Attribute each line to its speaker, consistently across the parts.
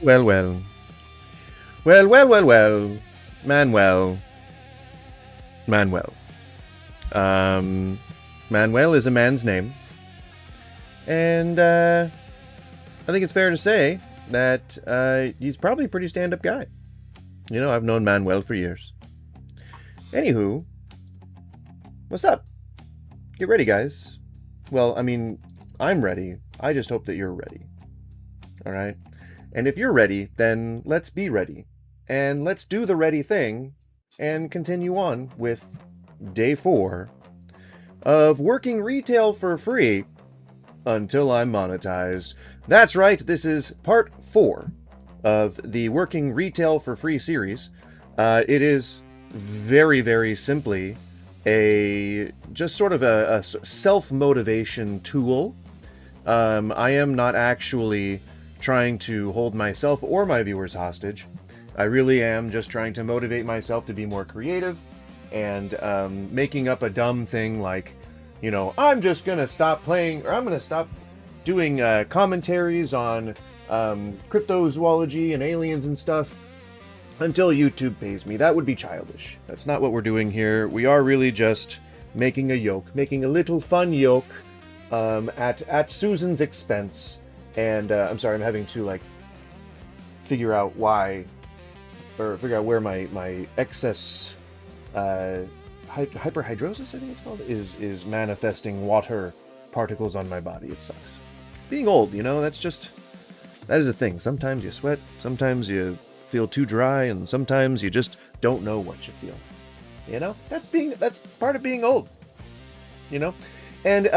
Speaker 1: Well, well. Well, well, well, well. Manuel. Manuel. Um, Manuel is a man's name. And I think it's fair to say that he's probably a pretty stand-up guy. You know, I've known Manuel for years. Anywho, what's up? Get ready, guys. Well, I mean, I'm ready. I just hope that you're ready. All right? And if you're ready, then let's be ready. And let's do the ready thing and continue on with day 4 of working retail for free until I'm monetized. That's right, this is part 4 of the Working Retail for Free series. It is very, very simply just sort of a self-motivation tool. I am not actually trying to hold myself or my viewers hostage. I really am just trying to motivate myself to be more creative and making up a dumb thing like, you know, I'm just going to stop playing, or I'm going to stop doing commentaries on cryptozoology and aliens and stuff until YouTube pays me. That would be childish. That's not what we're doing here. We are really just making a yoke, making a little fun yoke at Susan's expense. And I'm sorry, I'm having to like figure out why, or figure out where my excess hyperhidrosis, I think it's called, is manifesting water particles on my body. It sucks. Being old, you know, that is a thing. Sometimes you sweat, sometimes you feel too dry, and sometimes you just don't know what you feel. You know, that's part of being old. You know, and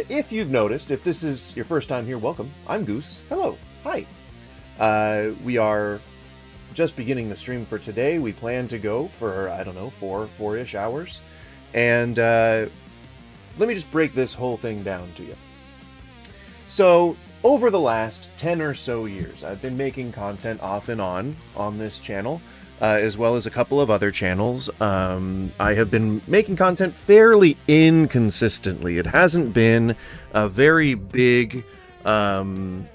Speaker 1: if you've noticed, if this is your first time here, welcome. I'm Goose. Hello. Hi. We are just beginning the stream for today. We plan to go for, I don't know, four-ish hours. And let me just break this whole thing down to you. So, over the last 10 or so years, I've been making content off and on this channel, as well as a couple of other channels. I have been making content fairly inconsistently. It hasn't been a very big, long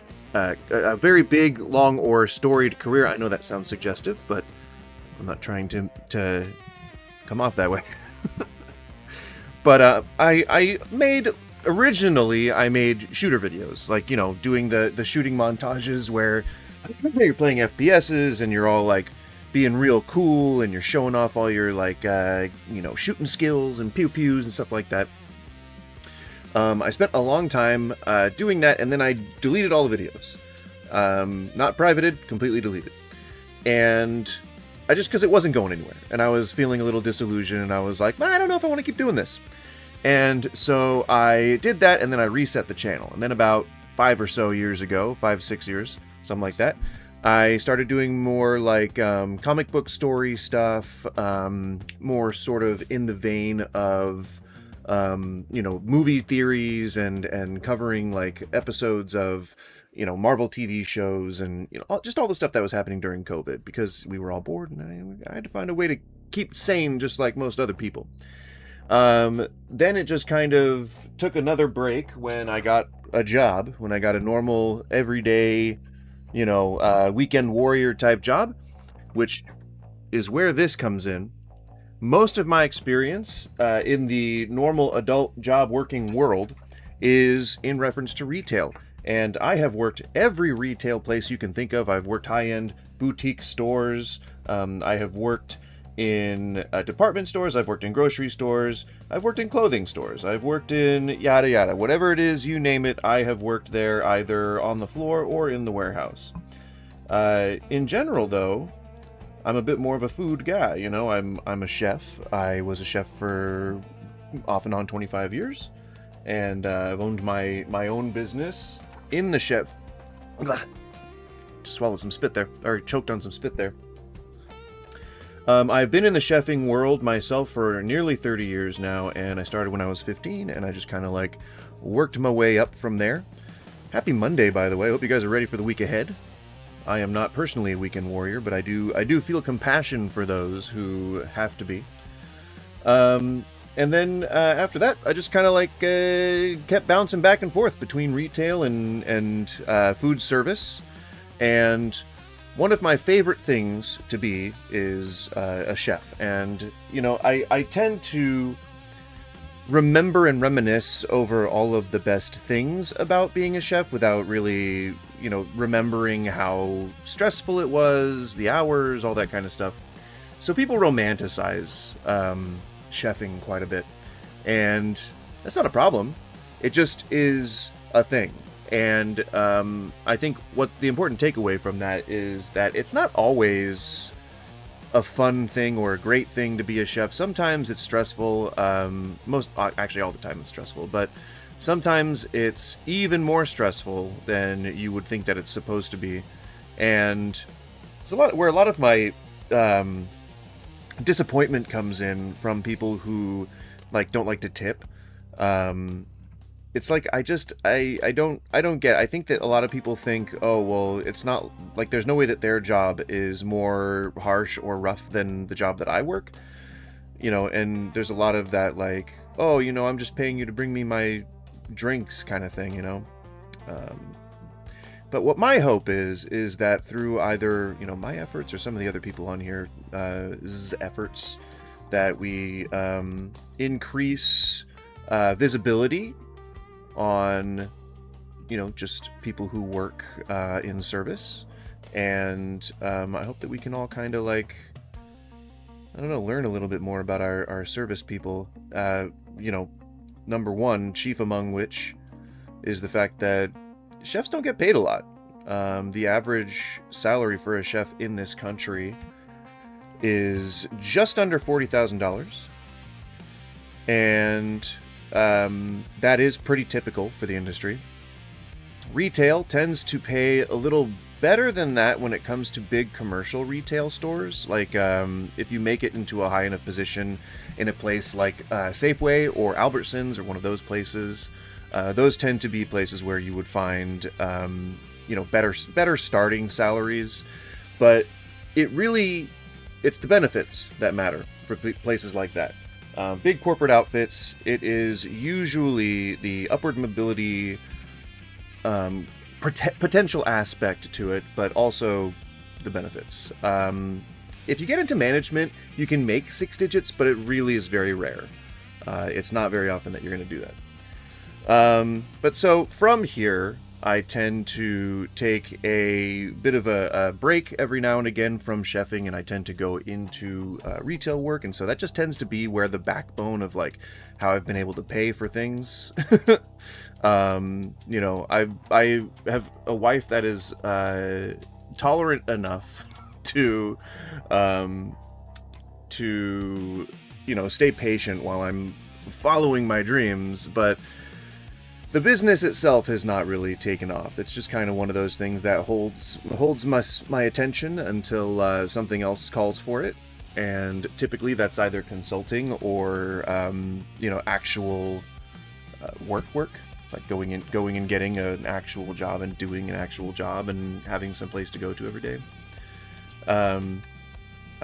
Speaker 1: or storied career. I know that sounds suggestive, but I'm not trying to come off that way. But originally I made shooter videos, like, you know, doing the shooting montages where you're playing FPSs and you're all like being real cool and you're showing off all your like you know, shooting skills and pew pews and stuff like that. I spent a long time doing that, and then I deleted all the videos. Not privated, completely deleted. And I just, because it wasn't going anywhere, and I was feeling a little disillusioned, and I was like, I don't know if I want to keep doing this. And so I did that, and then I reset the channel. And then about 5 or so years ago, 5-6 years, something like that, I started doing more like comic book story stuff, more sort of in the vein of you know, movie theories and covering like episodes of, you know, Marvel TV shows and, you know, just all the stuff that was happening during COVID, because we were all bored and I had to find a way to keep sane just like most other people. Then it just kind of took another break when I got a job, when I got a normal everyday, you know, weekend warrior type job, which is where this comes in. Most of my experience in the normal adult job working world is in reference to retail. And I have worked every retail place you can think of. I've worked high-end boutique stores. I have worked in department stores. I've worked in grocery stores. I've worked in clothing stores. I've worked in yada yada. Whatever it is, you name it, I have worked there either on the floor or in the warehouse. In general, though, I'm a bit more of a food guy, you know. I'm a chef. I was a chef for off and on 25 years, and I've owned my own business in the chef. Just swallowed some spit there, or choked on some spit there. I've been in the chefing world myself for nearly 30 years now, and I started when I was 15, and I just kind of like worked my way up from there. Happy Monday, by the way. Hope you guys are ready for the week ahead. I am not personally a weekend warrior, but I do feel compassion for those who have to be. And then after that, I just kind of like kept bouncing back and forth between retail and food service. And one of my favorite things to be is a chef. And, I tend to remember and reminisce over all of the best things about being a chef without really, remembering how stressful it was, the hours, all that kind of stuff. So people romanticize chefing quite a bit. And that's not a problem. It just is a thing. And I think what the important takeaway from that is that it's not always a fun thing or a great thing to be a chef. Sometimes it's stressful. Actually, all the time it's stressful. But sometimes it's even more stressful than you would think that it's supposed to be. And it's a lot of my disappointment comes in from people who don't like to tip. It's like I don't get it. I think that a lot of people think, oh well, it's not like there's no way that their job is more harsh or rough than the job that I work. And there's a lot of that oh, I'm just paying you to bring me my drinks kind of thing, But what my hope is that through either, my efforts or some of the other people on here, efforts, that we increase visibility on, just people who work in service. And I hope that we can all kind of learn a little bit more about our service people. Number one, chief among which is the fact that chefs don't get paid a lot. The average salary for a chef in this country is just under $40,000. And that is pretty typical for the industry. Retail tends to pay a little better than that when it comes to big commercial retail stores. If you make it into a high enough position in a place like Safeway or Albertsons or one of those places, those tend to be places where you would find better starting salaries. But it's the benefits that matter for places like that. Big corporate outfits, it is usually the upward mobility potential aspect to it, but also the benefits. If you get into management, you can make 6 digits, but it really is very rare. It's not very often that you're going to do that. But so from here, I tend to take a bit of a break every now and again from chefing, and I tend to go into retail work, and so that just tends to be where the backbone of how I've been able to pay for things. I have a wife that is tolerant enough to stay patient while I'm following my dreams, but the business itself has not really taken off. It's just kind of one of those things that holds my attention until something else calls for it. And typically that's either consulting or actual work, like going and getting an actual job and doing an actual job and having some place to go to every day. I'm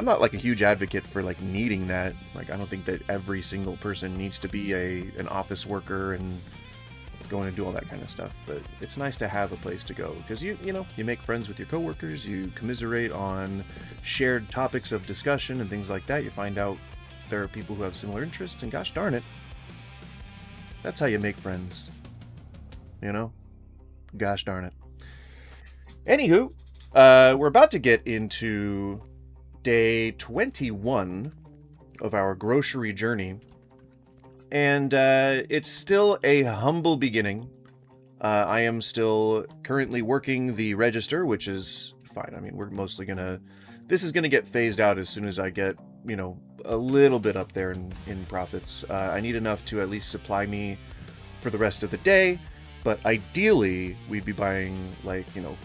Speaker 1: not a huge advocate for needing that. I don't think that every single person needs to be an office worker and going to do all that kind of stuff, but it's nice to have a place to go because you make friends with your coworkers, you commiserate on shared topics of discussion and things like that. You find out there are people who have similar interests, and gosh darn it, that's how you make friends. Gosh darn it. Anywho, we're about to get into day 21 of our grocery journey. And it's still a humble beginning. I am still currently working the register, which is fine. I mean, we're mostly this is gonna get phased out as soon as I get, a little bit up there in profits. I need enough to at least supply me for the rest of the day. But ideally, we'd be buying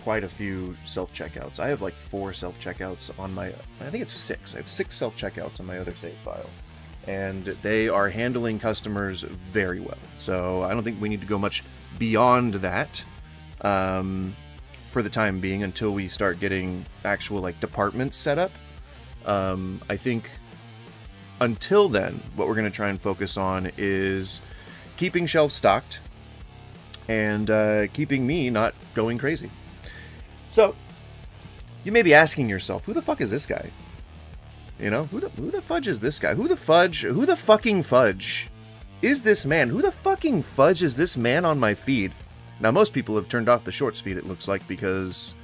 Speaker 1: quite a few self-checkouts. I have 4 self-checkouts on I think it's 6. I have 6 self-checkouts on my other save file. And they are handling customers very well. So I don't think we need to go much beyond that for the time being until we start getting actual departments set up. I think until then, what we're going to try and focus on is keeping shelves stocked and keeping me not going crazy. So You may be asking yourself, who the fuck is this guy? You know, who the fudge is this guy? Who the fucking fudge is this man? Who the fucking fudge is this man on my feed? Now, most people have turned off the shorts feed, it looks like, because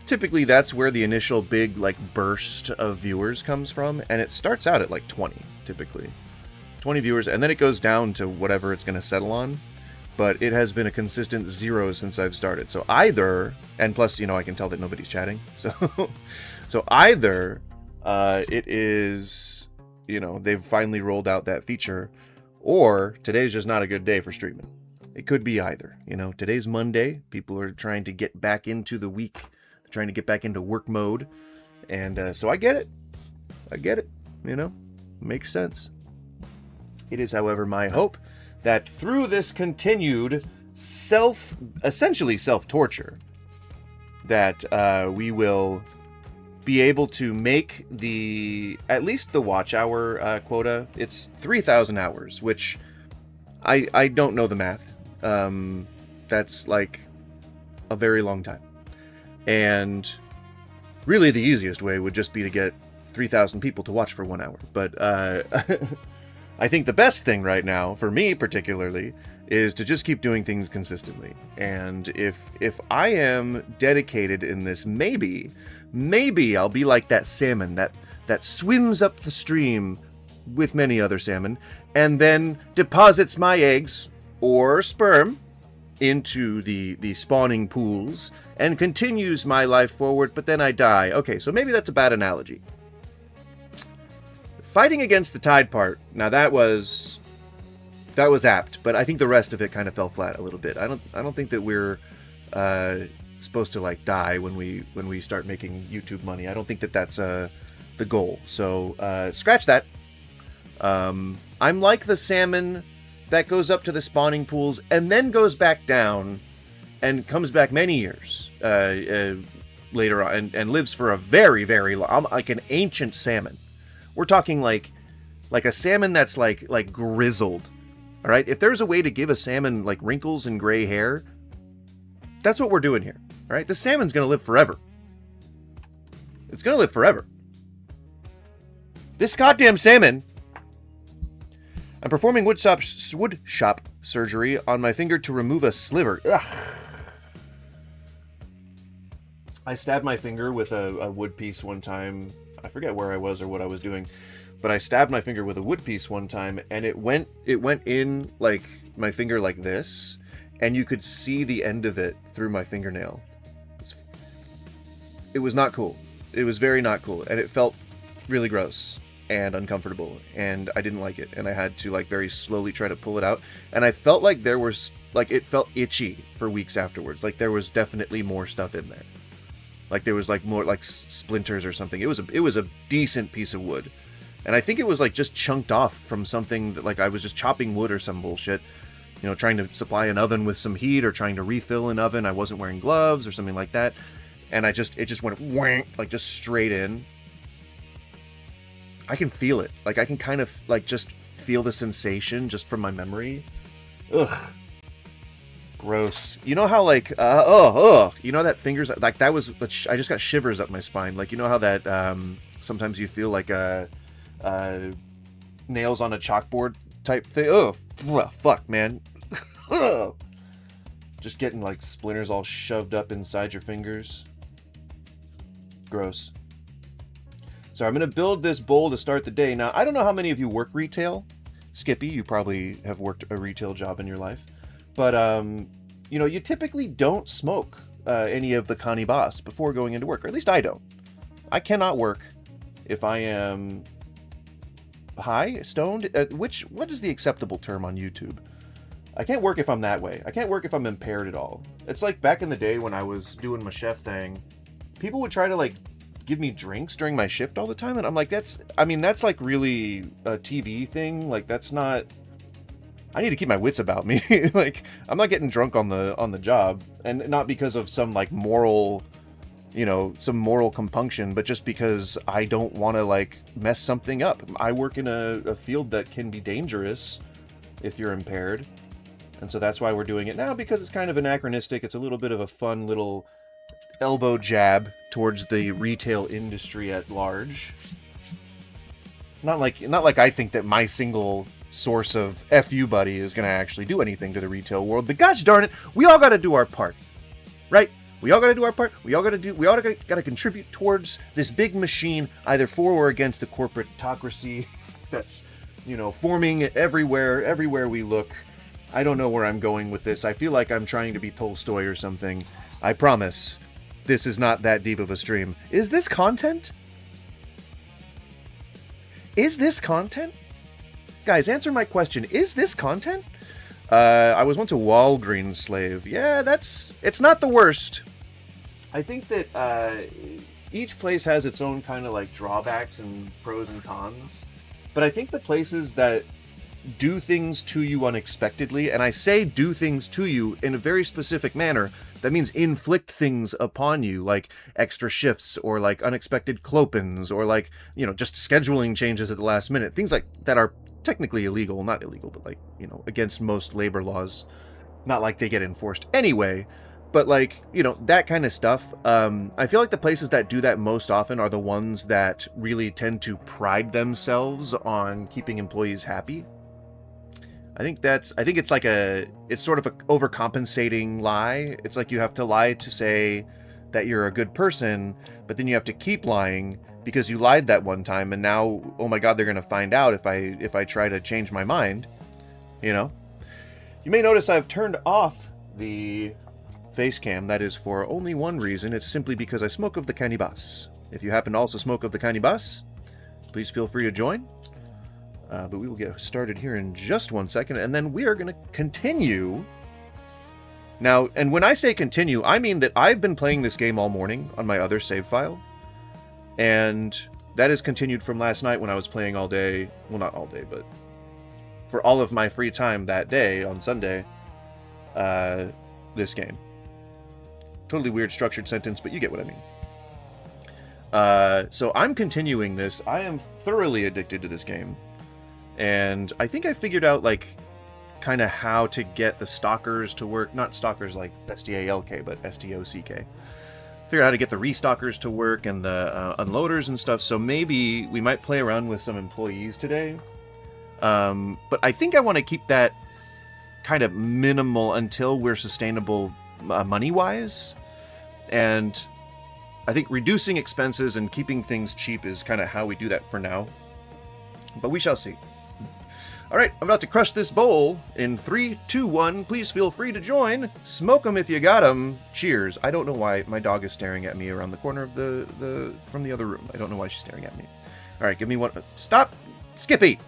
Speaker 1: typically that's where the initial big, like, burst of viewers comes from, and it starts out at, like, 20, typically. 20 viewers, and then it goes down to whatever it's going to settle on, but it has been a consistent 0 since I've started. So either, and plus, you know, I can tell that nobody's chatting, so either it is, you know, they've finally rolled out that feature, or today's just not a good day for streaming. It could be either. You know, today's Monday. People are trying to get back into the week, trying to get back into work mode. And so I get it. I get it. You know, makes sense. It is, however, my hope that through this continued essentially self-torture, that we will be able to make at least the watch hour quota. It's 3,000 hours, which I don't know the math. That's like a very long time. And really the easiest way would just be to get 3,000 people to watch for 1 hour. But I think the best thing right now, for me particularly, is to just keep doing things consistently. And if I am dedicated in this, maybe I'll be like that salmon that swims up the stream with many other salmon and then deposits my eggs or sperm into the spawning pools and continues my life forward, but then I die. Okay, so maybe that's a bad analogy. Fighting against the tide part, now that was apt, but I think the rest of it kind of fell flat a little bit. I don't think that we're supposed to like die when we start making YouTube money. I don't think that that's the goal. So scratch that. I'm like the salmon that goes up to the spawning pools and then goes back down and comes back many years later on and lives for a very, very long. I'm like an ancient salmon. We're talking like a salmon that's like grizzled. All right, if there's a way to give a salmon like wrinkles and gray hair, that's what we're doing here. All right, the salmon's gonna live forever. It's gonna live forever. This goddamn salmon. I'm performing wood shop surgery on my finger to remove a sliver. Ugh. I stabbed my finger with a wood piece one time. I forget where I was or what I was doing, but I stabbed my finger with a wood piece one time, and it went in like my finger like this, and you could see the end of it through my fingernail. It was not cool. It was very not cool, and it felt really gross and uncomfortable, and I didn't like it, and I had to like very slowly try to pull it out, and I felt like there was like it felt itchy for weeks afterwards. Like there was definitely more stuff in there. Like there was like more like splinters or something. It was a decent piece of wood. And I think it was like just chunked off from something that like I was just chopping wood or some bullshit. You know, trying to supply an oven with some heat or trying to refill an oven. I wasn't wearing gloves or something like that. And it just went whang, like just straight in. I can feel it. Like I can kind of like just feel the sensation just from my memory. Ugh. Gross. You know how like you know that fingers like that was I just got shivers up my spine. Like you know how that sometimes you feel like nails on a chalkboard type thing. Oh fuck, man. Just getting like splinters all shoved up inside your fingers. Gross. So I'm gonna build this bowl to start the day. Now I don't know how many of you work retail. Skippy, you probably have worked a retail job in your life. But, you know, you typically don't smoke any of the Kanibas before going into work. Or at least I don't. I cannot work if I am high, stoned. What is the acceptable term on YouTube? I can't work if I'm that way. I can't work if I'm impaired at all. It's like back in the day when I was doing my chef thing. People would try to, like, give me drinks during my shift all the time. And I'm like, that's like really a TV thing. Like, that's not... I need to keep my wits about me. Like, I'm not getting drunk on the job, and not because of some like moral, you know, some moral compunction, but just because I don't want to like mess something up. I work in a field that can be dangerous if you're impaired, and so that's why we're doing it now, because it's kind of anachronistic. It's a little bit of a fun little elbow jab towards the retail industry at large. Not like I think that my single source of FU buddy is going to actually do anything to the retail world, but gosh darn it, we all got to do our part, right? We all got to do our part. We all got to contribute towards this big machine, either for or against the corporate autocracy that's, forming everywhere we look. I don't know where I'm going with this. I feel like I'm trying to be Tolstoy or something. I promise, this is not that deep of a stream. Is this content? Is this content? Guys, answer my question. Is this content? I was once a Walgreens slave. Yeah, it's not the worst. I think that each place has its own kind of like drawbacks and pros and cons. But I think the places that do things to you unexpectedly, and I say do things to you in a very specific manner, that means inflict things upon you, like extra shifts or like unexpected clopins or like, just scheduling changes at the last minute. Things like that are technically illegal, not illegal, but like, against most labor laws. Not like they get enforced anyway, but like, that kind of stuff. I feel like the places that do that most often are the ones that really tend to pride themselves on keeping employees happy. I think it's sort of a overcompensating lie. It's like you have to lie to say that you're a good person, but then you have to keep lying because you lied that one time, and now, oh my god, they're gonna find out if I try to change my mind. You may notice I've turned off the face cam. That is for only one reason. It's simply because I smoke of the cannabis. If you happen to also smoke of the cannabis, please feel free to join. But we will get started here in just 1 second, and then we are going to continue. Now, and when I say continue, I mean that I've been playing this game all morning on my other save file, and that is continued from last night when I was playing all day. Well, not all day, but for all of my free time that day on Sunday, this game. Totally weird structured sentence, but you get what I mean. So I'm continuing this. I am thoroughly addicted to this game. And I think I figured out, like, kind of how to get the stalkers to work. Not stalkers like S-T-A-L-K, but S-T-O-C-K. Figure out how to get the restockers to work and the unloaders and stuff. So maybe we might play around with some employees today. But I think I want to keep that kind of minimal until we're sustainable money-wise. And I think reducing expenses and keeping things cheap is kind of how we do that for now. But we shall see. Alright, I'm about to crush this bowl in 3, 2, 1. Please feel free to join. Smoke 'em if you got 'em. Cheers. I don't know why my dog is staring at me around the corner of from the other room. I don't know why she's staring at me. Alright, give me one. Stop! Skippy!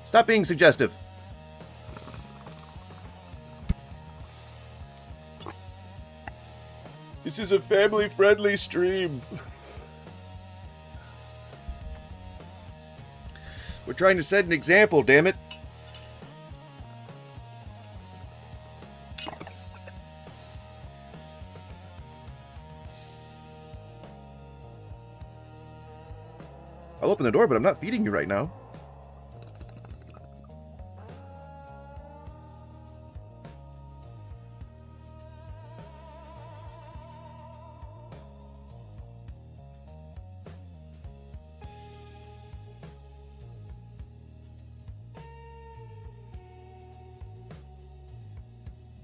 Speaker 1: Stop being suggestive. This is a family-friendly stream. We're trying to set an example, damn it. I'll open the door, but I'm not feeding you right now.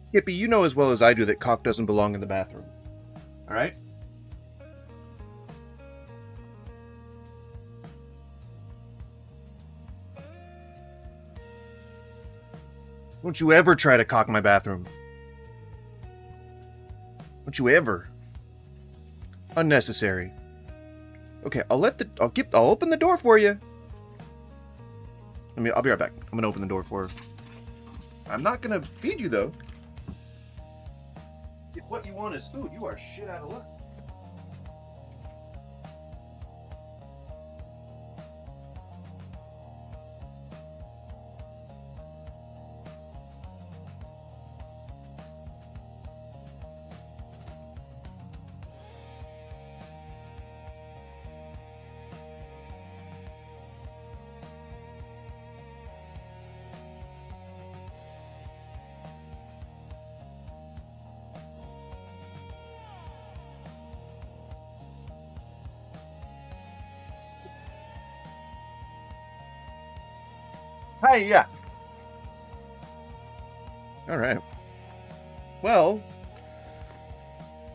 Speaker 1: Skippy, you know as well as I do that cock doesn't belong in the bathroom. Alright? Don't you ever try to cock my bathroom. Don't you ever. Unnecessary. Okay, I'll open the door for you. I'll be right back. I'm gonna open the door for her. I'm not gonna feed you though. If what you want is food, you are shit out of luck. Hiya! Alright. Well,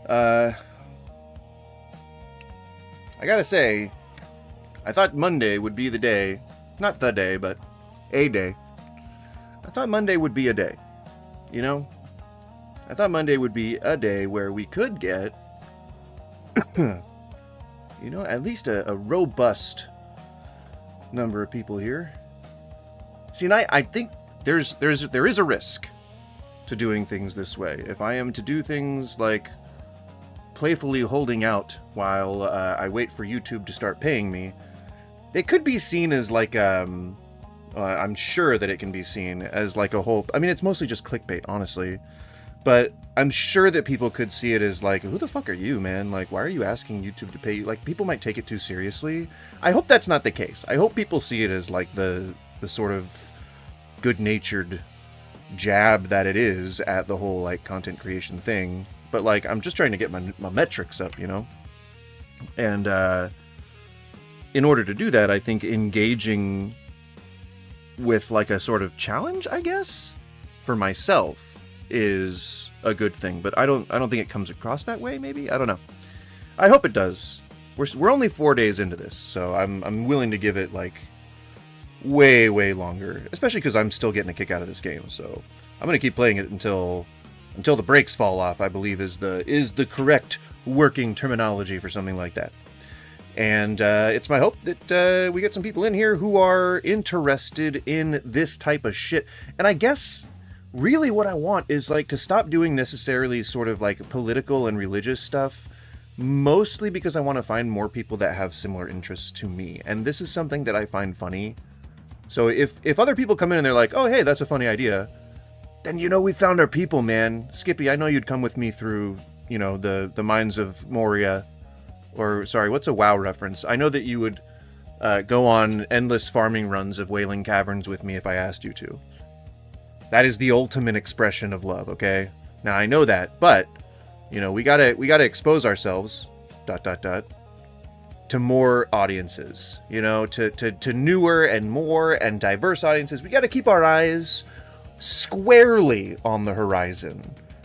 Speaker 1: I gotta say, I thought Monday would be the day. Not the day, but a day. I thought Monday would be a day. You know? I thought Monday would be a day where we could get, you know, at least a robust number of people here. See, and I think there is a risk to doing things this way. If I am to do things like playfully holding out while I wait for YouTube to start paying me, it could be seen as like, I'm sure that it can be seen as like a whole, I mean, it's mostly just clickbait, honestly. But I'm sure that people could see it as like, who the fuck are you, man? Like, why are you asking YouTube to pay you? Like, people might take it too seriously. I hope that's not the case. I hope people see it as like the sort of good-natured jab that it is at the whole like content creation thing. But like, I'm just trying to get my metrics up, you know? And in order to do that, I think engaging with like a sort of challenge, I guess, for myself is a good thing, but I don't think it comes across that way. Maybe, I don't know. I hope it does. We're only 4 days into this, so I'm willing to give it like way longer, especially because I'm still getting a kick out of this game. So I'm gonna keep playing it until the brakes fall off, I believe is the correct working terminology for something like that. And it's my hope that we get some people in here who are interested in this type of shit. And I guess really what I want is like to stop doing necessarily sort of like political and religious stuff, mostly because I want to find more people that have similar interests to me. And this is something that I find funny. So if other people come in and they're like, oh, hey, that's a funny idea, then, you know, we found our people, man. Skippy, I know you'd come with me through, you know, the mines of Moria. Or, sorry, what's a WoW reference? I know that you would go on endless farming runs of Wailing Caverns with me if I asked you to. That is the ultimate expression of love, okay? Now, I know that, but, you know, we gotta expose ourselves, ... to more audiences, you know, to newer and more and diverse audiences. We gotta keep our eyes squarely on the horizon,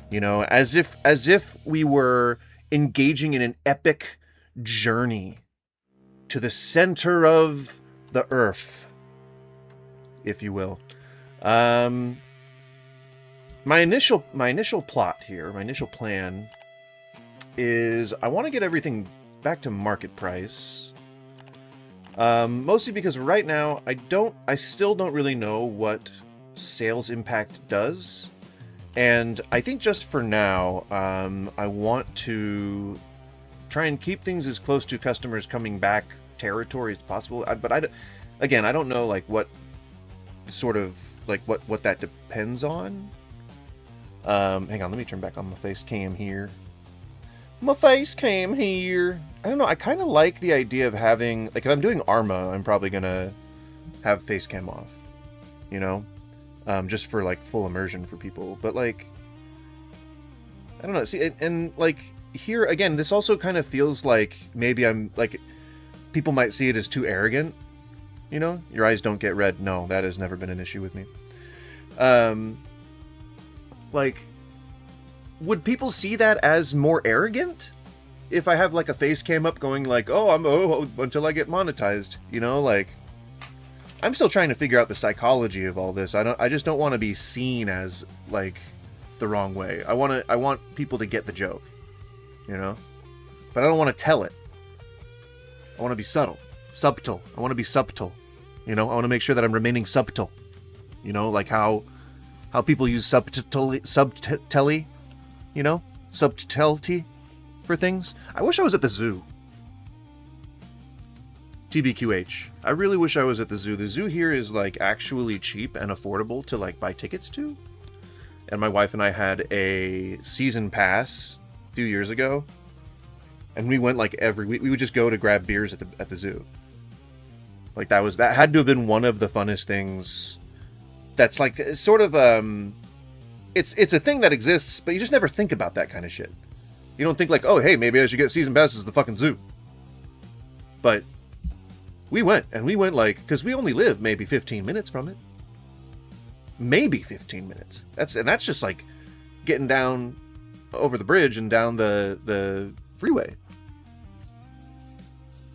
Speaker 1: you know, as if we were engaging in an epic journey to the center of the earth, if you will. My initial plot here, my initial plan is I want to get everything back to market price. Mostly because right now I still don't really know what sales impact does. And I think just for now, I want to try and keep things as close to customers coming back territory as possible. But I don't know like what sort of like what that depends on. Hang on, let me turn back on my face cam here. My face cam here. I don't know, I kind of like the idea of having, like, if I'm doing Arma, I'm probably gonna have face cam off, you know? Just for, like, full immersion for people. But, like, I don't know, see, and like, here, again, this also kind of feels like maybe I'm, like, people might see it as too arrogant, you know? Your eyes don't get red. No, that has never been an issue with me. Like, would people see that as more arrogant if I have like a face cam up going like, oh, until I get monetized, you know? Like, I'm still trying to figure out the psychology of all this. I just don't want to be seen as like the wrong way. I want people to get the joke, you know? But I don't want to tell it. I want to be subtle. I want to be subtle, you know? I want to make sure that I'm remaining subtle, you know? Like how people use subtlety, you know? Subtlety for things. I wish I was at the zoo. TBQH. I really wish I was at the zoo. The zoo here is like actually cheap and affordable to like buy tickets to. And my wife and I had a season pass a few years ago. And we went like every week. We would just go to grab beers at the zoo. Like that had to have been one of the funnest things. That's like sort of it's a thing that exists, but you just never think about that kind of shit. You don't think like, oh hey, maybe I should get season passes to the fucking zoo. But we went like, because we only live maybe 15 minutes from it. maybe 15 minutes. That's just like getting down over the bridge and down the freeway.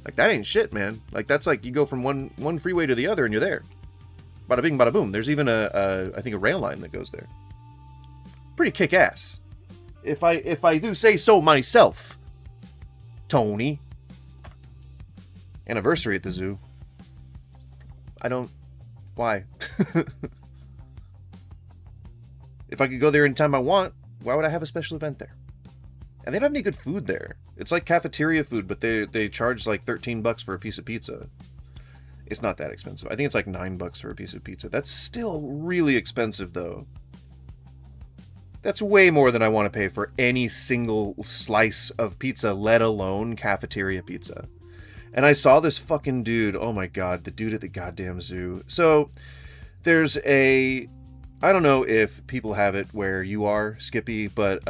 Speaker 1: Like, that ain't shit, man. Like, that's like you go from one freeway to the other and you're there. Bada bing, bada boom. There's even I think a rail line that goes there. Pretty kick-ass. If I do say so myself. Tony. Anniversary at the zoo. Why? If I could go there anytime I want, why would I have a special event there? And they don't have any good food there. It's like cafeteria food, but they charge like $13 for a piece of pizza. It's not that expensive. I think it's like $9 for a piece of pizza. That's still really expensive, though. That's way more than I want to pay for any single slice of pizza, let alone cafeteria pizza. And I saw this fucking dude. Oh my god, the dude at the goddamn zoo. So, there's I don't know if people have it where you are, Skippy, but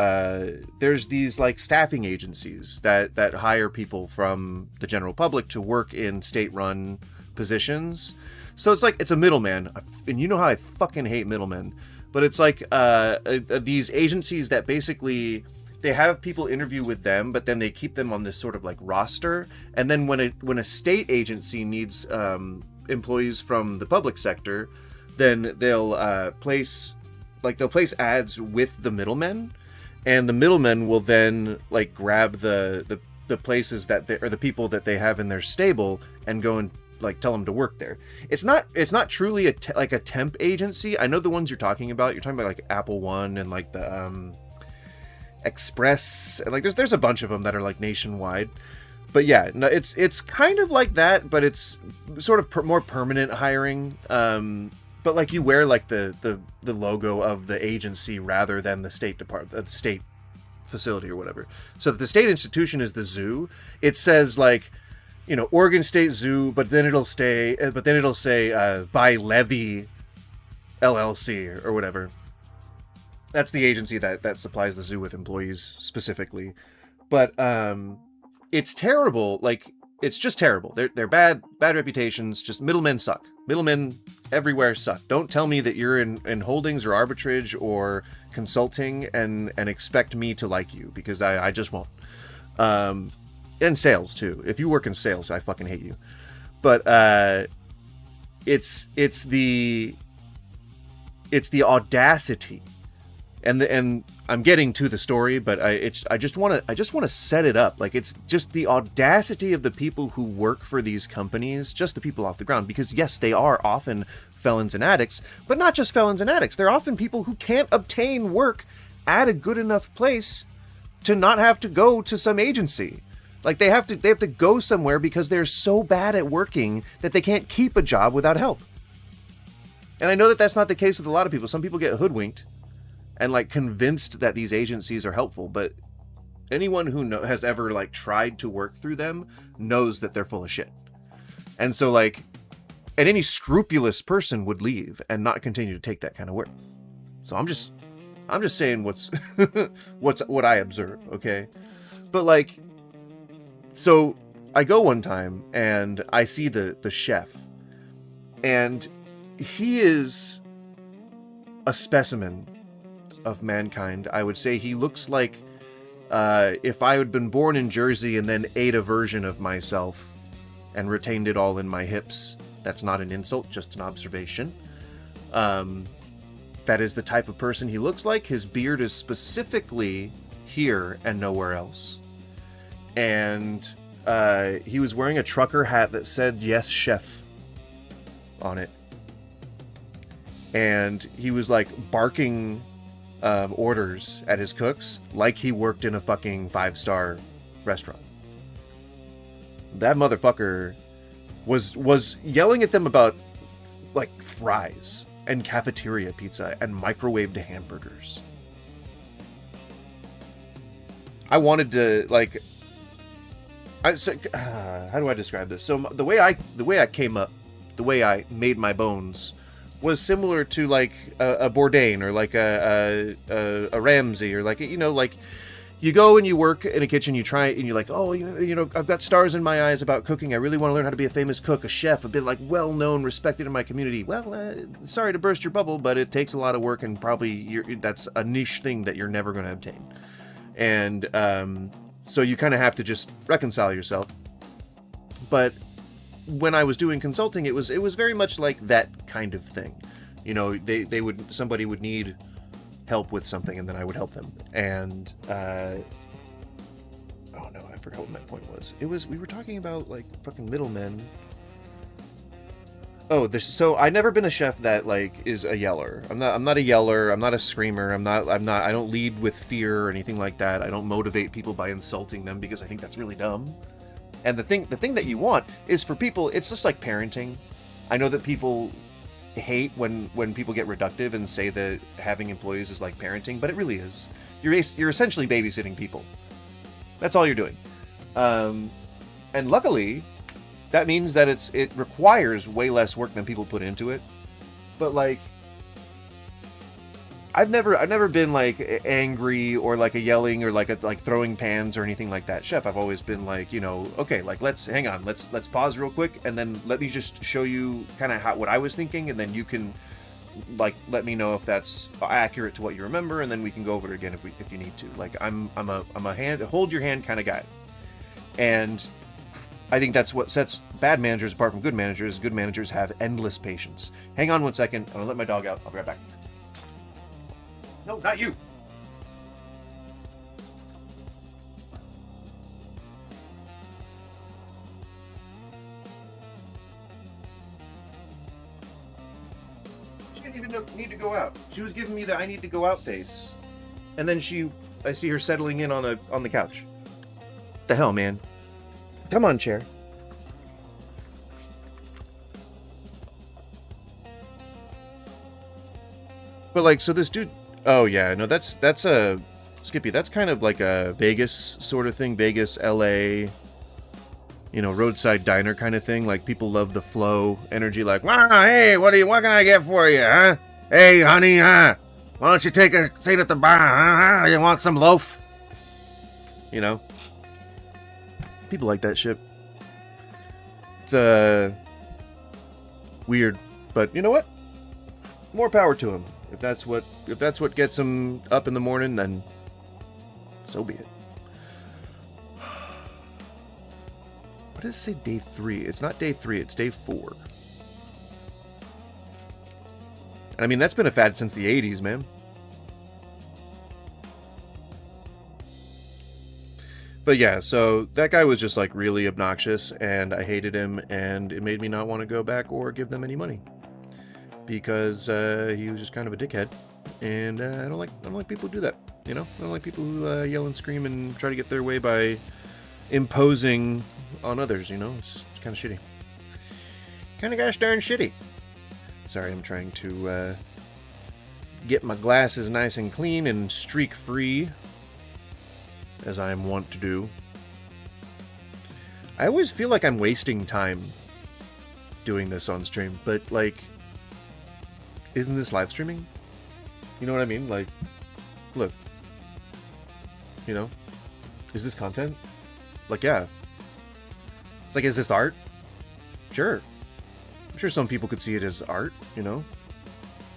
Speaker 1: there's these like staffing agencies that hire people from the general public to work in state-run positions. So it's a middleman, and you know how I fucking hate middlemen. But it's like these agencies that basically they have people interview with them, but then they keep them on this sort of like roster. And then when a state agency needs employees from the public sector, then they'll place ads with the middlemen, and the middlemen will then like grab the places that they, or the people that they have in their stable and go and like tell them to work there. It's not truly a temp agency. I know the ones you're talking about. You're talking about like Apple One and like the Express, and like there's a bunch of them that are like nationwide. But yeah, no, it's kind of like that, but it's sort of more permanent hiring. But like you wear like the logo of the agency rather than the state department, the state facility or whatever. So the state institution is the zoo. It says like, you know, Oregon State Zoo, but then it'll say by Levy LLC or whatever. That's the agency that supplies the zoo with employees specifically. But it's terrible. Like, it's just terrible. They're bad reputations. Just middlemen suck. Middlemen everywhere suck. Don't tell me that you're in holdings or arbitrage or consulting and expect me to like you, because I just won't. And sales too. If you work in sales, I fucking hate you. But it's the audacity. And I'm getting to the story, but I just want to set it up. Like, it's just the audacity of the people who work for these companies, just the people off the ground. Because yes, they are often felons and addicts, but not just felons and addicts. They're often people who can't obtain work at a good enough place to not have to go to some agency. Like, they have to go somewhere because they're so bad at working that they can't keep a job without help. And I know that that's not the case with a lot of people. Some people get hoodwinked and like convinced that these agencies are helpful, but anyone who has ever like tried to work through them knows that they're full of shit. And so like, and any scrupulous person would leave and not continue to take that kind of work. So I'm just saying what I observe, okay? But like, so I go one time and I see the chef, and he is a specimen of mankind. I would say he looks like if I had been born in Jersey and then ate a version of myself and retained it all in my hips. That's not an insult, just an observation. That is the type of person he looks like. His beard is specifically here and nowhere else. And he was wearing a trucker hat that said "Yes, Chef" on it. And he was like barking orders at his cooks like he worked in a fucking 5-star restaurant. That motherfucker was yelling at them about like fries and cafeteria pizza and microwaved hamburgers. I wanted to like, how do I describe this? So the way I came up, the way I made my bones, was similar to like a Bourdain or like a Ramsay or like, you know, like you go and you work in a kitchen, you try it, and you're like, oh, you know, I've got stars in my eyes about cooking. I really want to learn how to be a famous cook, a chef, a bit like well-known, respected in my community. Well, sorry to burst your bubble, but it takes a lot of work, and probably that's a niche thing that you're never going to obtain. And so you kind of have to just reconcile yourself. But when I was doing consulting, it was very much like that kind of thing. You know, somebody would need help with something, and then I would help them. And oh no, I forgot what my point was. We were talking about like fucking middlemen. Oh, so I never been a chef that like is a yeller. I'm not a yeller. I'm not a screamer. I don't lead with fear or anything like that. I don't motivate people by insulting them, because I think that's really dumb. And the thing that you want is for people. It's just like parenting. I know that people hate when people get reductive and say that having employees is like parenting, but it really is. You're essentially babysitting people. That's all you're doing. And luckily, that means that it requires way less work than people put into it. But like, I've never been like angry or like a yelling or like throwing pans or anything like that chef. I've always been like, you know, okay, like let's pause real quick, and then let me just show you kind of what I was thinking, and then you can like let me know if that's accurate to what you remember, and then we can go over it again if you need to. Like I'm a hand hold your hand kind of guy. And I think that's what sets bad managers apart from good managers. Good managers have endless patience. Hang on one second. I'm gonna let my dog out. I'll be right back. No, not you. She didn't even need to go out. She was giving me the I need to go out face. And then I see her settling in on the couch. What the hell, man? Come on, chair. But like, so this dude. Oh yeah, no, that's a Skippy. That's kind of like a Vegas sort of thing. Vegas, LA, you know, roadside diner kind of thing. Like people love the flow energy. Like, wow, hey, what can I get for you, huh? Hey, honey, huh? Why don't you take a seat at the bar, huh? You want some loaf? You know, people like that shit. It's weird, but you know what? More power to him. If that's what gets him up in the morning, then so be it. What does it say day 3? It's not day 3, it's day 4. And I mean, that's been a fad since the 80s, man. But yeah, so that guy was just like really obnoxious, and I hated him, and it made me not want to go back or give them any money. Because he was just kind of a dickhead, and I don't like people who do that. You know, I don't like people who yell and scream and try to get their way by imposing on others. You know, it's kind of shitty, kind of gosh darn shitty. Sorry, I'm trying to get my glasses nice and clean and streak free, as I am wont to do. I always feel like I'm wasting time doing this on stream, but like, isn't this live streaming? You know what I mean? Like, look. You know? Is this content? Like, yeah. It's like, is this art? Sure. I'm sure some people could see it as art, you know?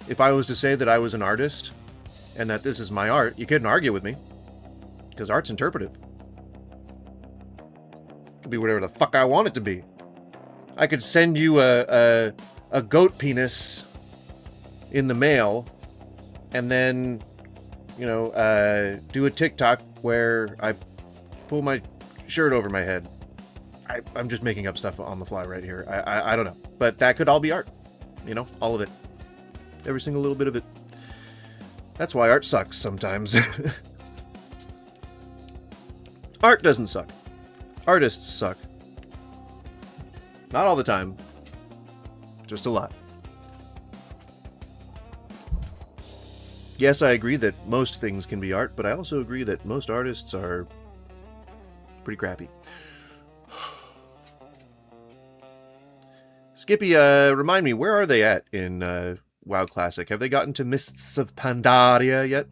Speaker 1: If I was to say that I was an artist, and that this is my art, you couldn't argue with me. Because art's interpretive. It could be whatever the fuck I want it to be. I could send you a goat penis in the mail, and then, you know, do a TikTok where I pull my shirt over my head. I'm just making up stuff on the fly right here. I don't know. But that could all be art. You know, all of it. Every single little bit of it. That's why art sucks sometimes. Art doesn't suck. Artists suck. Not all the time. Just a lot. Yes, I agree that most things can be art, but I also agree that most artists are pretty crappy. Skippy, remind me, where are they at in WoW Classic? Have they gotten to Mists of Pandaria yet?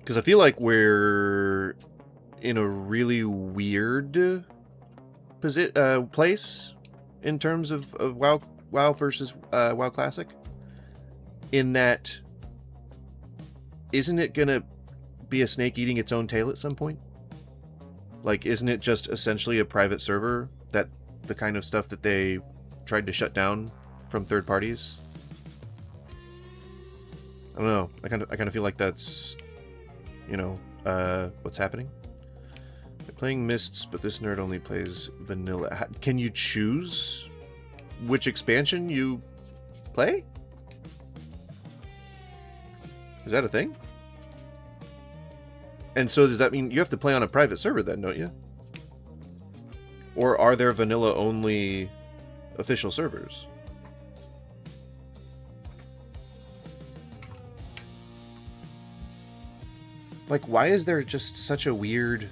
Speaker 1: Because I feel like we're in a really weird place in terms of WoW versus WoW Classic. In that, isn't it gonna be a snake eating its own tail at some point? Like, isn't it just essentially a private server, that the kind of stuff that they tried to shut down from third parties? I don't know. I kind of feel like that's, you know, what's happening. They're playing Mists, but this nerd only plays vanilla. Can you choose which expansion you play? Is that a thing? And so does that mean you have to play on a private server then, don't you? Or are there vanilla-only official servers? Like, why is there just such a weird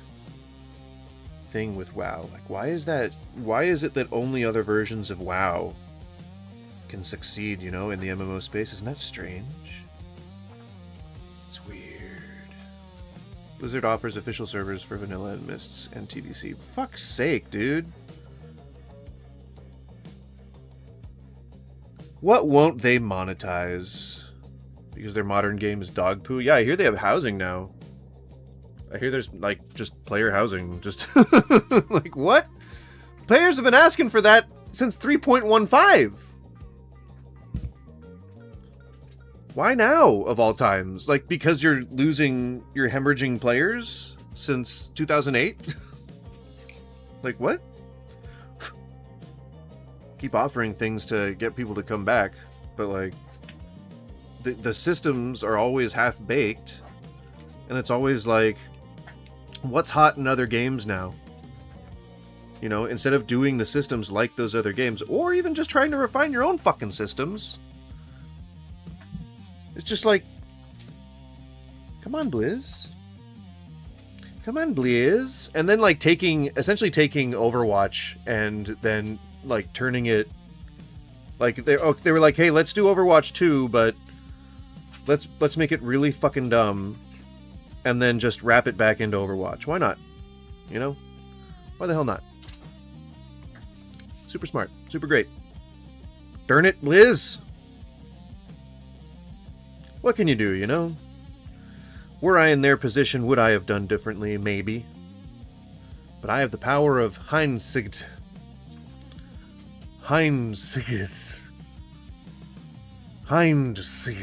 Speaker 1: thing with WoW? Like, why is it that only other versions of WoW can succeed, you know, in the MMO space? Isn't that strange? It's weird. Blizzard offers official servers for Vanilla and Mists and TBC. Fuck's sake, dude. What won't they monetize? Because their modern game is dog poo? Yeah, I hear they have housing now. I hear there's, like, just player housing. Just, like, what? Players have been asking for that since 3.15. Why now, of all times? Like, because you're hemorrhaging players since 2008? Like, what? Keep offering things to get people to come back, but, like, the systems are always half-baked, and it's always like, what's hot in other games now? You know, instead of doing the systems like those other games, or even just trying to refine your own fucking systems, it's just like, come on, Blizz. Come on, Blizz. And then, like, essentially taking Overwatch and then, like, turning it, like, they were like, hey, let's do Overwatch 2, but let's make it really fucking dumb, and then just wrap it back into Overwatch. Why not? You know? Why the hell not? Super smart. Super great. Darn it, Liz! What can you do, you know? Were I in their position, would I have done differently? Maybe. But I have the power of hindsight. Hindsight. Hindsight.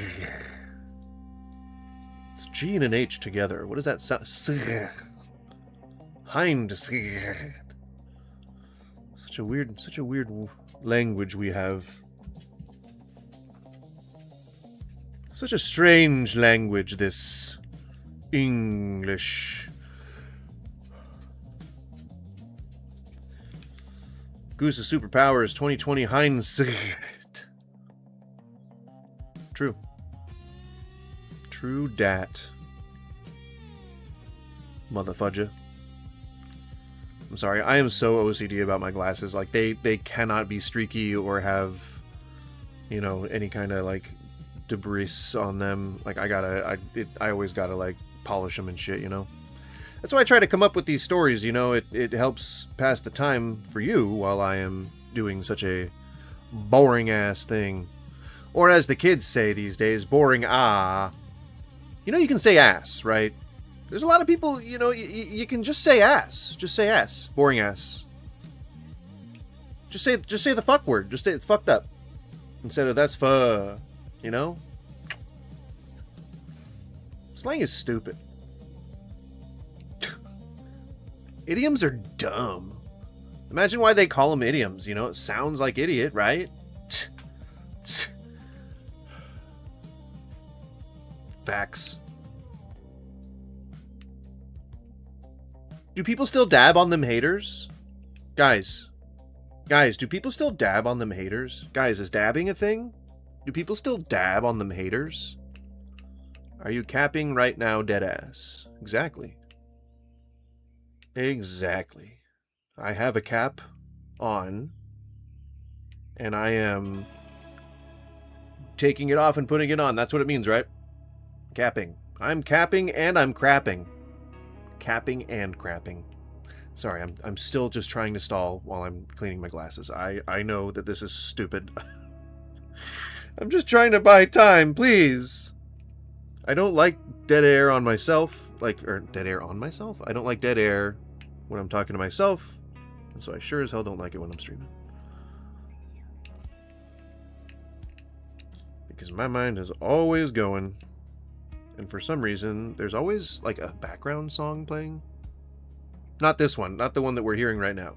Speaker 1: It's G and an H together. What does that sound? Hindsight. Such a weird language we have. Such a strange language, this English. Goose's superpowers 2020 hindsight. True. True dat. Motherfudger. I'm sorry, I am so OCD about my glasses. Like, they cannot be streaky or have, you know, any kind of, like, debris on them. Like, I always gotta, like, polish them and shit, you know? That's why I try to come up with these stories, you know? It helps pass the time for you while I am doing such a boring-ass thing. Or as the kids say these days, boring ah. You know, you can say ass, right? There's a lot of people, you know, you can just say ass. Just say ass. Boring ass. Just say the fuck word. Just say it's fucked up. Instead of that's fuh. You know? Slang is stupid. Idioms are dumb. Imagine why they call them idioms, you know? It sounds like idiot, right? Facts. Do people still dab on them haters? Guys, do people still dab on them haters? Guys, is dabbing a thing? Do people still dab on them haters? Are you capping right now, deadass? Exactly. Exactly. I have a cap on, and I am taking it off and putting it on. That's what it means, right? Capping. I'm capping and I'm crapping. Capping and crapping. Sorry, I'm still just trying to stall while I'm cleaning my glasses. I know that this is stupid. I'm just trying to buy time, please. I don't like dead air on myself. Or dead air on myself? I don't like dead air when I'm talking to myself. And so I sure as hell don't like it when I'm streaming. Because my mind is always going. And for some reason, there's always like a background song playing. Not this one. Not the one that we're hearing right now.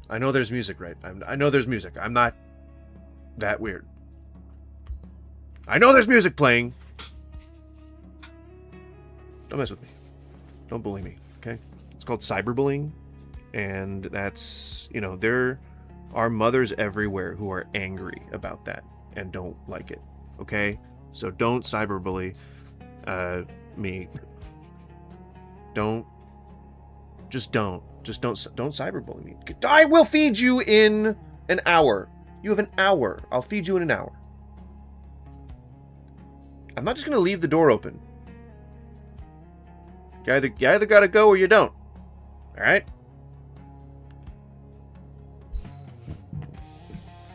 Speaker 1: I know there's music, right? I know there's music. I'm not that weird. I know there's music playing. Don't mess with me. Don't bully me, okay? It's called cyberbullying. And that's, you know, there are mothers everywhere who are angry about that and don't like it, okay? So don't cyberbully me. Don't cyberbully me. I will feed you in an hour. You have an hour. I'll feed you in an hour. I'm not just gonna leave the door open. You either gotta go or you don't. Alright?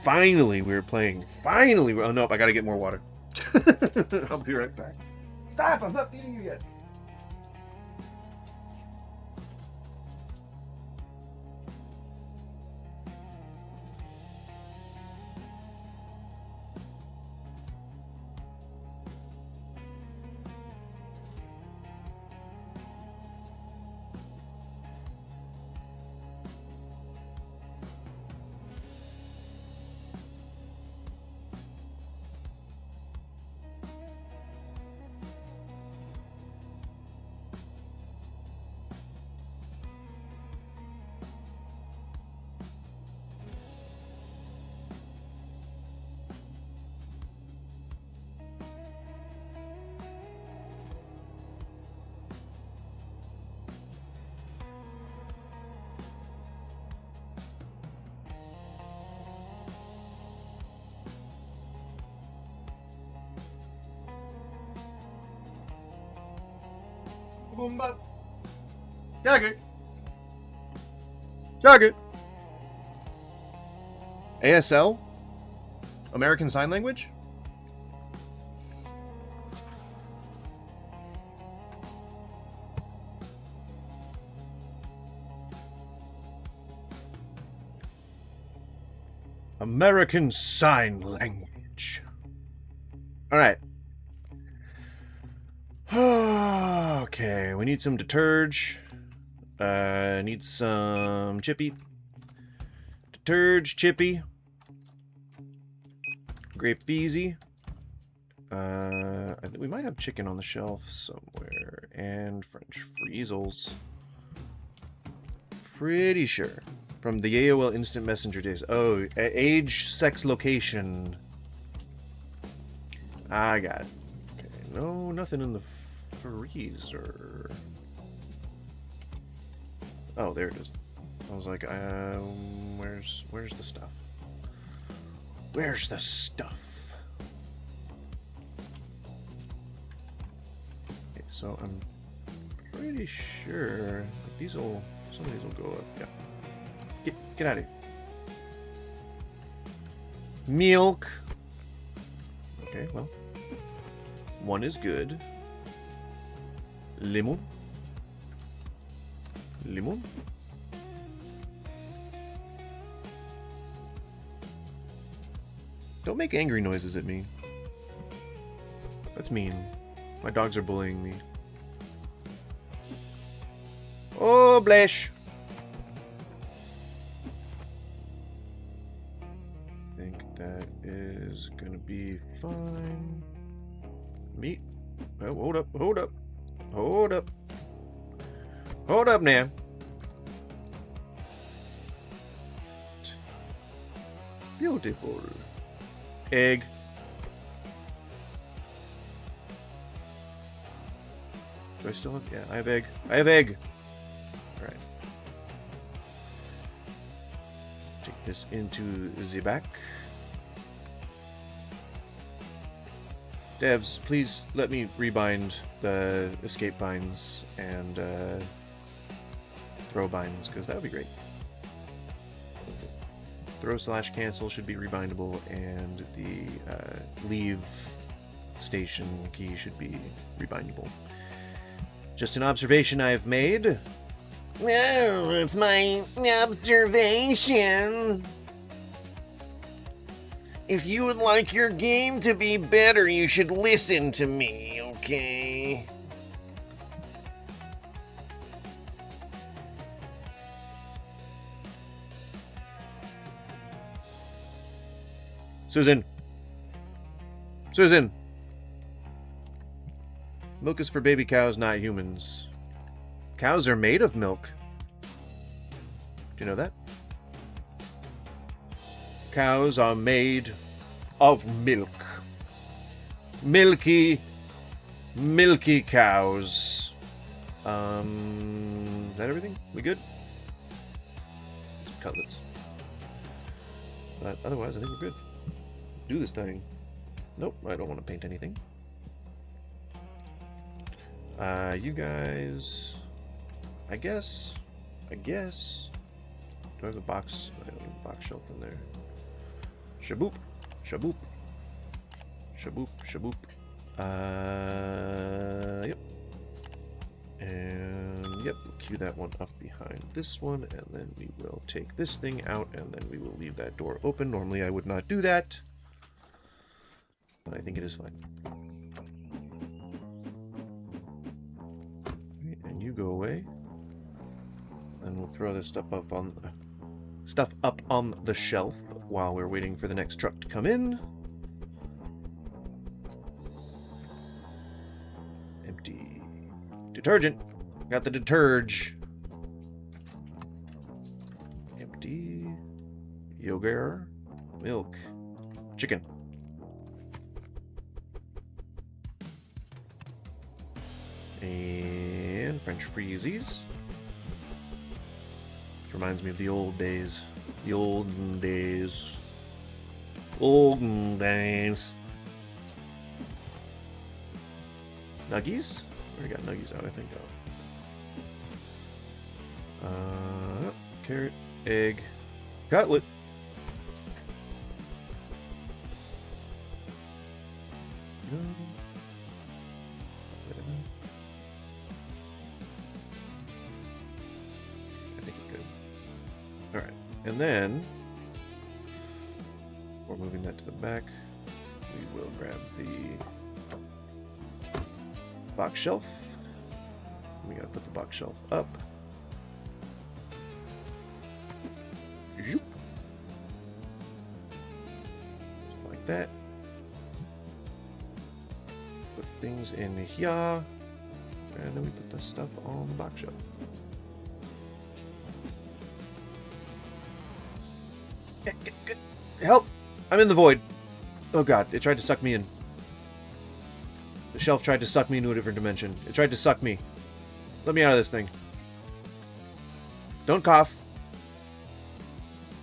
Speaker 1: Finally, we were playing. Finally, oh nope, I gotta get more water. I'll be right back. Stop! I'm not feeding you yet. Boomba. Jagger. Jagger. ASL? American Sign Language? American Sign Language. Alright. Okay, we need some deterge. Need some chippy. Deterge, chippy. Grape Feezy. I think we might have chicken on the shelf somewhere. And French Friezels. Pretty sure. From the AOL Instant Messenger days. Oh, age, sex, location. I got it. Okay, no, nothing in the freezer. Oh, there it is. I was like, where's the stuff? Where's the stuff? Okay, so I'm pretty sure some of these will go up. Yeah. Get out of here. Milk. Okay, well. One is good. Lemon. Lemon. Don't make angry noises at me. That's mean. My dogs are bullying me. Oh, Blesh. I think that is gonna be fine. Meat. Oh, hold up, hold up. Hold up. Hold up now. Beautiful. Egg. Do I still have? Yeah, I have egg. I have egg. All right. Take this into the back. Devs, please let me rebind the escape binds and throw binds, because that would be great. Throw/cancel should be rebindable, and the leave station key should be rebindable. Just an observation I've made.
Speaker 2: Oh, it's my observation. If you would like your game to be better, you should listen to me, okay?
Speaker 1: Susan! Susan! Milk is for baby cows, not humans. Cows are made of milk. Do you know that? Cows are made of milk. Milky cows. Is that everything? We good? Some cutlets. But otherwise, I think we're good. Do this thing. Nope, I don't want to paint anything. You guys... I guess... Do I have a box? I don't have a box shelf in there. Shaboop. Shaboop. Shaboop. Shaboop. Yep. And, yep, we'll cue that one up behind this one, and then we will take this thing out, and then we will leave that door open. Normally I would not do that, but I think it is fine. Okay, and you go away. Then we'll throw this stuff up on the shelf while we're waiting for the next truck to come in. Empty. Detergent. Got the deterge. Empty. Yogurt. Milk. Chicken. And French freezies. Reminds me of the old days. The olden days. Olden days. Nuggies? Already got nuggies out, I think. Carrot, egg, cutlet. And then, we're moving that to the back. We will grab the box shelf. We gotta put the box shelf up. Zoop. Just like that. Put things in here. And then we put the stuff on the box shelf. Help! I'm in the void. Oh god, it tried to suck me in. The shelf tried to suck me into a different dimension. It tried to suck me. Let me out of this thing. Don't cough.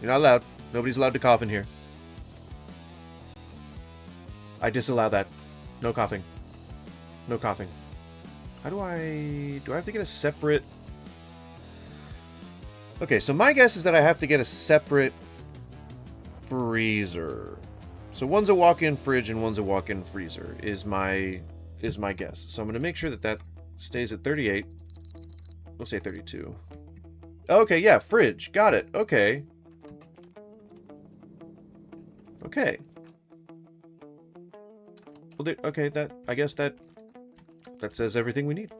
Speaker 1: You're not allowed. Nobody's allowed to cough in here. I disallow that. No coughing. No coughing. How do I have to get a separate... Okay, so my guess is that I have to get a separate freezer. So one's a walk-in fridge and one's a walk-in freezer is my guess. So I'm going to make sure that that stays at 38. We'll say 32. Okay, yeah, fridge. Got it. Okay. Okay. Well, okay, I guess that says everything we need.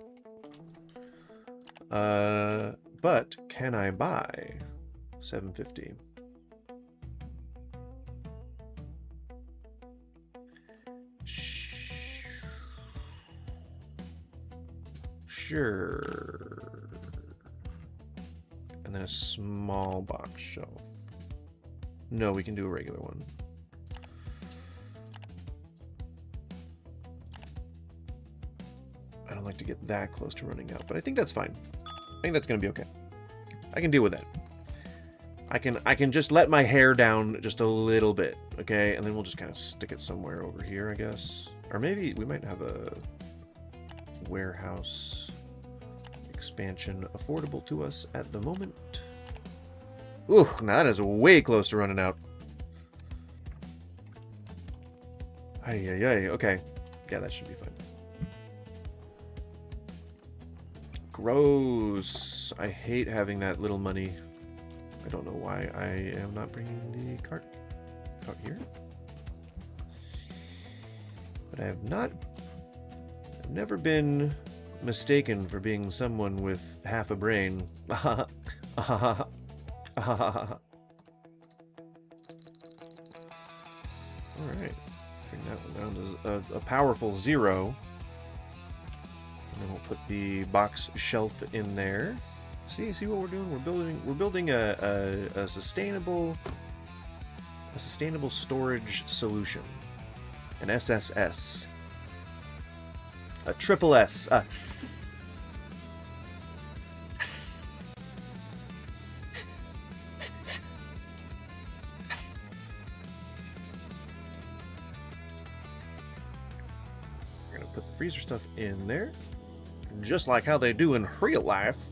Speaker 1: But can I buy 750? Sure. And then a small box shelf. No, we can do a regular one. I don't like to get that close to running out, but I think that's fine. I think that's gonna be okay. I can deal with that. I can just let my hair down just a little bit, okay? And then we'll just kind of stick it somewhere over here, I guess. Or maybe we might have a warehouse expansion affordable to us at the moment. Ooh, now that is way close to running out. Ay. Okay. Yeah, that should be fine. Gross. I hate having that little money. I don't know why I am not bringing the cart out here. But I've never been mistaken for being someone with half a brain. Alright. Bring that one down to a powerful 0. And then we'll put the box shelf in there. See what we're doing? We're building a sustainable storage solution. An SSS. A triple S. We're gonna put the freezer stuff in there. Just like how they do in real life.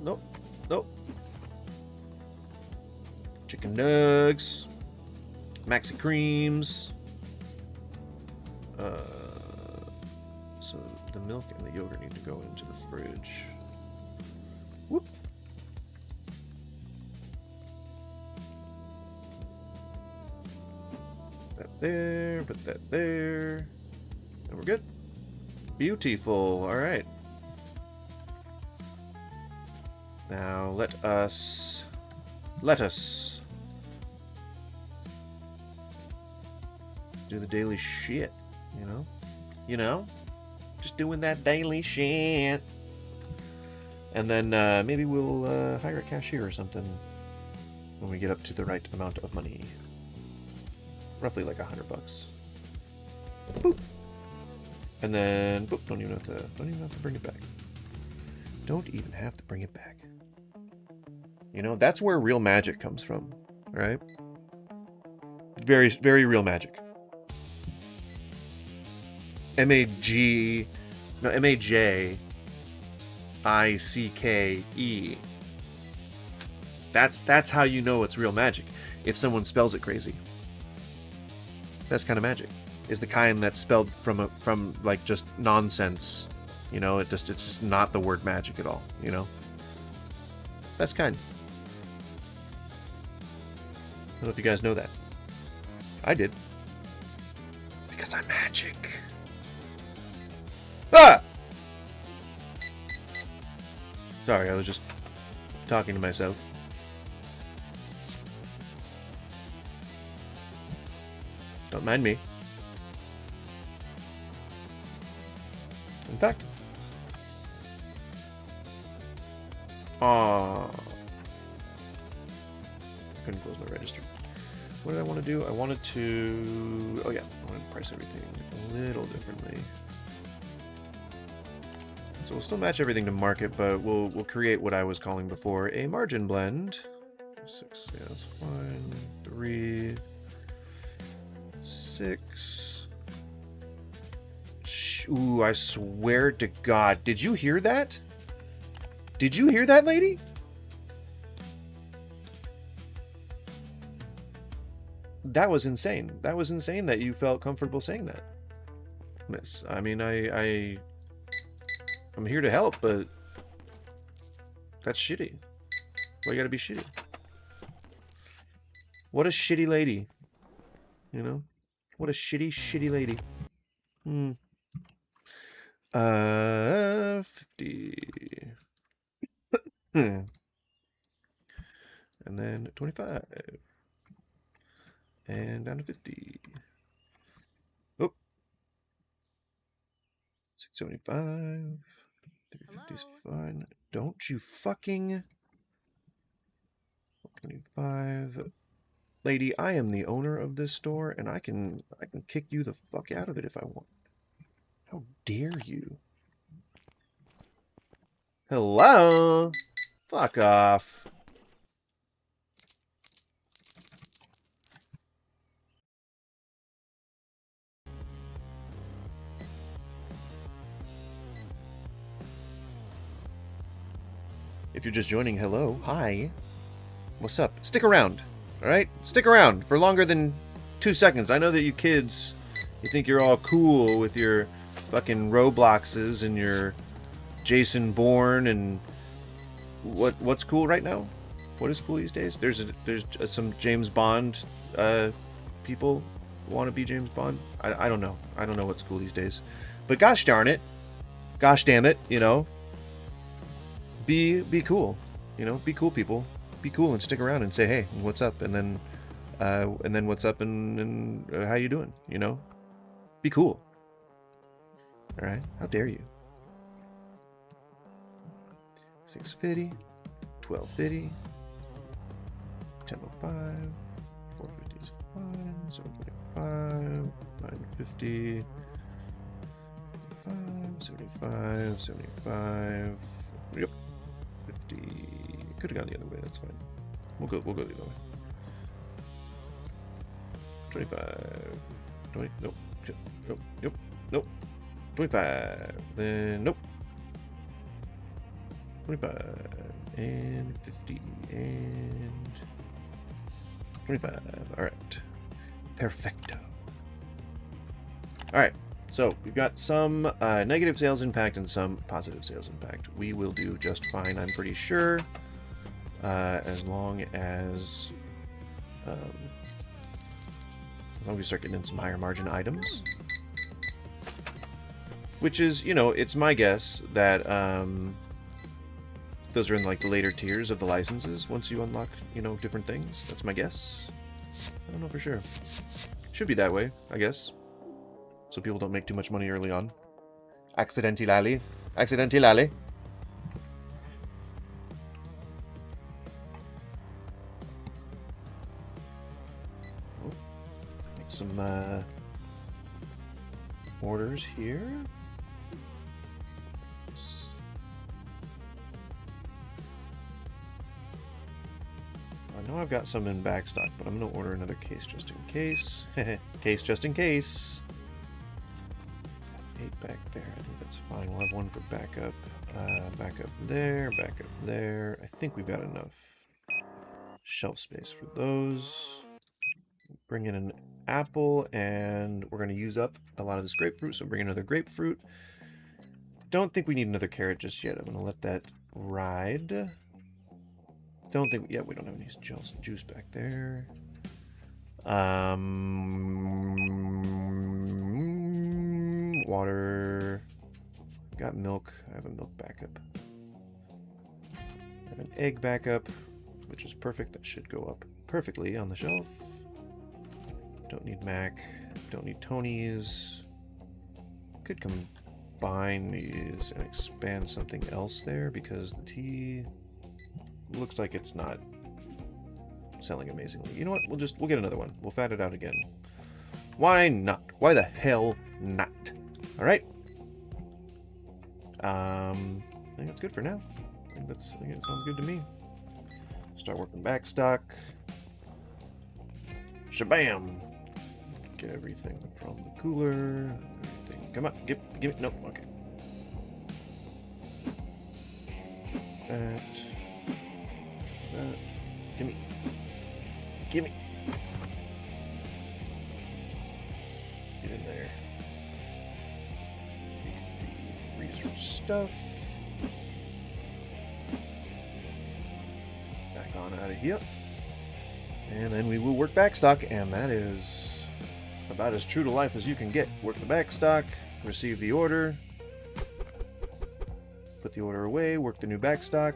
Speaker 1: Nope. Chicken nugs. Maxi creams. So the milk and the yogurt need to go into the fridge. Whoop. That there, put that there. And we're good. Beautiful. Alright. Now let us do the daily shit, you know, just doing that daily shit. And then maybe we'll hire a cashier or something when we get up to the right amount of money, roughly like $100. Boop. And then boop. Don't even have to bring it back. Don't even have to bring it back. That's where real magic comes from, right? Very, very real magic. MAJICKE. That's how you know it's real magic. If someone spells it crazy. That's kind of magic. Is the kind that's spelled from like just nonsense. It's just not the word magic at all, That's kind. I don't know if you guys know that. I did. Because I'm magic. Ah! Sorry, I was just talking to myself. Don't mind me. In fact. Aww. Couldn't close my register. What did I want to do? I wanted to... Oh yeah, I wanted to price everything a little differently. So we'll still match everything to market, but we'll create what I was calling before a margin blend. 6, yeah, that's fine. 3, 6. Ooh, I swear to God. Did you hear that? Did you hear that, lady? That was insane. That was insane that you felt comfortable saying that. Miss, I mean, I'm here to help, but that's shitty. Why you gotta be shitty? What a shitty lady. What a shitty lady. 50. And then 25. And down to 50. Oh. 675. 350 is fine. Don't you fucking... 25. Lady, I am the owner of this store, and I can kick you the fuck out of it if I want. How dare you? Hello? Fuck off. If you're just joining, hello, hi. What's up? Stick around, alright? Stick around for longer than 2 seconds. I know that you kids, you think you're all cool with your fucking Robloxes and your Jason Bourne and what's cool right now? What is cool these days? There's some James Bond people who want to be James Bond. I don't know. I don't know what's cool these days. But gosh darn it. Gosh damn it, you know. Be cool. You know, be cool people. Be cool and stick around and say, "Hey, what's up?" and then what's up and how you doing, you know? Be cool. All right? How dare you? 650, 1250, 1005, 450 is fine, 745, 950, 75, 75, yep, 50. Could have gone the other way. That's fine. We'll go the other way. 25, 20. Nope. Nope. 25. Then nope. 25 and 50 and 25. All right. Perfecto. All right. So we've got some negative sales impact and some positive sales impact. We will do just fine, I'm pretty sure, as long as we start getting in some higher margin items. Which is, you know, it's my guess that those are in like the later tiers of the licenses once you unlock, you know, different things. That's my guess. I don't know for sure. Should be that way, I guess. So people don't make too much money early on. Accidentally. Accidentally. Oh, make some orders here. I know I've got some in backstock, but I'm going to order another case just in case. Case just in case. 8 back there. I think that's fine. We'll have one for backup. Backup there. Backup there. I think we've got enough shelf space for those. Bring in an apple, and we're going to use up a lot of this grapefruit, so bring another grapefruit. Don't think we need another carrot just yet. I'm going to let that ride. Don't think... Yeah, we don't have any juice back there. Water. Got milk. I have a milk backup. I have an egg backup, which is perfect. That should go up perfectly on the shelf. Don't need Mac. Don't need Tony's. Could combine these and expand something else there because the tea looks like it's not selling amazingly. You know what? We'll get another one. We'll fat it out again. Why not? Why the hell not? All right. I think that's good for now. I think it sounds good to me. Start working back stock. Shabam! Get everything from the cooler. Everything. Come on, give me. Nope. Okay. That. Gimme. Get in there. Freezer stuff. Back on out of here. And then we will work back stock, and that is about as true to life as you can get. Work the back stock, receive the order, put the order away, work the new back stock,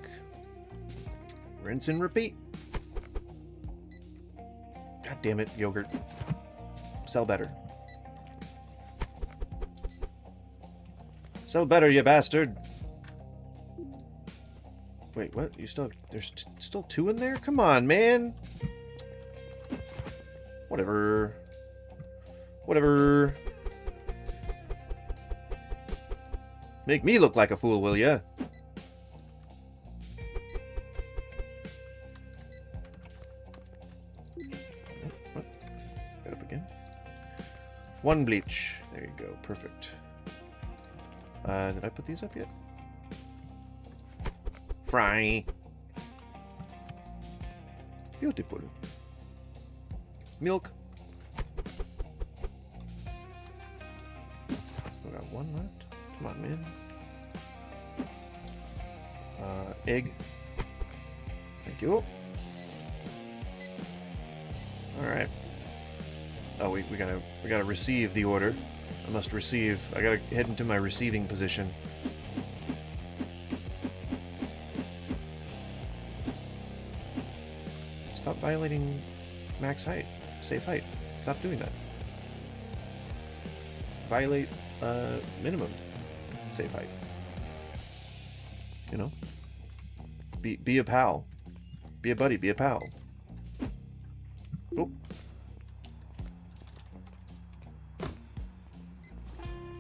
Speaker 1: rinse and repeat. God damn it, yogurt. Sell better. Sell better, you bastard. Wait, what? You still have... There's still 2 in there? Come on, man. Whatever. Whatever. Make me look like a fool, will ya? What? Got up again. 1 bleach. There you go. Perfect. Did I put these up yet?
Speaker 2: fry.
Speaker 1: Beautiful. Milk. We got one left. Come on, man. Egg. Thank you. All right. Oh, we gotta receive the order. I must receive. I gotta head into my receiving position. Stop violating max height. Safe height. Stop doing that. Violate minimum safe height. You know? Be a pal. Be a buddy, be a pal. Oh.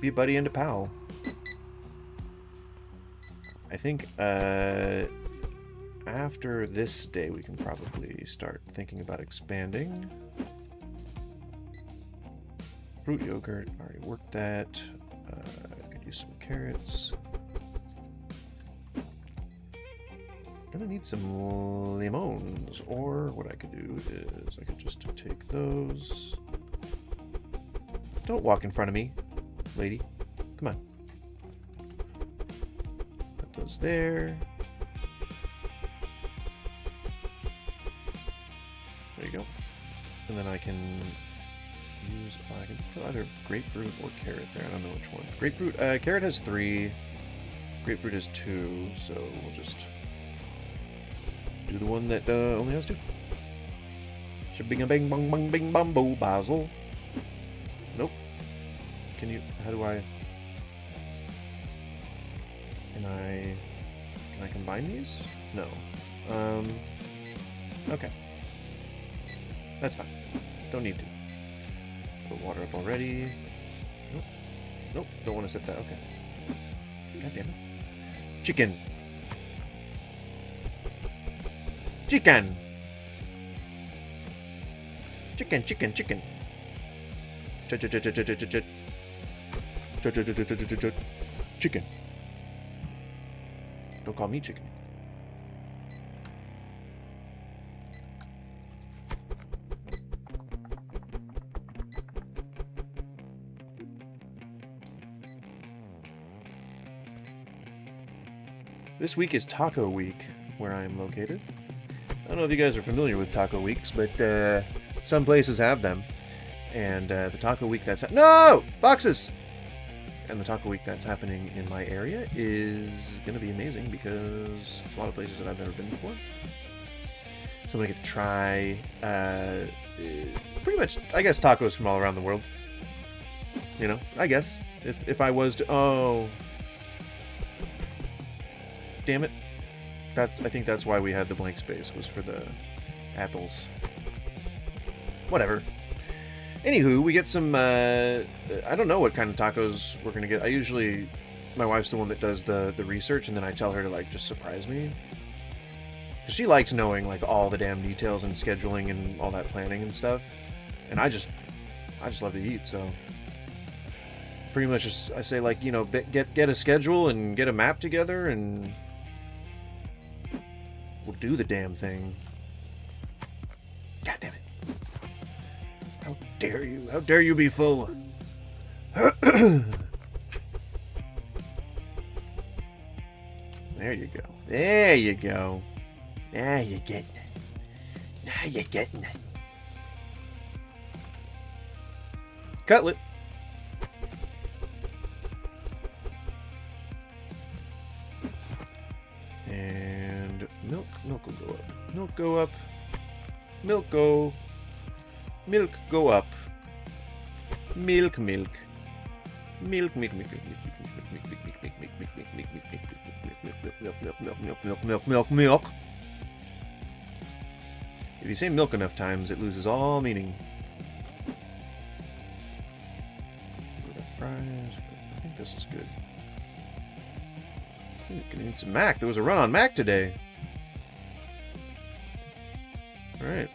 Speaker 1: Be a buddy and a pal. I think after this day we can probably start thinking about expanding. Fruit yogurt, already worked that. I could use some carrots. Gonna need some lemons, or what I could do is I could just take those. Don't walk in front of me, lady. Come on. Put those there. There you go. And then I can use, I can put either grapefruit or carrot there. I don't know which one. Grapefruit, carrot has 3. Grapefruit has 2, so we'll just do the one that only has 2. Shabing a bing bong bong bing bumbo basil. Nope. Can you? How do I? Can I combine these? No. Okay. That's fine. Don't need to. Put water up already. Nope. Nope. Don't want to set that. Okay. God damn it. Chicken. Chicken. Chicken. Chicken. Chicken. Chicken. Don't call me chicken. This week is Taco Week, where I am located. I don't know if you guys are familiar with Taco Weeks, but some places have them. And the Taco Week that's... No! Boxes! And the Taco Week that's happening in my area is going to be amazing because it's a lot of places that I've never been before. So I'm going to get to try pretty much, I guess, tacos from all around the world. You know, I guess. If I was to... Oh... Damn it. I think that's why we had the blank space, was for the apples. Whatever. Anywho, we get some, I don't know what kind of tacos we're gonna get. My wife's the one that does the research, and then I tell her to, like, just surprise me. 'Cause she likes knowing, like, all the damn details and scheduling and all that planning and stuff. And I just love to eat, so... Pretty much just, I say, like, you know, get a schedule and get a map together, and... we'll do the damn thing. God damn it. How dare you? How dare you be full? There you go. There you go. Now you're getting it. Now you're getting it. Cutlet. And milk will go up. Milk go up. Milk go. Milk go up. Milk. Milk, milk, milk, milk, milk. If you say milk enough times, it loses all meaning. Fries. I think this is good. Gonna need some mac. There was a run on mac today. Alright.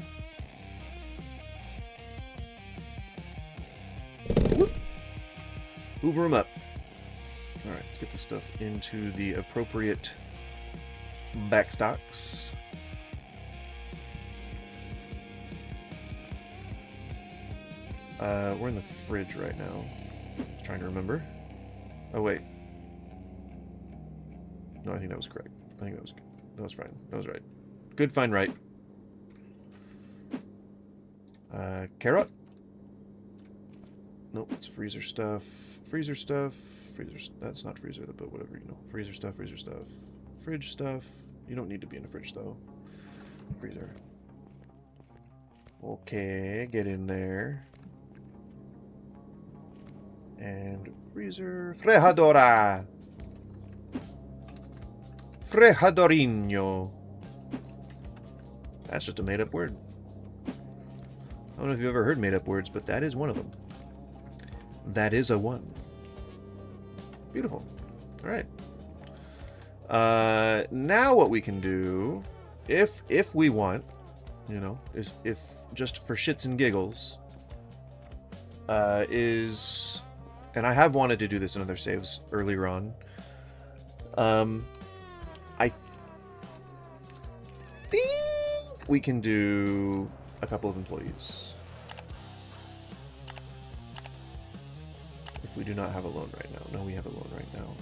Speaker 1: Hoover them up. Alright, let's get this stuff into the appropriate Backstocks. We're in the fridge right now. Just trying to remember. Oh wait. No, I think that was correct. I think that was fine. That was right. Good, fine, right. Carrot. Nope, it's freezer stuff. Freezer stuff. Freezer. That's not freezer, but whatever, you know. Freezer stuff. Freezer stuff. Fridge stuff. You don't need to be in a fridge though. Freezer. Okay, get in there. And freezer. Frejadora. Frejadorinho. That's just a made-up word. I don't know if you've ever heard made-up words, but that is one of them. That is a one. Beautiful. All right. Now what we can do, if we want, you know, if just for shits and giggles, is, and I have wanted to do this in other saves earlier on. I think we can do a couple of employees. If we do not have a loan right now. No, we have a loan right now.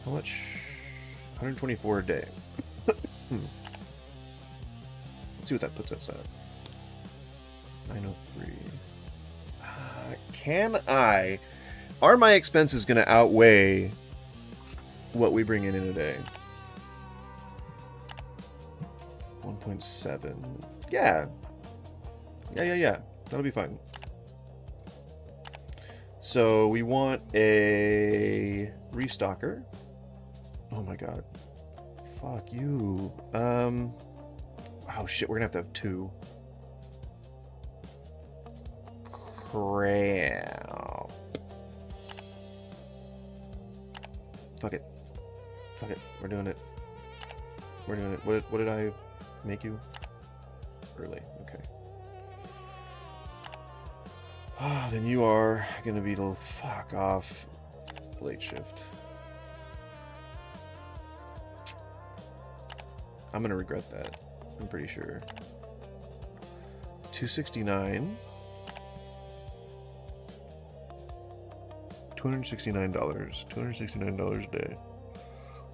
Speaker 1: How much? 124 a day. Let's see what that puts us at. 903. Can I? Are my expenses going to outweigh what we bring in a day? 1.7. Yeah. Yeah. That'll be fine. So we want a restocker. Oh my god. Fuck you. Oh shit, we're gonna have two. Crap. Fuck it. We're doing it. What did I make you? Early. Okay. Ah, then you are gonna be the fuck off late shift. I'm gonna regret that. I'm pretty sure. $269. $269. $269 a day.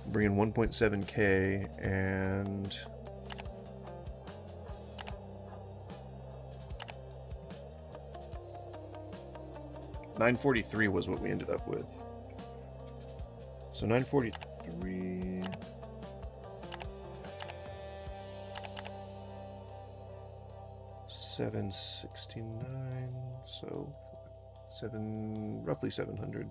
Speaker 1: Bring in 1.7k and $943 was what we ended up with. So 943. $769. So roughly 700.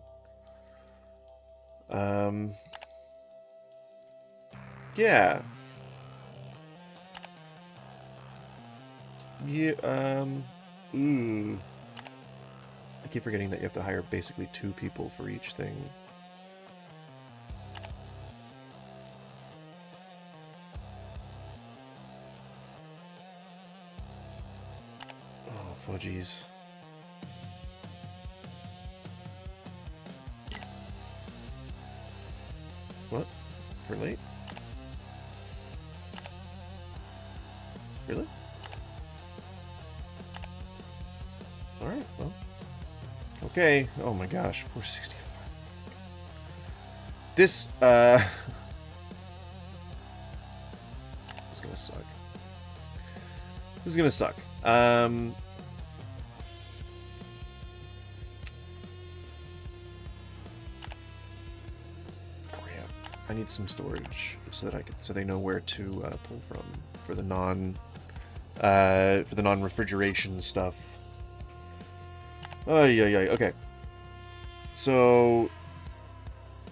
Speaker 1: Yeah. Ooh. I keep forgetting that you have to hire basically 2 people for each thing. Oh, fudgies. What? For late? Really? Alright, well. Okay. Oh my gosh, 465. This, It's gonna suck. This is gonna suck. Crap. I need some storage so that so they know where to pull from for the non-refrigeration stuff. Oh yeah. Okay. So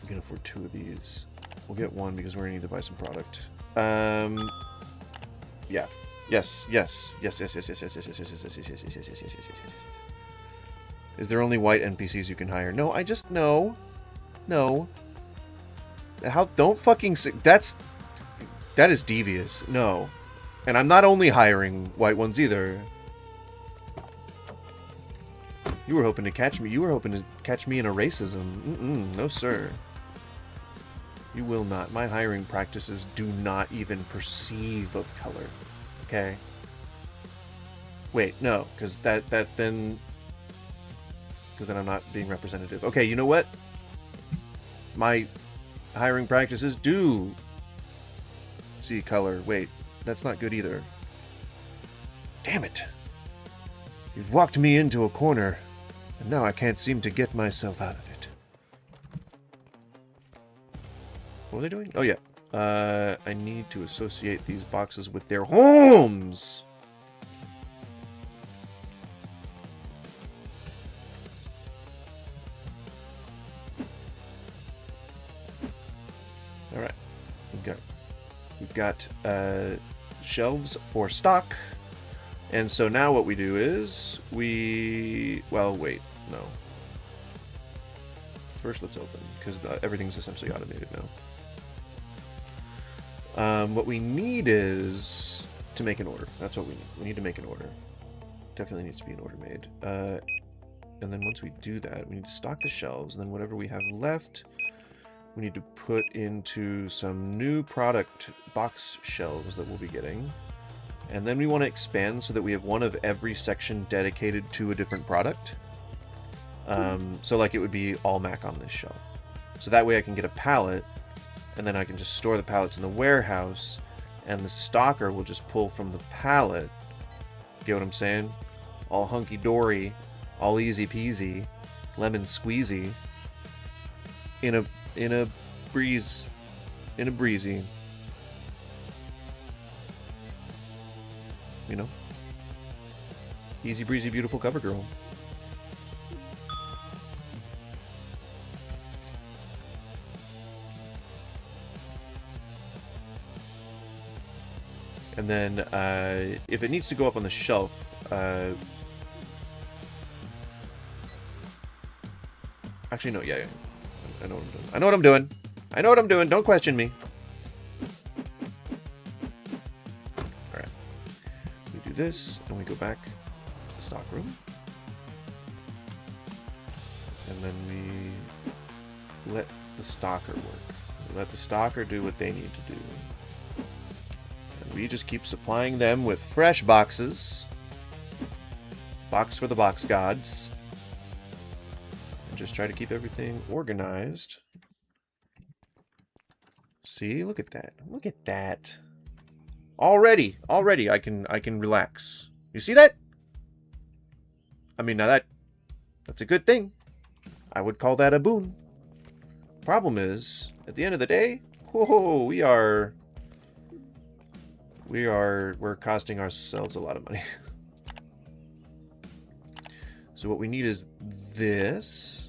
Speaker 1: we can afford 2 of these. We'll get 1 because we're gonna need to buy some product. Yeah. Yes. Is there only white NPCs you can hire? No, No. How? Don't fucking say that is devious. No. And I'm not only hiring white ones either. You were hoping to catch me. You were hoping to catch me in a racism. No, sir. You will not. My hiring practices do not even perceive of color. Okay? Wait, no, because then I'm not being representative. Okay, you know what? My hiring practices do see color. Wait, that's not good either. Damn it. You've walked me into a corner, and now I can't seem to get myself out of it. What are they doing? Oh, yeah. I need to associate these boxes with their homes! Alright. We've got shelves for stock. And so now what we do is well, wait, no. First let's open, because everything's essentially automated now. What we need is to make an order. That's what we need. We need to make an order. Definitely needs to be an order made. And then once we do that, we need to stock the shelves, and then whatever we have left, we need to put into some new product box shelves that we'll be getting. And then we want to expand so that we have one of every section dedicated to a different product. So like it would be all Mac on this shelf. So that way I can get a pallet, and then I can just store the pallets in the warehouse, and the stocker will just pull from the pallet. Get what I'm saying? All hunky-dory, all easy-peasy, lemon squeezy, in a breezy. You know? Easy breezy, beautiful cover girl. And then, if it needs to go up on the shelf, actually, no, yeah. I know what I'm doing. I know what I'm doing. Don't question me. Alright. We do this, and we go back to the stock room. And then we let the stocker work. We let the stocker do what they need to do. And we just keep supplying them with fresh boxes. Box for the box gods. Just try to keep everything organized. See, look at that. Look at that. Already I can relax. You see that? I mean, now that's a good thing. I would call that a boon. Problem is, at the end of the day, whoa, we're costing ourselves a lot of money. So what we need is this.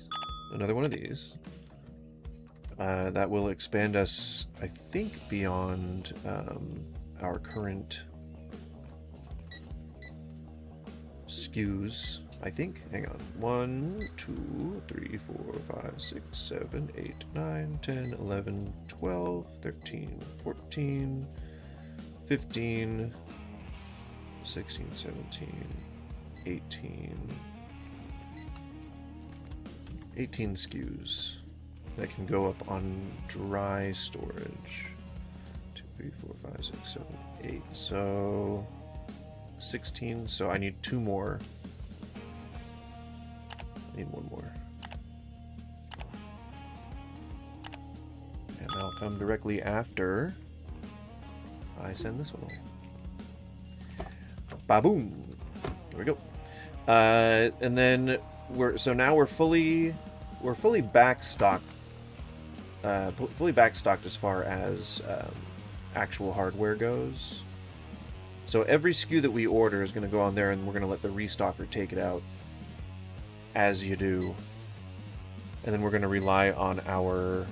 Speaker 1: Another one of these. That will expand us, I think, beyond our current SKUs. I think. Hang on. 1, 2, 3, 4, 5, 6, 7, 8, 9, 10, 11, 12, 13, 14, 15, 16, 17, 18... 18 SKUs that can go up on dry storage. 2, 3, 4, 5, 6, 7, 8. So 16. So I need 2 more. I need 1 more. And I'll come directly after I send this one off. Ba-boom! There we go. And then we're fully backstocked. Fully backstocked as far as actual hardware goes. So every SKU that we order is going to go on there, and we're going to let the restocker take it out as you do. And then we're going to rely on our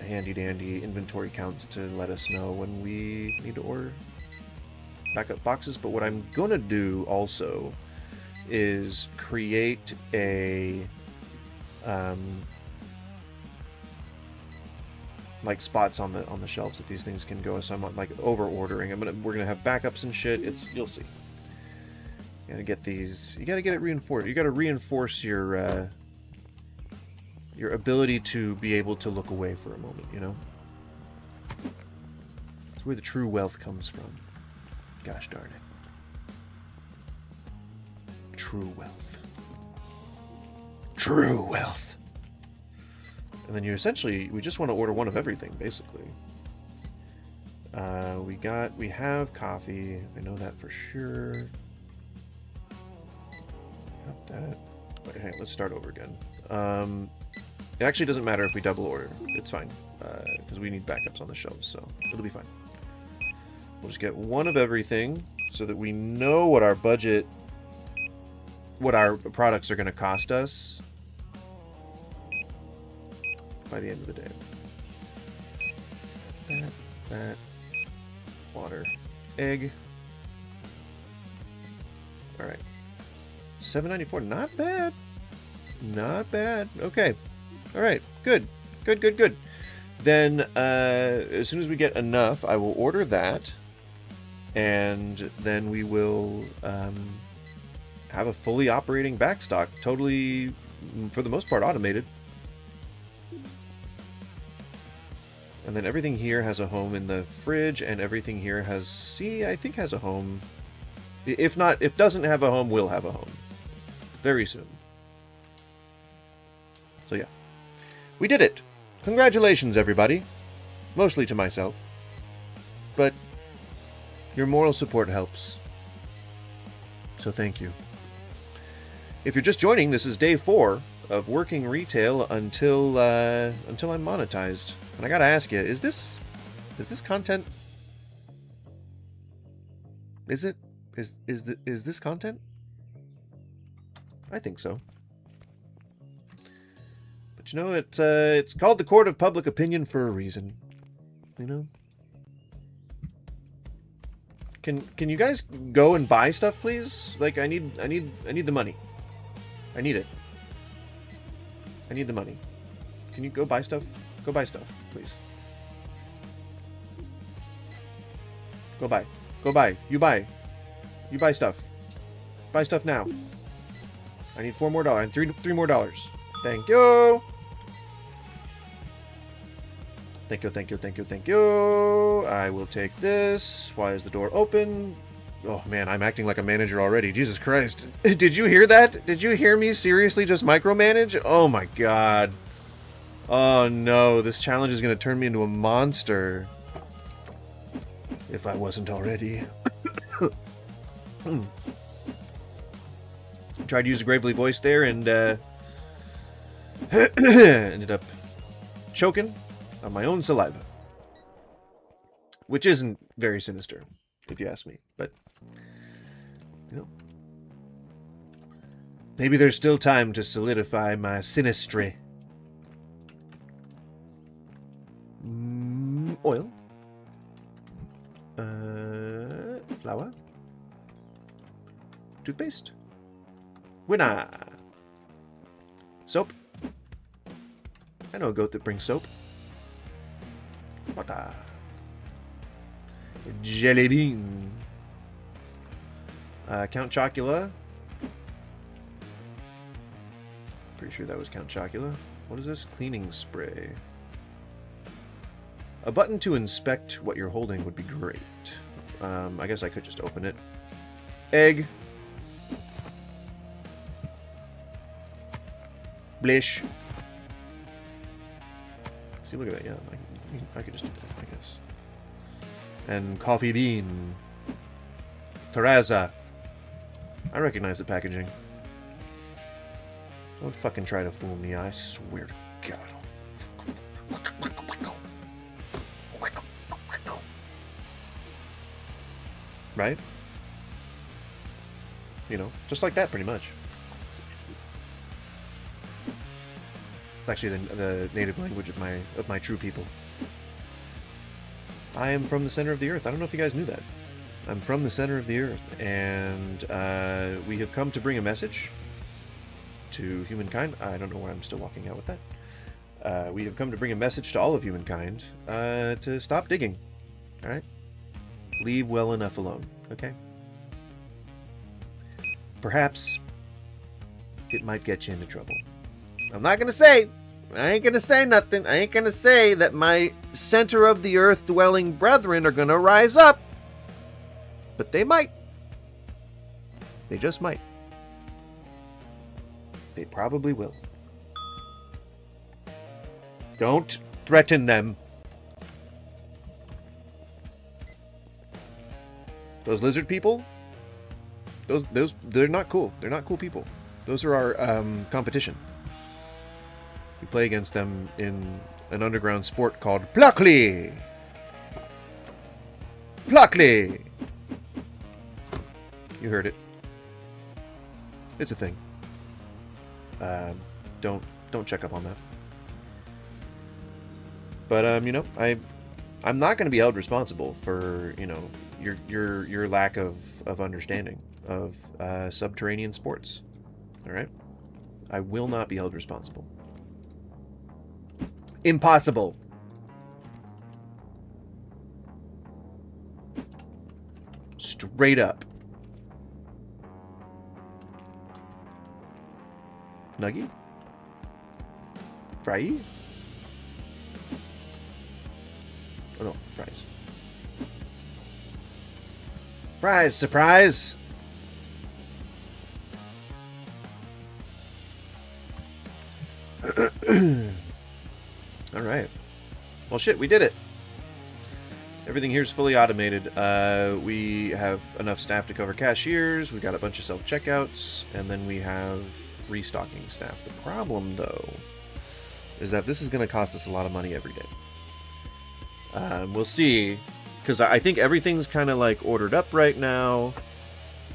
Speaker 1: handy-dandy inventory counts to let us know when we need to order backup boxes. But what I'm going to do also is create a like spots on the shelves that these things can go. So I'm not like over ordering. We're gonna have backups and shit. You'll see. You gotta get these. You gotta get it reinforced. You gotta reinforce your ability to be able to look away for a moment. You know. where the true wealth comes from. Gosh darn it. True wealth. True wealth. And then you essentially, we just want to order one of everything, basically. We have coffee. I know that for sure. Got that. Okay, hey, let's start over again. It actually doesn't matter if we double order. It's fine. Because we need backups on the shelves, so it'll be fine. We'll just get one of everything so that we know what our budget, what our products are going to cost us by the end of the day. That, water, egg. Alright. $7.94, not bad. Not bad. Okay. Alright, good. Good. Then, as soon as we get enough, I will order that. And then we will have a fully operating backstock. Totally, for the most part, automated. And then everything here has a home in the fridge, and everything here has, I think has a home. If not, if doesn't have a home, will have a home. Very soon. So yeah. We did it! Congratulations, everybody. Mostly to myself. But your moral support helps. So thank you. If you're just joining, this is day 4 of working retail until I'm monetized. And I gotta ask you, is this content? Is this content? I think so. But you know, it's called the court of public opinion for a reason. You know? Can you guys go and buy stuff, please? Like, I need the money. I need it. I need the money. Can you go buy stuff? Go buy stuff, please. Go buy. Go buy. You buy. You buy stuff. Buy stuff now. I need $4 more. And three more dollars. Thank you. Thank you. I will take this. Why is the door open? Oh man, I'm acting like a manager already. Jesus Christ. Did you hear that? Did you hear me seriously just micromanage? Oh my god. Oh no, this challenge is going to turn me into a monster. If I wasn't already. Tried to use a gravely voice there and ended up choking on my own saliva. Which isn't very sinister, if you ask me. But, you know. Maybe there's still time to solidify my sinistry. Oil. Flour. Toothpaste. Winner. Soap. I know a goat that brings soap. Water. Jelly bean. Count Chocula. Pretty sure that was Count Chocula. What is this? Cleaning spray. A button to inspect what you're holding would be great. I guess I could just open it. Egg. Blish. See, look at that. Yeah, I could just do that, I guess. And coffee bean. Teresa. I recognize the packaging. Don't fucking try to fool me, I swear to God. Right? You know, just like that, pretty much. It's actually the native language of my true people. I am from the center of the earth. I don't know if you guys knew that. I'm from the center of the earth, and we have come to bring a message to humankind. I don't know why I'm still walking out with that. We have come to bring a message to all of humankind to stop digging. All right? Leave well enough alone, okay? Perhaps it might get you into trouble. I'm not gonna say, I ain't gonna say nothing. I ain't gonna say that my center of the earth dwelling brethren are gonna rise up. But they might. They just might. They probably will. Don't threaten them. Those lizard people, those they're not cool. They're not cool people. Those are our competition. We play against them in an underground sport called Pluckly. Pluckly. You heard it. It's a thing. Don't check up on that. But you know, I'm not going to be held responsible for, you know, your lack of understanding of subterranean sports. All right? I will not be held responsible. Impossible. Straight up. Nuggy? Fry? Oh no, fries. Fries, surprise! Alright. Well shit, we did it! Everything here's fully automated. We have enough staff to cover cashiers, we got a bunch of self-checkouts, and then we have restocking staff. The problem, though, is that this is going to cost us a lot of money every day. We'll see, because I think everything's kind of like ordered up right now.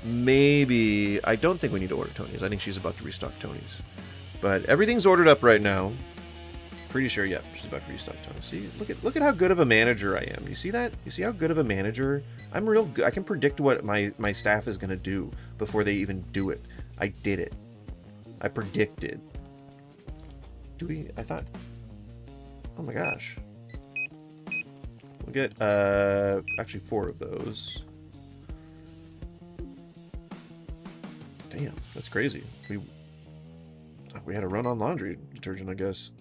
Speaker 1: Maybe I don't think we need to order Tony's. I think she's about to restock Tony's, but everything's ordered up right now. Pretty sure, yep, she's about to restock Tony's. See, look at how good of a manager I am. You see that? You see how good of a manager? I'm real good. I can predict what my staff is going to do before they even do it. I did it. I predicted. Do we? I thought. Oh my gosh. We'll get actually 4 of those. Damn, that's crazy. We had a run on laundry detergent, I guess.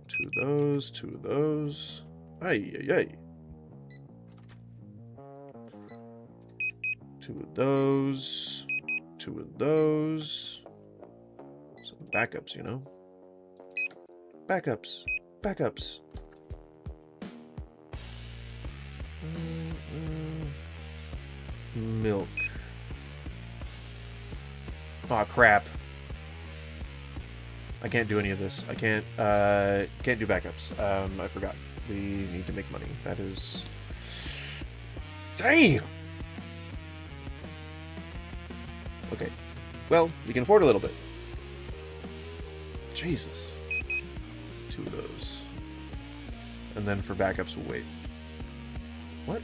Speaker 1: 2 of those, 2 of those. Ay, ay, ay. 2 of those. 2 of those. Some backups, you know? Backups. Backups. Milk. Aw, crap. I can't do any of this. I can't do backups. I forgot. We need to make money. That is... Damn! Okay. Well, we can afford a little bit. Jesus. 2 of those. And then for backups, we'll wait. What?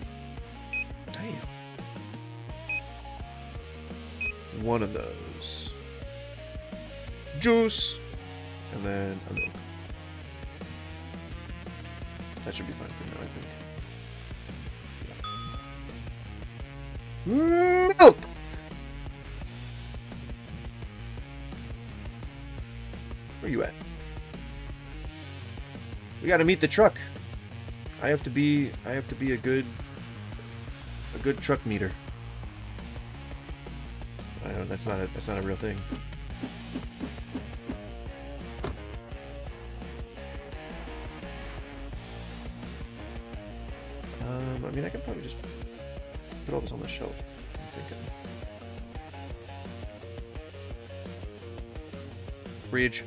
Speaker 1: Damn. 1 of those. Juice! And then a milk. That should be fine for now, I think. Milk! Where you at? We gotta meet the truck. I have to be a good truck meter. I don't, that's not a real thing. I mean, I could probably just put all this on the shelf, I'm thinking. Fridge.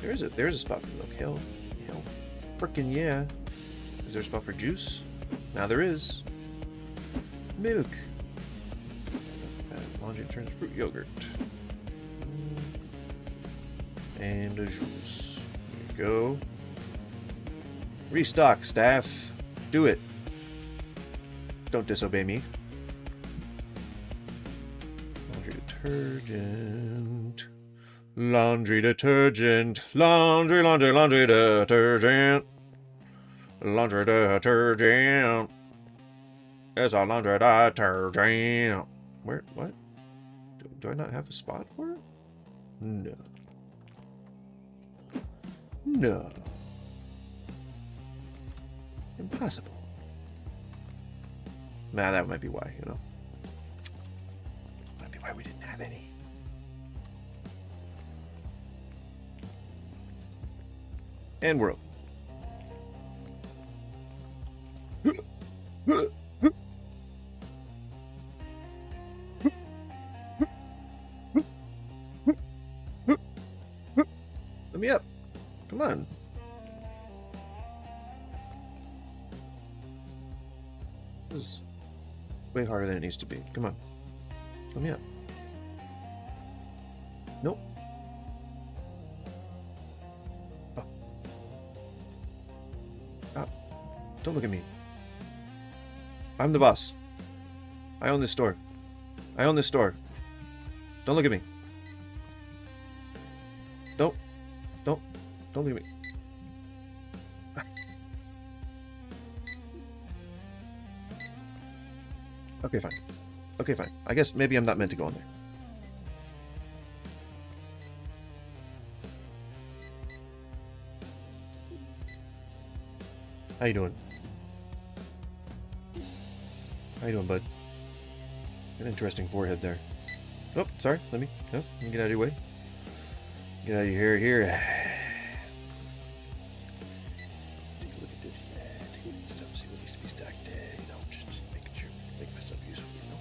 Speaker 1: There is a spot for milk. Hell, frickin' yeah. Is there a spot for juice? Now there is. Milk. Laundry detergent, fruit yogurt. And a juice. There you go. Restock, staff. Do it. Don't disobey me. Laundry detergent. Laundry detergent. Laundry detergent. Laundry detergent. It's a laundry detergent. Where? What? Do I not have a spot for it? No. No. Impossible. Nah, that might be why, you know. Might be why we didn't have any. And we're open. Let me up. Come on. This is way harder than it needs to be. Come on. Let me up. Nope. Oh. Oh. Don't look at me. I'm the boss. I own this store. I own this store. Don't look at me. Don't look at me. Okay, fine. Okay, fine. I guess maybe I'm not meant to go in there. How you doing? How you doing, bud? An interesting forehead there. Oh, sorry. Let me get out of your way. Get out of your hair here. Take a look at this. Take a look at stuff. See what needs to be stacked. You know, just making sure make my stuff useful. You know.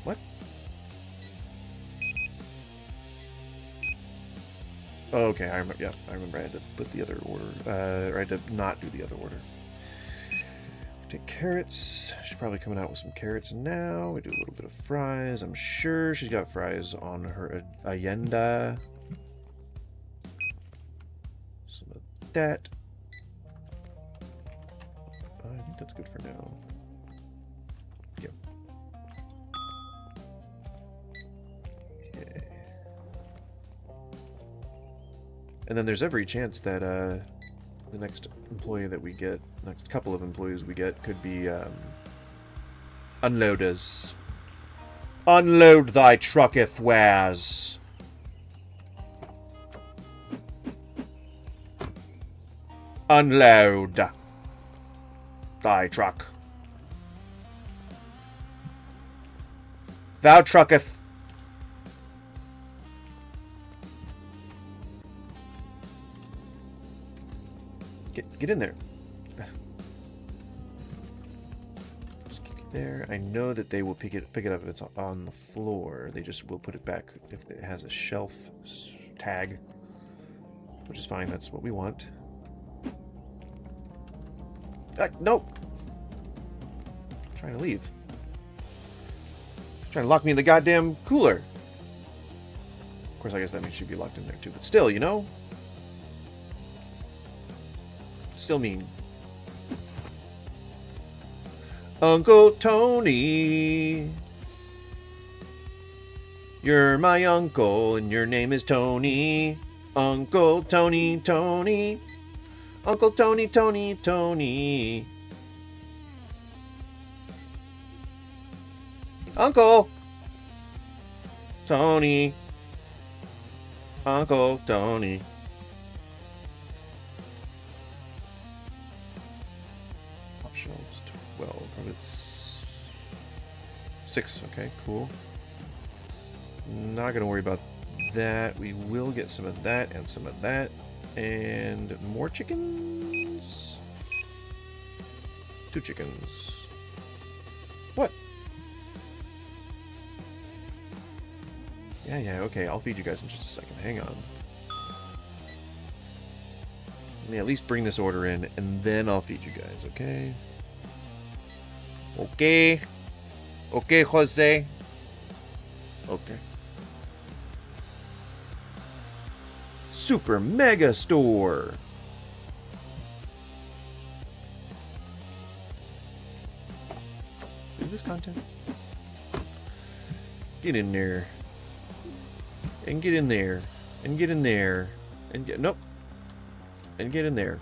Speaker 1: What? Oh, okay, I remember. Yeah, I remember. I had to put the other order. Or I had to not do the other order. Take carrots. She's probably coming out with some carrots now. We do a little bit of fries. I'm sure she's got fries on her agenda. Some of that. I think that's good for now. Yep. Okay. And then there's every chance that the next employee that we get, next couple of employees we get, could be unloaders. Unload thy trucketh wares. Unload thy truck. Thou trucketh. Get in there. Just keep it there. I know that they will pick it up if it's on the floor. They just will put it back if it has a shelf tag, which is fine. That's what we want. No. I'm trying to leave. Trying to lock me in the goddamn cooler. Of course, I guess that means she'd be locked in there too. But still, you know. Still mean. Uncle Tony. You're my uncle and your name is Tony. Uncle Tony, Tony. Uncle Tony, Tony, Tony. Uncle Tony. Uncle Tony. Shelves 12. It's 6. Okay, cool. Not gonna worry about that. We will get some of that and some of that. And more chickens? 2 chickens. What? Yeah, okay. I'll feed you guys in just a second. Hang on. Let me at least bring this order in, and then I'll feed you guys, okay? Okay. Okay, Jose. Okay. Super Megastore. Is this content? Get in there. And get in there. And get in there. And get... Nope. And get in there.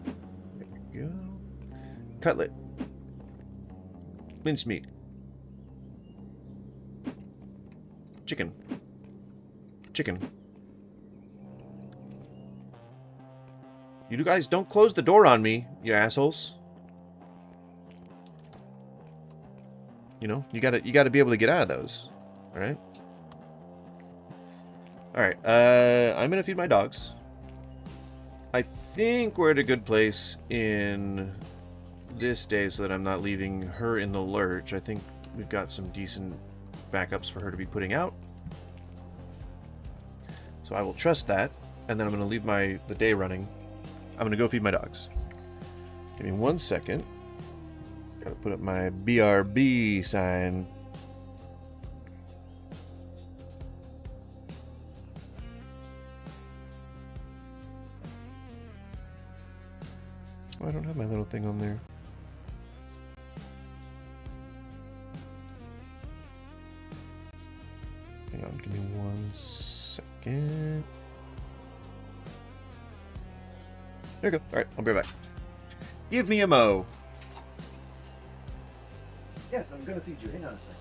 Speaker 1: There we go. Cutlet. Mincemeat. Chicken. Chicken. You guys don't close the door on me, you assholes. You know, you gotta be able to get out of those. Alright? Alright, I'm gonna feed my dogs. I think we're at a good place in this day so that I'm not leaving her in the lurch. I think we've got some decent backups for her to be putting out. So I will trust that, and then I'm gonna leave the day running. I'm gonna go feed my dogs. Give me 1 second. Gotta put up my BRB sign. Oh, I don't have my little thing on there. Hang on, give me 1 second. There we go. Alright, I'll be right back. Give me a mo. Yes, I'm gonna feed you. Hang on a second.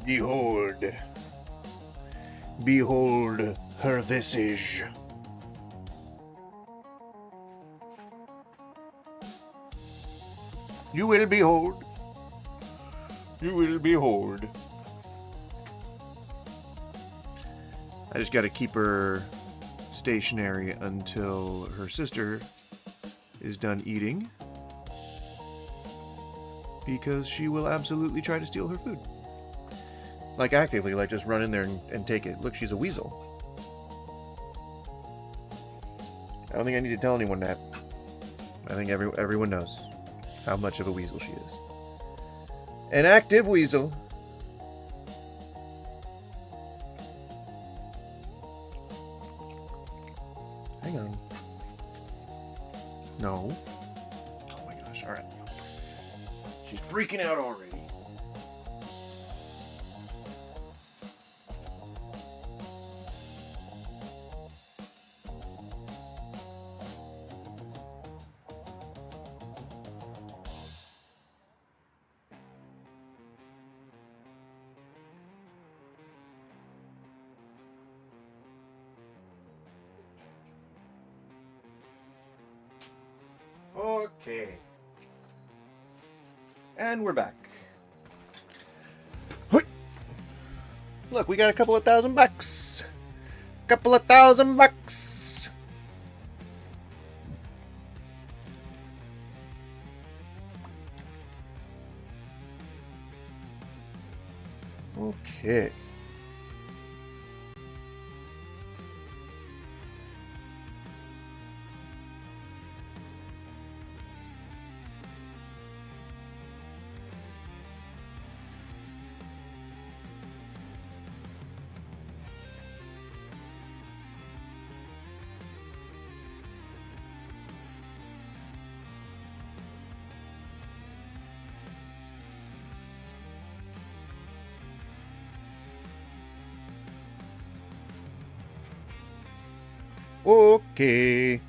Speaker 2: Behold. Behold her visage. You will behold. You will behold.
Speaker 1: I just gotta keep her stationary until her sister is done eating, because she will absolutely try to steal her food. Like actively, like just run in there and take it. Look, she's a weasel. I don't think I need to tell anyone that. I think everyone knows how much of a weasel she is. An active weasel. Hang on. No. Oh my gosh, alright.
Speaker 2: She's freaking out already.
Speaker 1: Okay. And we're back. Hoi! Look, we got a couple of $1,000. Couple of $1,000. Okay. Okay.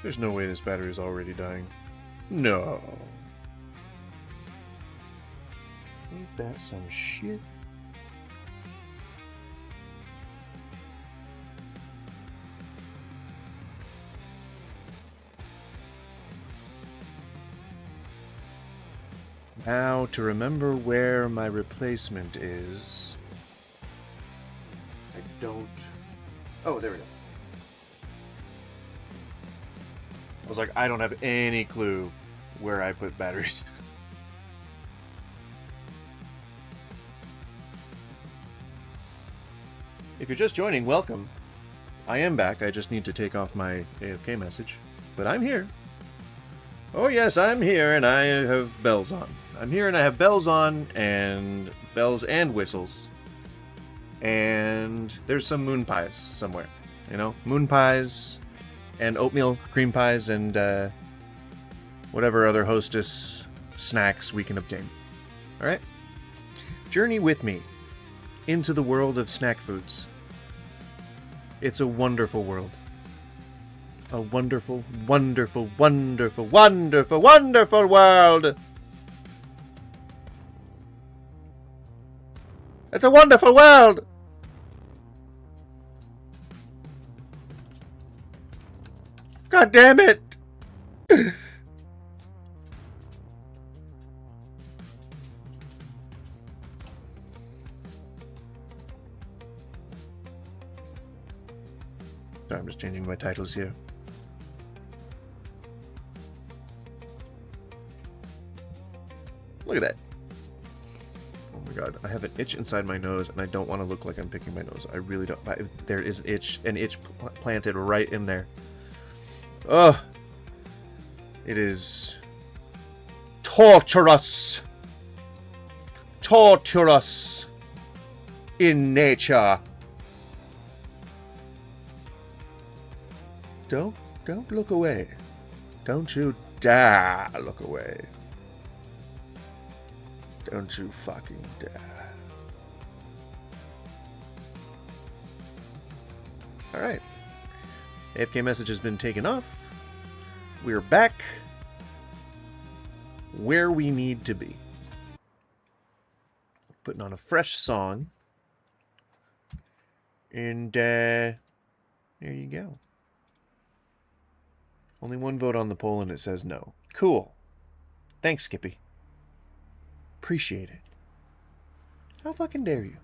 Speaker 1: There's no way this battery is already dying. No. Ain't that some shit? Now, to remember where my replacement is... I don't... Oh, there we go. I was like, I don't have any clue where I put batteries. If you're just joining, welcome. I am back. I just need to take off my AFK message. But I'm here. Oh yes, I'm here, and I have bells on. I'm here, and I have bells on, and bells and whistles. And there's some moon pies somewhere. You know? Moon pies, and oatmeal cream pies, and whatever other hostess snacks we can obtain. Alright? Journey with me into the world of snack foods. It's a wonderful world. A wonderful, wonderful, wonderful, wonderful, wonderful world! It's a wonderful world! God damn it! Sorry, I'm just changing my titles here. Look at that. Oh my god, I have an itch inside my nose, and I don't want to look like I'm picking my nose. I really don't. There is an itch planted right in there. Ugh. It is torturous. Torturous in nature. Don't look away. Don't you dare look away. Don't you fucking dare. Alright. AFK message has been taken off. We're back where we need to be. Putting on a fresh song. And there you go. Only one vote on the poll and it says no. Cool. Thanks, Skippy. Appreciate it. How fucking dare you?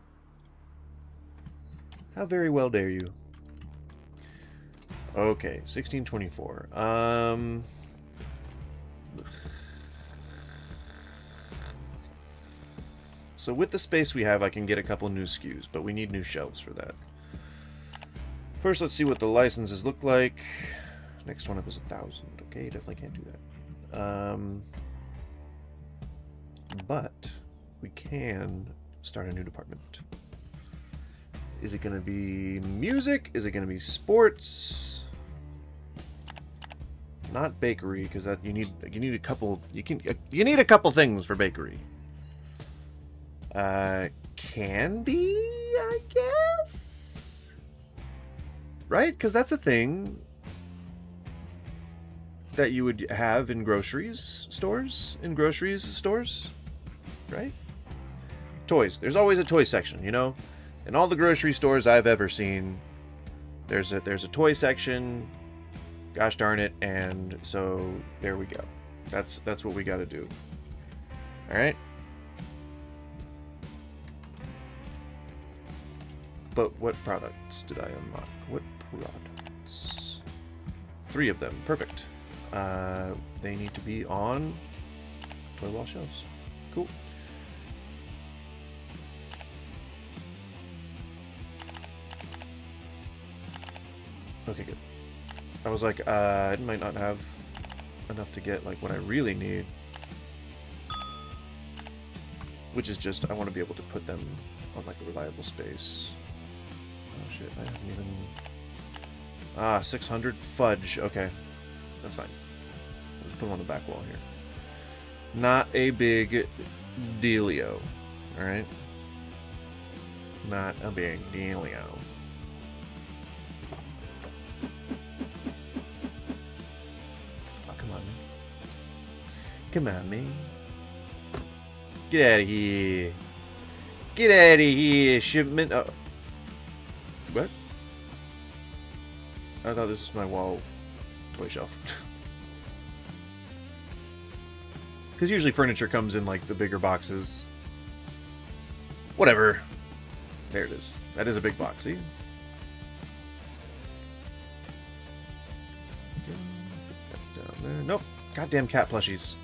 Speaker 1: How very well dare you? Okay, 1624. So with the space we have, I can get a couple new SKUs, but we need new shelves for that. First, let's see what the licenses look like. Next one up is 1,000. Okay, definitely can't do that. But we can start a new department. Is it going to be music? Is it going to be sports? Not bakery, because that you need a couple. You need a couple things for bakery. Candy, I guess. Right? Because that's a thing that you would have in groceries stores. Right? Toys. There's always a toy section, you know? In all the grocery stores I've ever seen, there's a toy section. Gosh darn it, and so there we go. That's what we got to do. All right. But what products did I unlock? What products? 3 of them. Perfect. They need to be on toy wall shelves. Cool. Okay, good. I was like, I might not have enough to get like what I really need. Which is just, I want to be able to put them on like a reliable space. Oh shit, I haven't even... 600 fudge. Okay, that's fine. Let's put them on the back wall here. Not a big dealio. Alright? Not a big dealio. Come on, man. Get out of here. Get out of here, shipment. Oh. What? I thought this was my wall toy shelf. Because usually furniture comes in like the bigger boxes. Whatever. There it is. That is a big box, see? Put that down there. Nope. Goddamn cat plushies.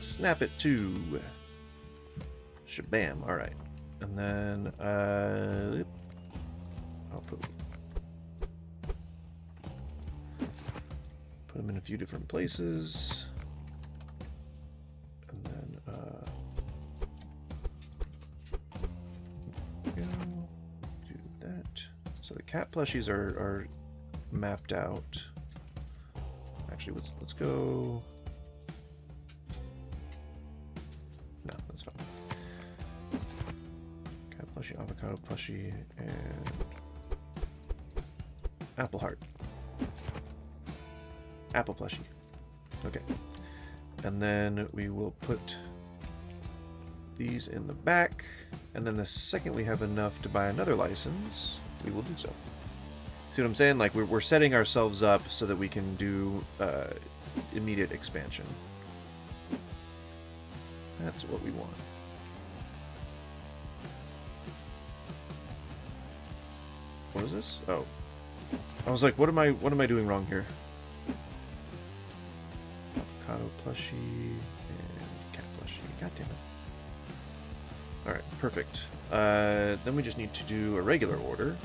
Speaker 1: Snap it too. Shabam. All right, and then I'll put them in a few different places, and then do that. So the cat plushies are mapped out. Actually, let's go. No, that's fine. Cat plushie, avocado plushie, and apple heart. Apple plushie. Okay. And then we will put these in the back. And then the second we have enough to buy another license, we will do so. See what I'm saying? Like, we're setting ourselves up so that we can do immediate expansion. That's what we want. What is this? Oh. I was like, what am I doing wrong here? Avocado plushie and cat plushie. God damn it. Alright, perfect. Then we just need to do a regular order.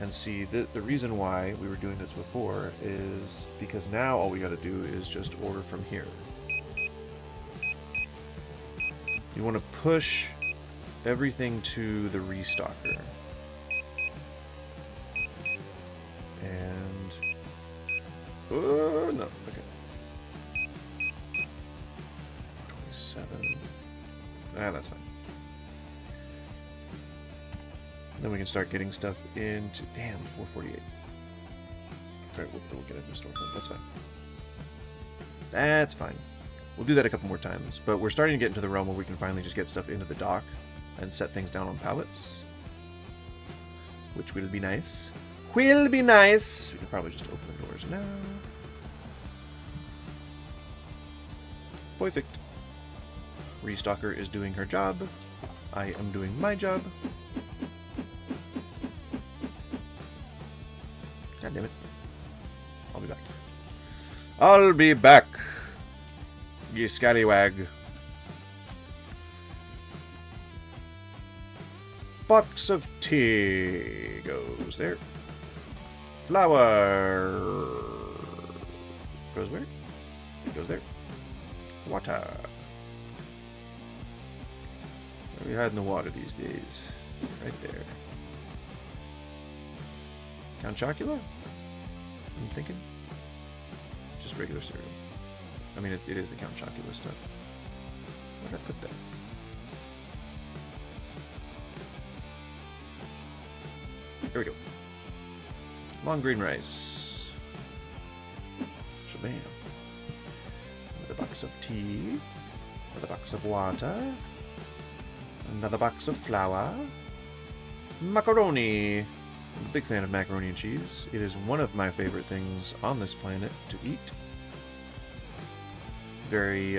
Speaker 1: And see, the reason why we were doing this before is because now all we gotta do is just order from here. You want to push everything to the restocker. And... oh, no, okay. 7. Ah, that's fine. Then we can start getting stuff into... Damn, 448. Alright, we'll get it in the storefront. That's fine. That's fine. We'll do that a couple more times. But we're starting to get into the realm where we can finally just get stuff into the dock and set things down on pallets. Which will be nice. Will be nice! We can probably just open the doors now. Perfect. Restocker is doing her job. I am doing my job. God damn it. I'll be back. I'll be back. You scallywag. Box of tea goes there. Flour goes where? It goes there. Water. What are we hiding the water these days? Right there. Count Chocula? I'm thinking. Just regular cereal. I mean, it is the Count Chocula stuff. Where did I put that? Here we go. Long green rice. Shabam. Another box of tea. Another box of water. Another box of flour. Macaroni. I'm a big fan of macaroni and cheese. It is one of my favorite things on this planet to eat. Very,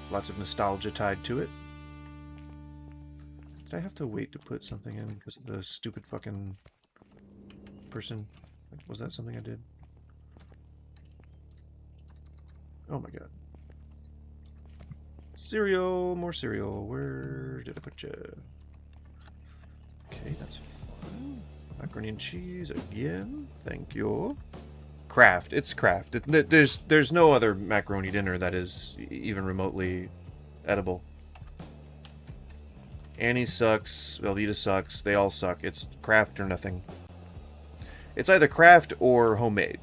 Speaker 1: lots of nostalgia tied to it. Did I have to wait to put something in because of the stupid fucking person? Was that something I did? Oh my god. Cereal, more cereal. Where did I put you? Okay, that's fine. Macaroni and cheese again. Thank you. Kraft. It's Kraft. There's no other macaroni dinner that is even remotely edible. Annie sucks. Velveeta sucks. They all suck. It's Kraft or nothing. It's either Kraft or homemade.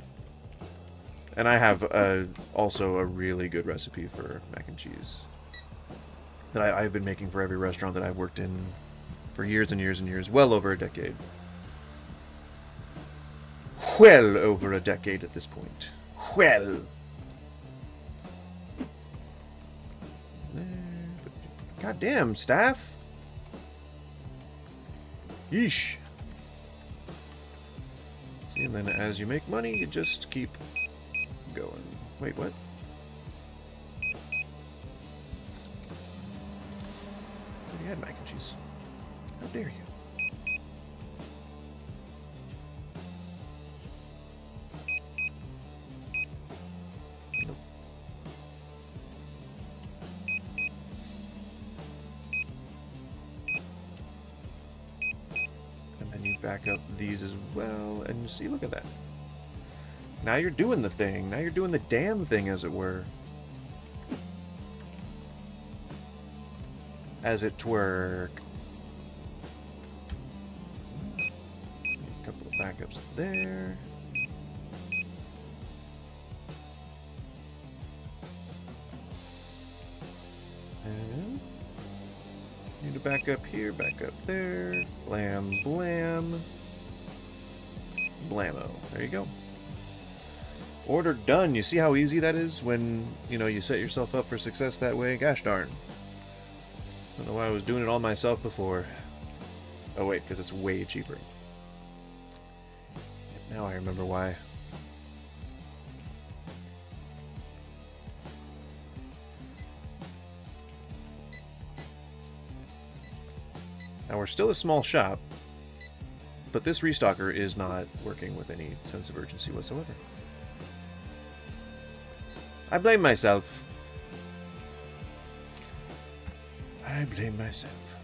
Speaker 1: And I have also a really good recipe for mac and cheese that I've been making for every restaurant that I've worked in for years and years and years. Well over a decade. Well over a decade at this point. Well. God damn, staff. Yeesh. See, and then as you make money, you just keep going. Wait, what? I already had mac and cheese. How dare you? Nope. And then you back up these as well, and you see, look at that. Now you're doing the thing. Now you're doing the damn thing, as it were. As it twerk. A couple of backups there. And need to back up here, back up there. Blam, blam. Blammo. There you go. Order done. You see how easy that is when, you know, you set yourself up for success that way? Gosh darn. I don't know why I was doing it all myself before. Oh wait, because it's way cheaper. Now I remember why. Now we're still a small shop, but this restocker is not working with any sense of urgency whatsoever. I blame myself. I blame myself.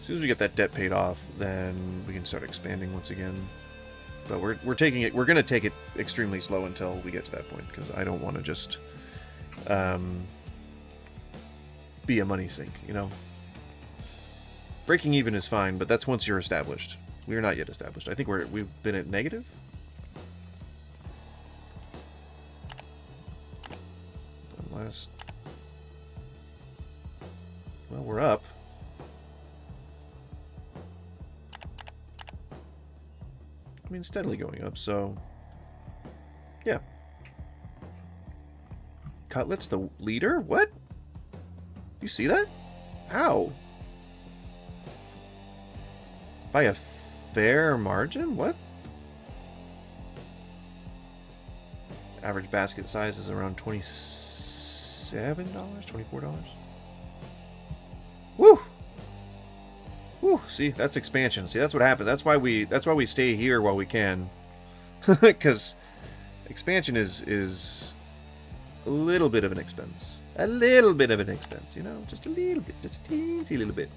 Speaker 1: As soon as we get that debt paid off, then we can start expanding once again. But we're taking it. We're gonna take it extremely slow until we get to that point, because I don't want to just be a money sink, you know. Breaking even is fine, but that's once you're established. We are not yet established. I think we've been at negative. last... Well, we're up. I mean, steadily going up, so... Yeah. Cutlets the leader? What? You see that? How? By a fair margin? What? Average basket size is around $27? $24? Woo! Woo! See, that's expansion. See, that's what happens. That's why we stay here while we can. Because expansion is a little bit of an expense. A little bit of an expense, you know? Just a little bit. Just a teensy little bit.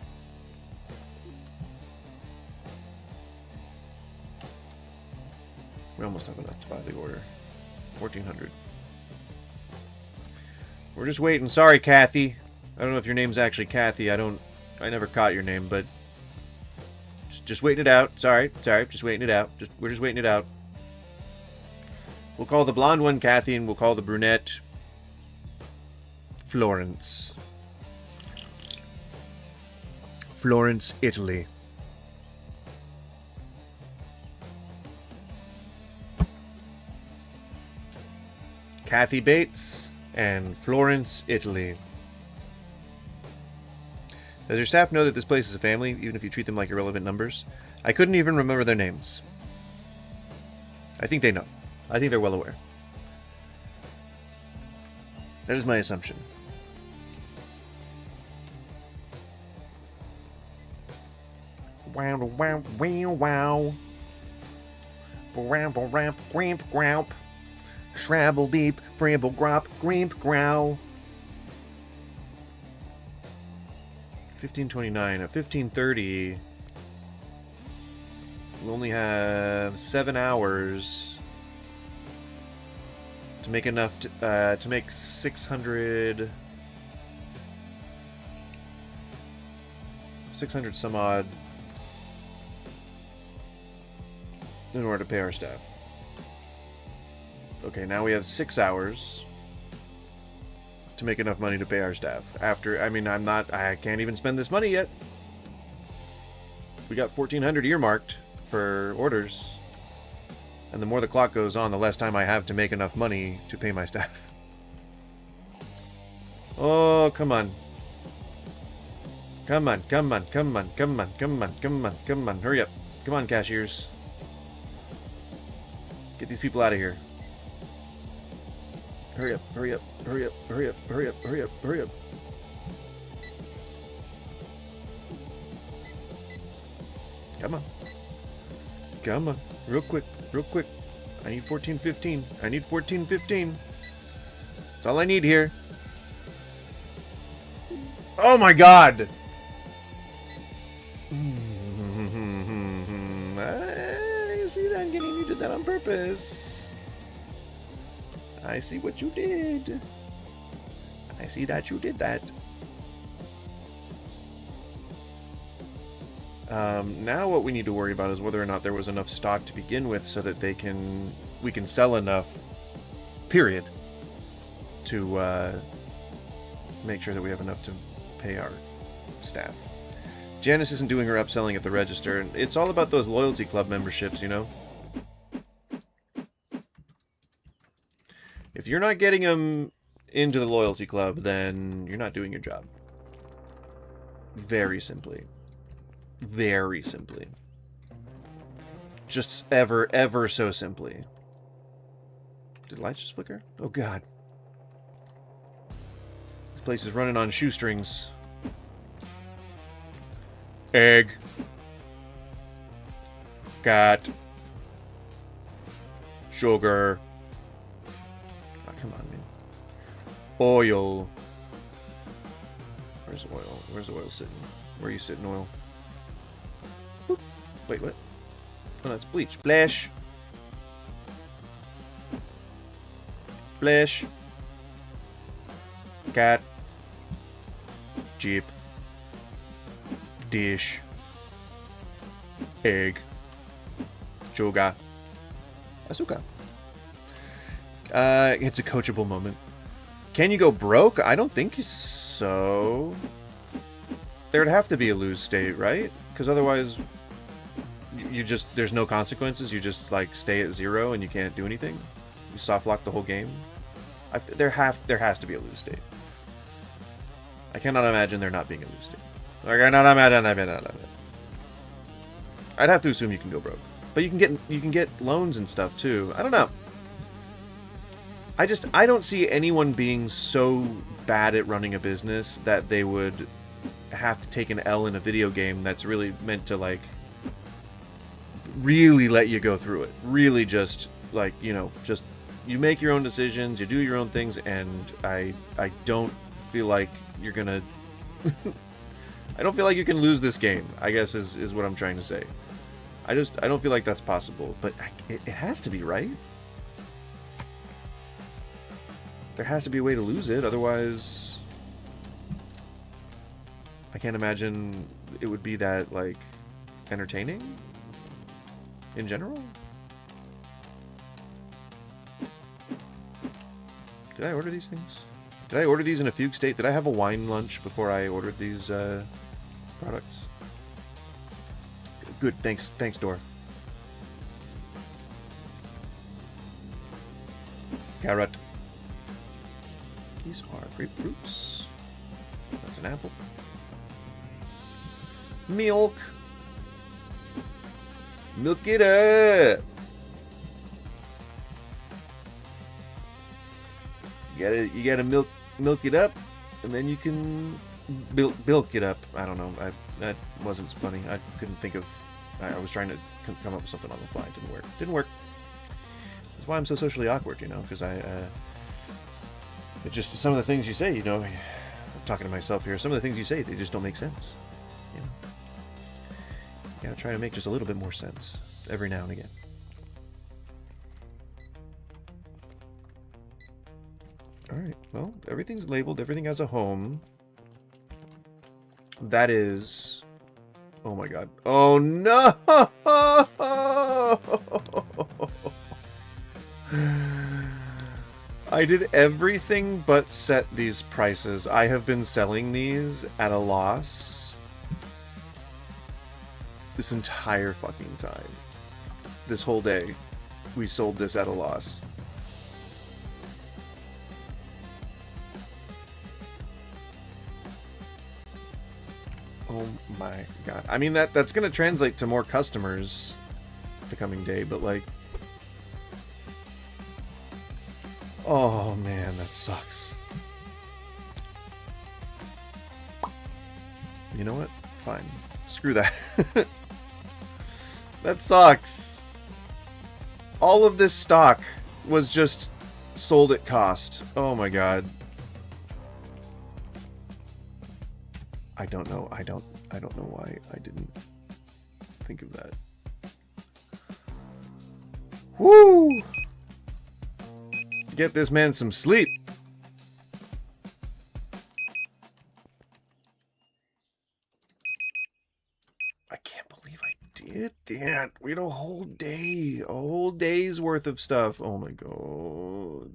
Speaker 1: We almost have enough to buy the order. 1,400. We're just waiting. Sorry, Kathy. I don't know if your name's actually Kathy. I never caught your name, but just waiting it out. Sorry, just waiting it out. We're just waiting it out. We'll call the blonde one Kathy, and we'll call the brunette Florence. Florence, Italy. Kathy Bates and Florence, Italy. Does your staff know that this place is a family, even if you treat them like irrelevant numbers? I couldn't even remember their names. I think they know. I think they're well aware. That is my assumption. Wow, wow, wow, wow. Ramble, ramp, grimp, growp. Shrabble, deep, framble, grop, grimp, growl. 1529. At 1530, we'll only have 7 hours to make enough to make 600 some odd in order to pay our staff. Okay, now we have 6 hours to make enough money to pay our staff. After, I mean, I can't even spend this money yet. We got 1,400 earmarked for orders. And the more the clock goes on, the less time I have to make enough money to pay my staff. Oh, come on. Come on, come on, come on, come on, come on, come on, come on. Hurry up. Come on, cashiers. Get these people out of here. Hurry up, hurry up, hurry up, hurry up, hurry up, hurry up, hurry up. Come on. Come on. Real quick, real quick. I need 1415. I need 1415. That's all I need here. Oh my god! I see that, getting you did that on purpose. I see what you did. I see that you did that. Now what we need to worry about is whether or not there was enough stock to begin with so that we can sell enough, period, to make sure that we have enough to pay our staff. Janice isn't doing her upselling at the register. It's all about those loyalty club memberships, you know? If you're not getting them into the loyalty club, then you're not doing your job. Very simply. Very simply. Just ever so simply. Did lights just flicker? Oh god. This place is running on shoestrings. Egg. Cat. Sugar. Oh, come on, man. Oil. Where's oil? Where's the oil sitting? Where are you sitting, oil? Boop. Wait, what? Oh, that's bleach. Splash. Splash. Cat. Jeep. Dish. Egg. Sugar. Asuka. It's a coachable moment. Can you go broke? I don't think so. There would have to be a lose state, right? Because otherwise, you just, there's no consequences. You just like stay at 0 and you can't do anything. You soft lock the whole game. There has to be a lose state. I cannot imagine there not being a lose state. I cannot imagine. I'd have to assume you can go broke, but you can get loans and stuff too. I don't know. I don't see anyone being so bad at running a business that they would have to take an L in a video game that's really meant to like really let you go through it. Really just like, you know, just you make your own decisions, you do your own things, and I don't feel like you're gonna I don't feel like you can lose this game, I guess is what I'm trying to say. I don't feel like that's possible, but it has to be, right? There has to be a way to lose it, otherwise I can't imagine it would be that, like, entertaining in general. Did I order these things? Did I order these in a fugue state? Did I have a wine lunch before I ordered these products? Good, thanks, Dor. Carrot. These are grapefruits. That's an apple. Milk. Milk it up. You gotta milk it up, and then you can bilk it up. I don't know. That wasn't funny. I couldn't think of. I was trying to come up with something on the fly. It didn't work. Didn't work. That's why I'm so socially awkward, you know, because it just, some of the things you say, you know, I'm talking to myself here, some of the things you say, they just don't make sense, you know. You gotta try to make just a little bit more sense every now and again. Alright, well, everything's labeled, everything has a home. That is... Oh my god. Oh no! I did everything but set these prices. I have been selling these at a loss this entire fucking time. This whole day, we sold this at a loss. Oh my god. I mean, that's gonna translate to more customers the coming day, but like... Oh man, that sucks. You know what? Fine. Screw that. That sucks. All of this stock was just sold at cost. Oh my god. I don't know. I don't know why I didn't think of that. Woo! Get this man some sleep. I can't believe I did that. We had a whole day's worth of stuff. Oh my god.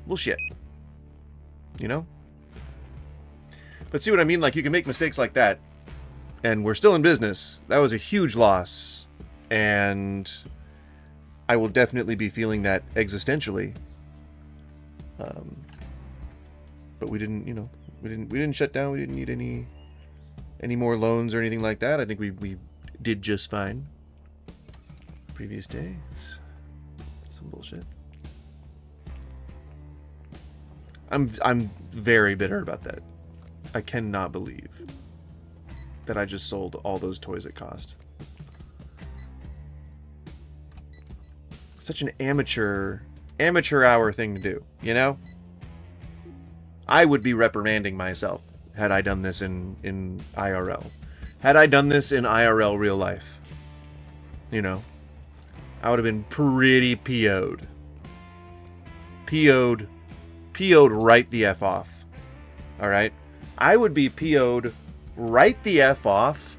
Speaker 1: Bullshit. You know? But see what I mean? Like, you can make mistakes like that, and we're still in business. That was a huge loss, and I will definitely be feeling that existentially. But we didn't, you know, we didn't shut down. We didn't need any more loans or anything like that. I think we did just fine. Previous days, some bullshit. I'm very bitter about that. I cannot believe that I just sold all those toys at cost. Such an amateur hour thing to do, you know? I would be reprimanding myself had I done this in IRL. Had I done this in IRL real life, you know, I would have been pretty PO'd. PO'd right the F off. Alright? I would be PO'd right the F off.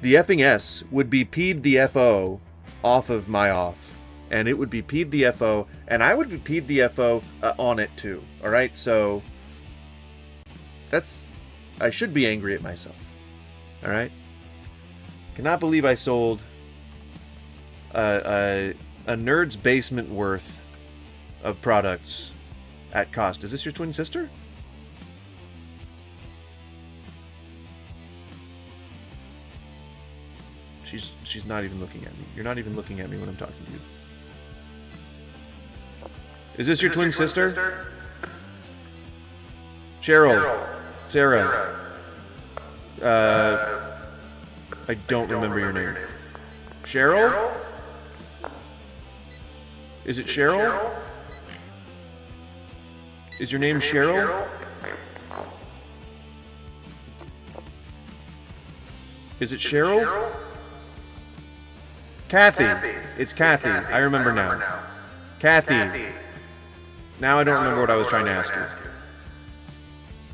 Speaker 1: the effing S would be P'd the FO off of my off. And it would be P'd the FO, and I would be P'd the FO on it too. Alright, so I should be angry at myself. Alright? Cannot believe I sold a nerd's basement worth of products at cost. Is this your twin sister? She's not even looking at me. You're not even looking at me when I'm talking to you. Is this your twin sister? Cheryl. Sarah. I don't remember your name. Cheryl? Is it Cheryl? Is your name Cheryl? Is it Cheryl? Kathy. It's Kathy. I remember now. Kathy. Now I don't remember what I was trying to ask you.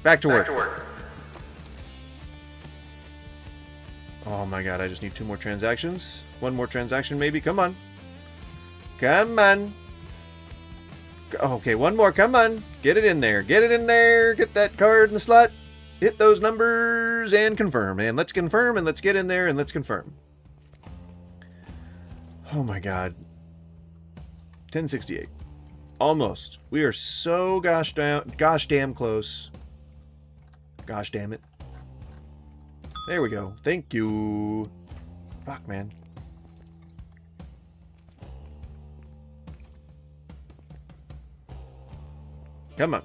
Speaker 1: Back to work. Oh my god, I just need 2 more transactions. 1 more transaction maybe. Come on. Come on. Okay, 1 more. Come on. Get it in there. Get it in there. Get that card in the slot. Hit those numbers and confirm. And let's confirm and let's get in there and let's confirm. Oh my god. 1068. Almost. We are so gosh damn close. Gosh damn it. There we go. Thank you. Fuck, man. Come on.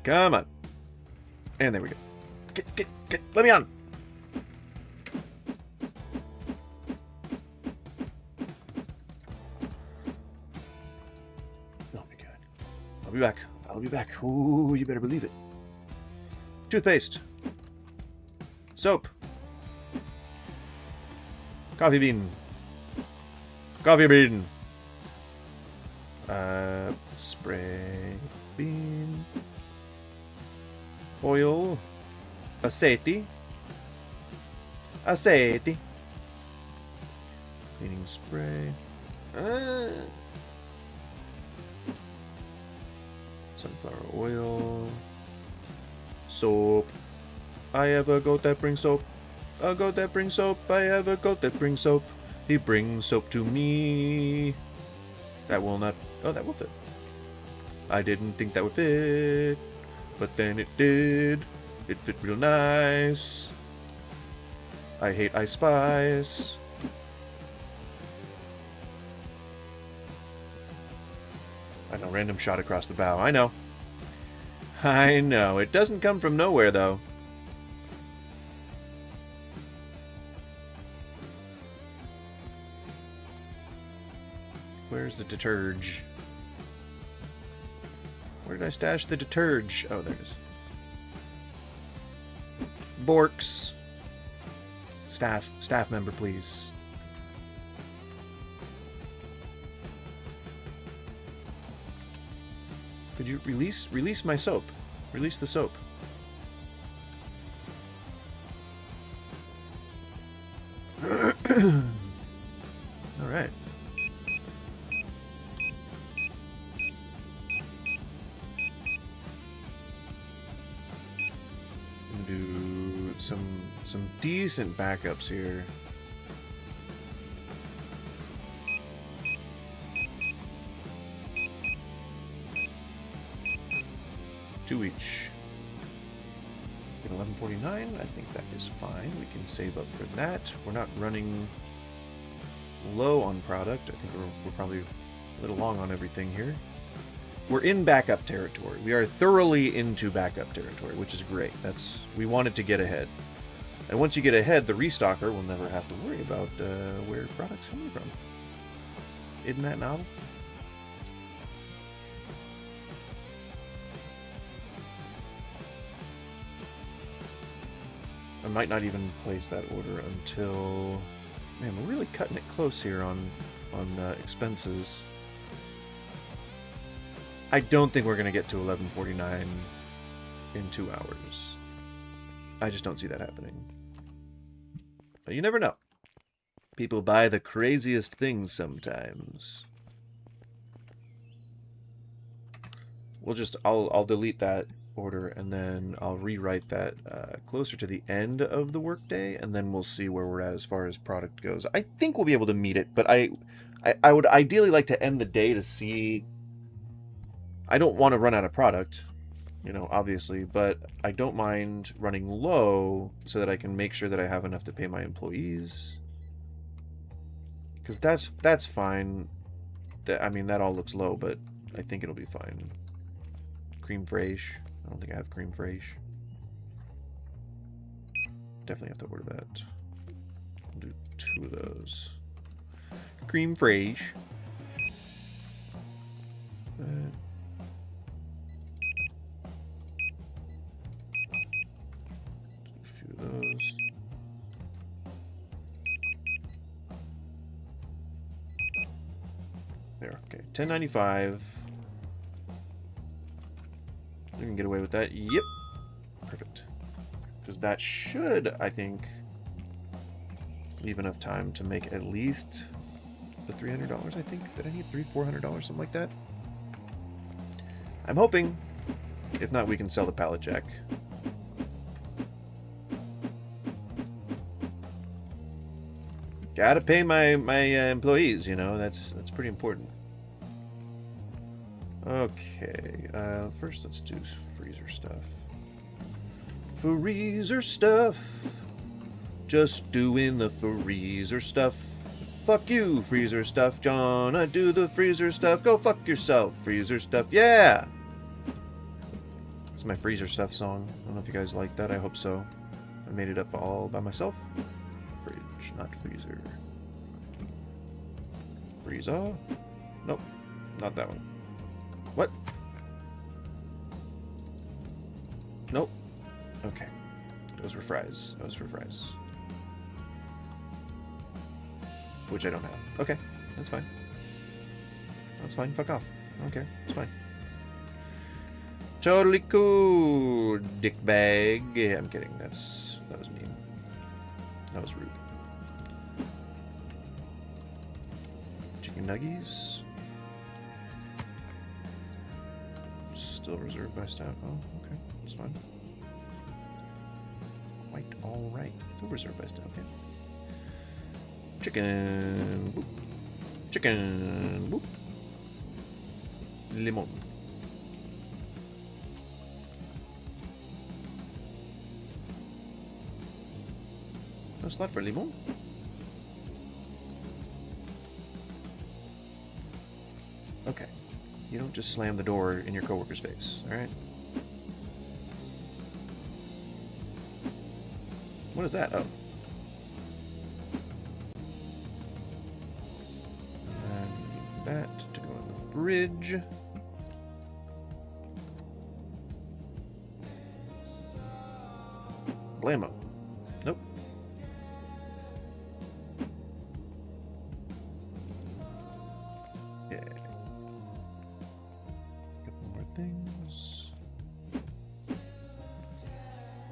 Speaker 1: Come on. And there we go. Get. Let me on. Oh my god. I'll be back. I'll be back. Ooh, you better believe it. Toothpaste. Soap. Coffee bean. Coffee bean. Spray bean. Oil. Aceite. Aceite. Cleaning spray. Sunflower oil. Soap. I have a goat that brings soap. A goat that brings soap. I have a goat that brings soap. He brings soap to me. That will not... Oh, that will fit. I didn't think that would fit. But then it did. It fit real nice. I hate Ice Spice. I know, random shot across the bow. I know. I know. It doesn't come from nowhere, though. Where's the deterge? Where did I stash the deterge? Oh, there it is. Borks. Staff member, please. Could you release my soap? Release the soap. All right. Do some decent backups here. Two each. Get 1149. I think that is fine. We can save up for that. We're not running low on product. I think we're probably a little long on everything here. We're in backup territory. We are thoroughly into backup territory, which is great. We wanted to get ahead. And once you get ahead, the restocker will never have to worry about where product's coming from. Isn't that novel? I might not even place that order until... Man, we're really cutting it close here on expenses. I don't think we're going to get to 1149 in 2 hours. I just don't see that happening. But you never know. People buy the craziest things sometimes. I'll delete that order, and then I'll rewrite that closer to the end of the workday, and then we'll see where we're at as far as product goes. I think we'll be able to meet it, but I would ideally like to end the day to see. I don't want to run out of product, you know, obviously, but I don't mind running low so that I can make sure that I have enough to pay my employees. Because that's fine. I mean, that all looks low, but I think it'll be fine. Cream fraiche. I don't think I have cream fraiche. Definitely have to order that. I'll do 2 of those. Cream fraiche. A few of those. There, okay. $10.95. We can get away with that. Yep. Perfect. Because that should, I think, leave enough time to make at least the $300, I think, that I need. $400, something like that. I'm hoping. If not, we can sell the pallet jack. Gotta pay my employees, you know. That's pretty important. Okay, first let's do freezer stuff. Freezer stuff. Just doing the freezer stuff. Fuck you, freezer stuff. Gonna do the freezer stuff. Go fuck yourself, freezer stuff. Yeah! It's my freezer stuff song. I don't know if you guys like that. I hope so. I made it up all by myself. Fridge, not freezer. Freezer? Nope, not that one. What? Nope. Okay. Those were fries. Those were fries. Which I don't have. Okay. That's fine. That's fine. Fuck off. Okay. It's fine. Totally cool, dickbag. Yeah, I'm kidding. That was mean. That was rude. Chicken nuggies. Still reserved by staff. Oh, okay. That's fine. Quite alright. Still reserved by staff. Okay. Chicken. Boop. Chicken. Boop. Limon. No slot for limon? Okay. You don't just slam the door in your coworker's face, alright? What is that? Oh. And we need that to go in the fridge. Blammo. Nope. Yeah. Couple more things.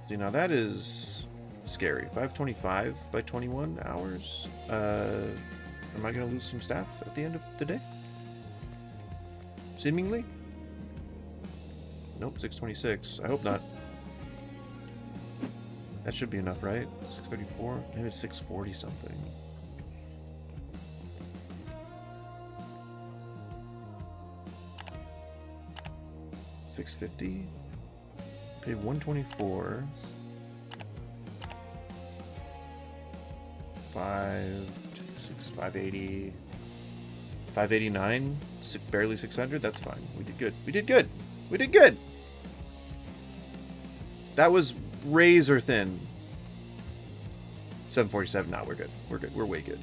Speaker 1: See, now that is scary. 525 by 21 hours. Am I going to lose some staff at the end of the day? Seemingly? Nope, 626. I hope not. That should be enough, right? 634? Maybe it's 640 something. $650. Paid $124. 580. 589. Barely 600. That's fine. We did good. We did good. We did good. That was razor thin. 747. Nah, we're good. We're good. We're way good.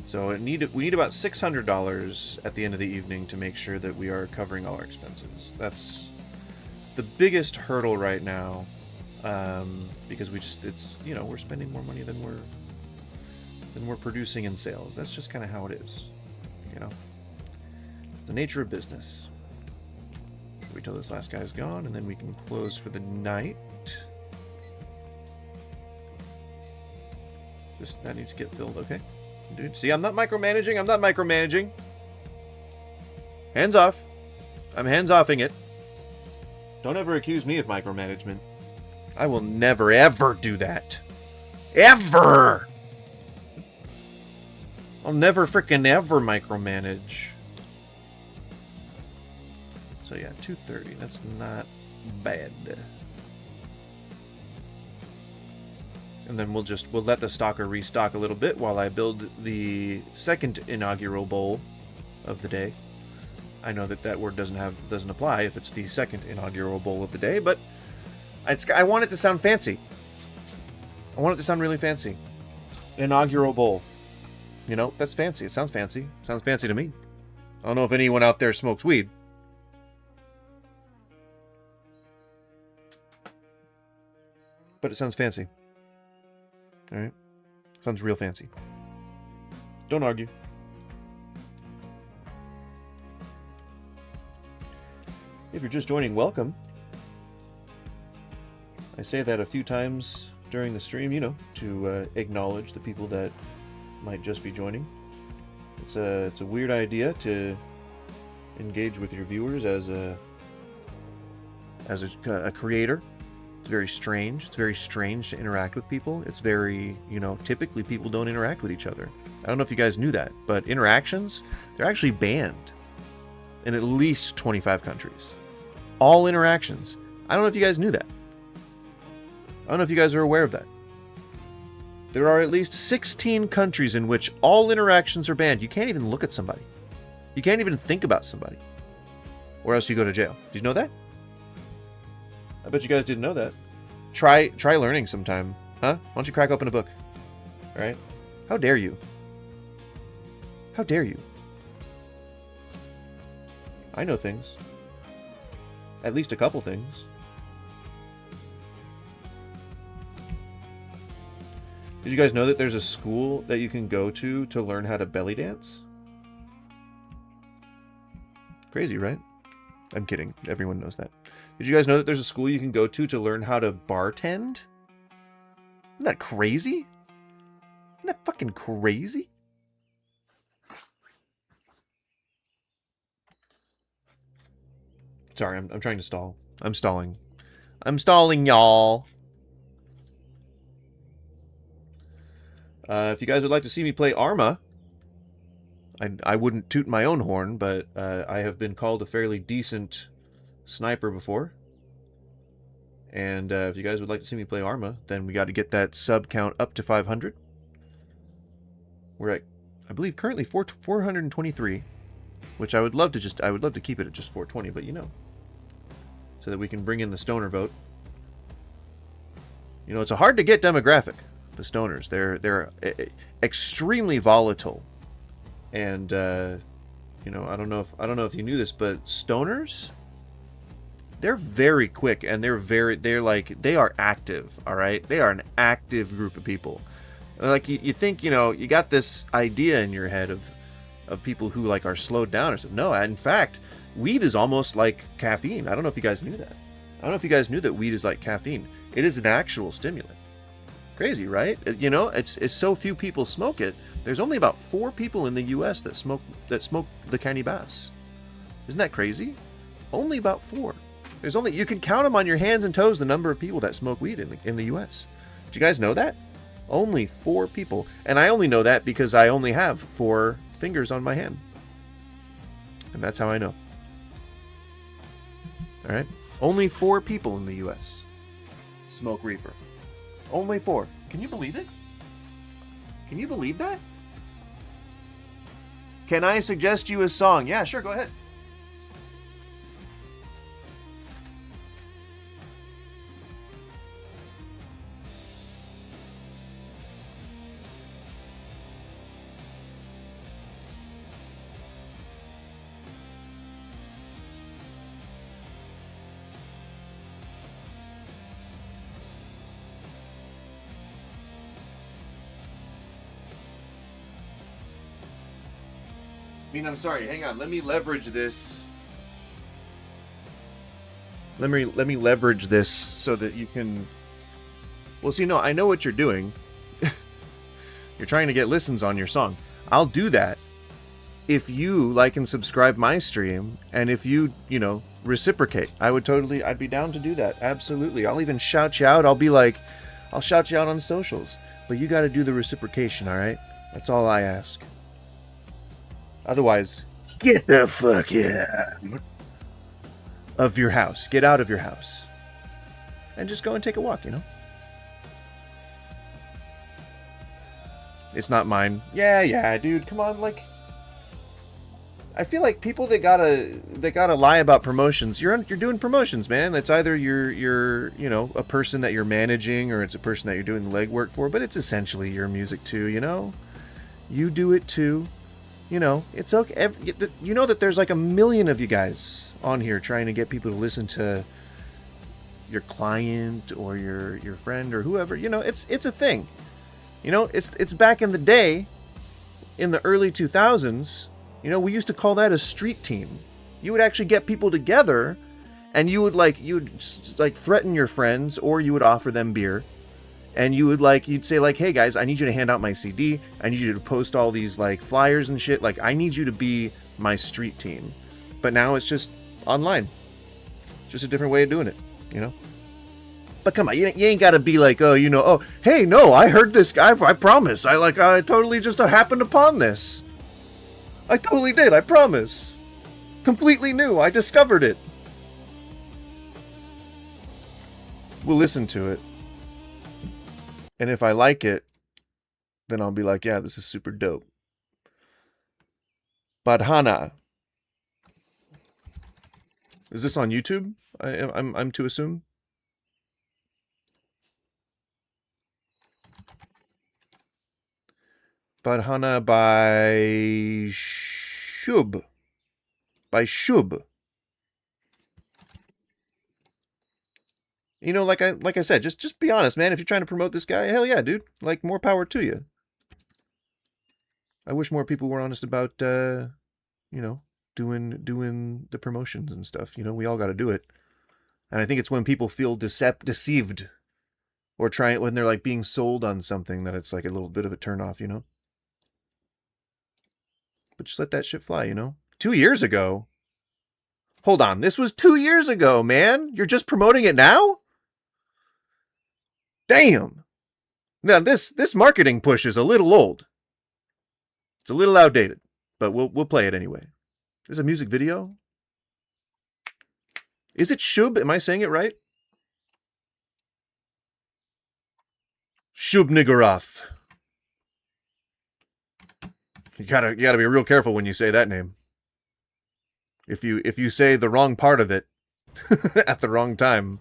Speaker 1: So we need about $600 at the end of the evening to make sure that we are covering all our expenses. That's the biggest hurdle right now, because it's we're spending more money than we're producing in sales. That's just kind of how it is, you know. It's the nature of business. Wait till this last guy's gone, and then we can close for the night. that needs to get filled, okay? Dude, see, I'm not micromanaging. I'm not micromanaging. Hands off. I'm hands-offing it. Don't ever accuse me of micromanagement. I will never, ever do that. Ever! I'll never frickin' ever micromanage. So yeah, 230. That's not bad. And then we'll let the stalker restock a little bit while I build the second inaugural bowl of the day. I know that word doesn't apply if it's the second inaugural bowl of the day, but I want it to sound fancy. I want it to sound really fancy. Inaugural bowl. You know, that's fancy. It sounds fancy. Sounds fancy to me. I don't know if anyone out there smokes weed. But it sounds fancy. Alright? Sounds real fancy. Don't argue. If you're just joining, welcome. I say that a few times during the stream, you know, to acknowledge the people that might just be joining. It's a weird idea to engage with your viewers as a creator. It's very strange. It's very strange to interact with people. It's very, you know, typically people don't interact with each other. I don't know if you guys knew that, but interactions, they're actually banned in at least 25 countries. All interactions. I don't know if you guys knew that. I don't know if you guys are aware of that. There are at least 16 countries in which all interactions are banned. You can't even look at somebody. You can't even think about somebody. Or else you go to jail. Did you know that? I bet you guys didn't know that. Try learning sometime. Huh? Why don't you crack open a book? Alright? How dare you? How dare you? I know things. At least a couple things. Did you guys know that there's a school that you can go to learn how to belly dance? Crazy, right? I'm kidding. Everyone knows that. Did you guys know that there's a school you can go to learn how to bartend? Isn't that crazy? Isn't that fucking crazy? Sorry, I'm trying to stall. I'm stalling. I'm stalling, y'all. If you guys would like to see me play Arma, I wouldn't toot my own horn, but I have been called a fairly decent sniper before. And if you guys would like to see me play Arma, then we got to get that sub count up to 500. We're at, I believe, currently 423, which I would love to keep it at just 420, but you know, so that we can bring in the stoner vote. You know, it's a hard to get demographic. The stoners, they're extremely volatile, and you know, I don't know if you knew this, but stoners, they're very quick, and they are active. All right, they are an active group of people. Like you think, you know, you got this idea in your head of people who like are slowed down or something. No, in fact, weed is almost like caffeine. I don't know if you guys knew that. I don't know if you guys knew that weed is like caffeine. It is an actual stimulant. Crazy, right? You know, it's so few people smoke it. There's only about 4 people in the U.S. that smoke the candy bass. Isn't that crazy? Only about 4. There's only, you can count them on your hands and toes, the number of people that smoke weed in the U.S. Did you guys know that? Only 4 people, and I only know that because I only have 4 fingers on my hand, and that's how I know. All right, only 4 people in the U.S. smoke reefer. Only 4. Can you believe it? Can you believe that? Can I suggest you a song? Yeah, sure, go ahead. I'm sorry, hang on. Let me leverage this. Let me leverage this so that you can... Well, see, no, I know what you're doing. You're trying to get listens on your song. I'll do that if you like and subscribe my stream, and if you, you know, reciprocate. I'd be down to do that. Absolutely. I'll even shout you out. I'll shout you out on socials. But you got to do the reciprocation, all right? That's all I ask. Otherwise, get the fuck out of your house. Get out of your house. And just go and take a walk, you know? It's not mine. Yeah, dude. Come on, like... I feel like people that gotta lie about promotions. You're doing promotions, man. It's either you're you know, a person that you're managing, or it's a person that you're doing the legwork for. But it's essentially your music too, you know. You do it too, you know. It's okay. You know that there's like a million of you guys on here trying to get people to listen to your client or your friend or whoever. You know, it's a thing. You know, it's back in the day, in the early 2000s. You know, we used to call that a street team. You would actually get people together, and you'd threaten your friends, or you would offer them beer, and you'd say like, hey guys, I need you to hand out my CD. I need you to post all these like flyers and shit. Like, I need you to be my street team. But now it's just online. It's just a different way of doing it, you know? But come on, you ain't gotta be like, oh, you know, oh, hey, no, I heard this guy, I promise. I totally just happened upon this. I totally did, I promise. Completely new, I discovered it. We'll listen to it. And if I like it, then I'll be like, yeah, this is super dope. Badhana. Is this on YouTube? I'm to assume? Badhana by Shub. By Shub. You know, like I said, just be honest, man. If you're trying to promote this guy, hell yeah, dude. Like, more power to you. I wish more people were honest about, you know, doing the promotions and stuff. You know, we all got to do it. And I think it's when people feel deceived, or when they're like being sold on something, that it's like a little bit of a turnoff, you know. But just let that shit fly, you know? 2 years ago? Hold on, this was 2 years ago, man! You're just promoting it now? Damn! Now, this marketing push is a little old. It's a little outdated, but we'll play it anyway. There's a music video? Is it Shub? Am I saying it right? Shub Nigarov. You gotta be real careful when you say that name. If you say the wrong part of it at the wrong time.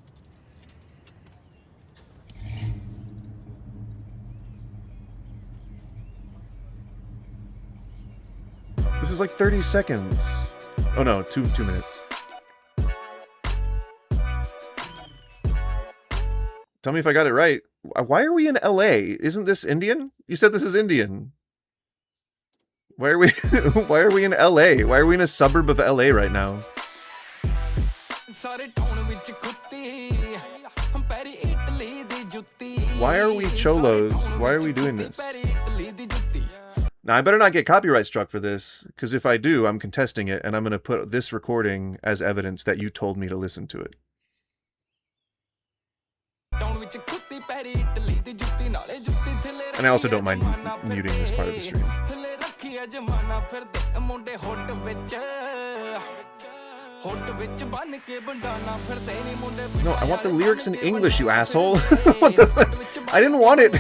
Speaker 1: This is like 30 seconds. Oh no, 2 minutes. Tell me if I got it right. Why are we in LA? Isn't this Indian? You said this is Indian. Why are we in LA? Why are we in a suburb of LA right now? Why are we cholos? Why are we doing this? Now, I better not get copyright struck for this, because if I do, I'm contesting it, and I'm going to put this recording as evidence that you told me to listen to it. And I also don't mind muting this part of the stream. No, I want the lyrics in English, you asshole. What the? I didn't want it.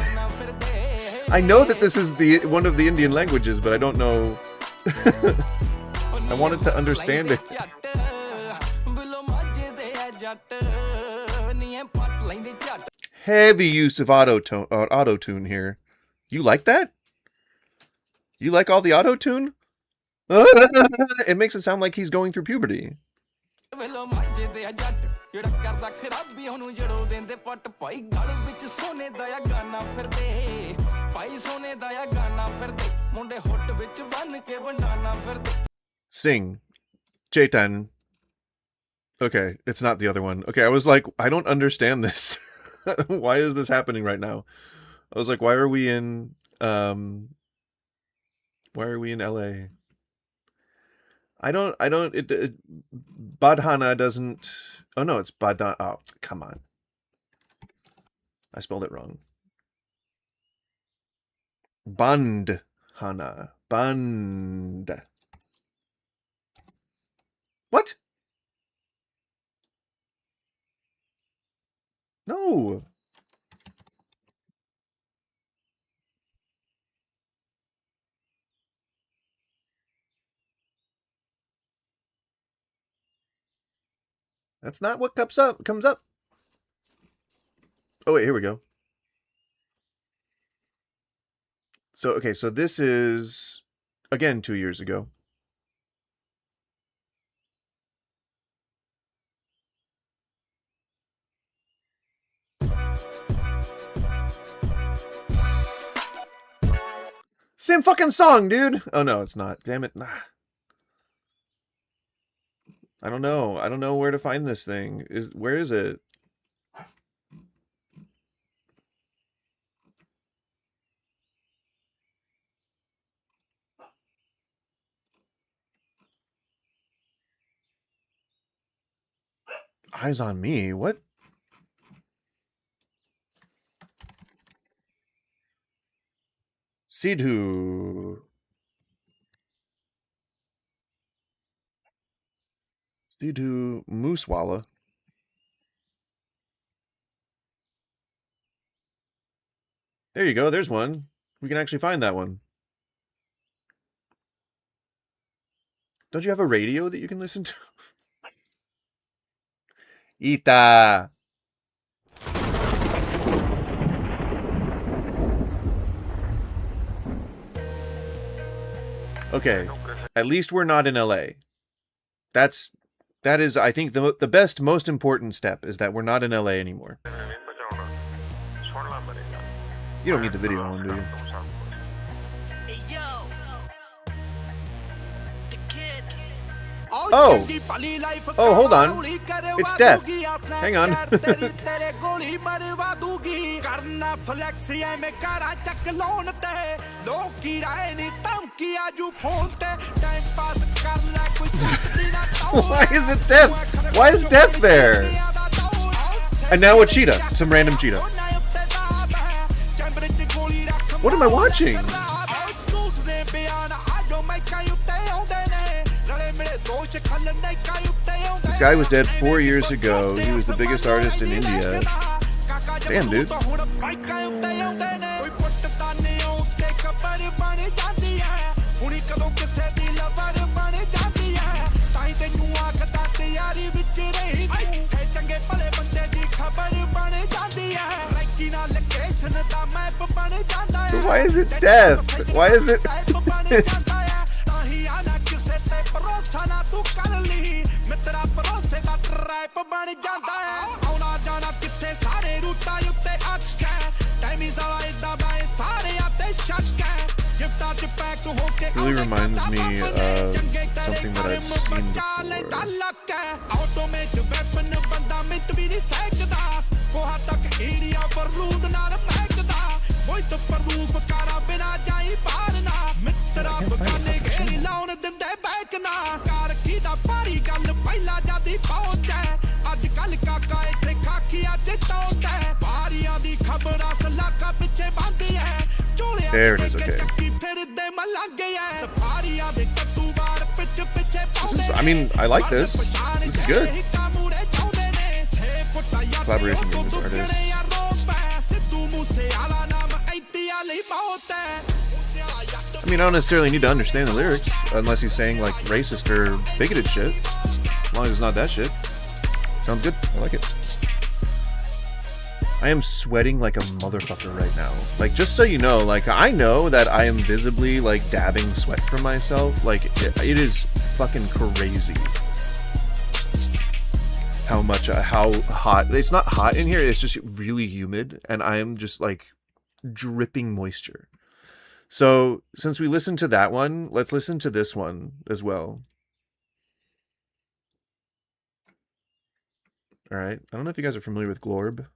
Speaker 1: I know that this is one of the Indian languages, but I don't know. I wanted to understand it. Heavy use of auto-tune here. You like that? You like all the auto-tune? It makes it sound like he's going through puberty. Sting. Chetan. Okay, it's not the other one. Okay, I was like, I don't understand this. Why is this happening right now? I was like, why are we in Why are we in LA? Badhana doesn't. Oh no, it's Badan. Oh, come on. I spelled it wrong. Bandhana. Band. What? No. That's not what comes up. Oh wait, here we go. So okay, so this is again 2 years ago. Same fucking song, dude. Oh no, it's not. Damn it. I don't know. I don't know where to find this thing. Where is it? Eyes on Me. What? Sidhu. Sidhu Moosewala. There you go. There's one. We can actually find that one. Don't you have a radio that you can listen to? Ita. Okay. At least we're not in LA. That is, I think, the best, most important step is that we're not in LA anymore. You don't need the video on, do you? Oh! Oh, hold on. It's Death. Hang on. Why is it Death? Why is Death there? And now a cheetah. Some random cheetah. What am I watching? This guy was dead 4 years ago. He was the biggest artist in India. Damn, dude. So why is it Death? Why is it? Really reminds me of something that I've seen There it is, okay. I mean, I like this. This is good. Collaboration with this artist. I mean, I don't necessarily need to understand the lyrics unless he's saying like racist or bigoted shit. As long as it's not that shit. Sounds good. I like it. I am sweating like a motherfucker right now. Like, just so you know, like, I know that I am visibly, like, dabbing sweat from myself. Like, it is fucking crazy how much, how hot. It's not hot in here, it's just really humid, and I am just, like, dripping moisture. So, since we listened to that one, let's listen to this one as well. Alright, I don't know if you guys are familiar with Glorb,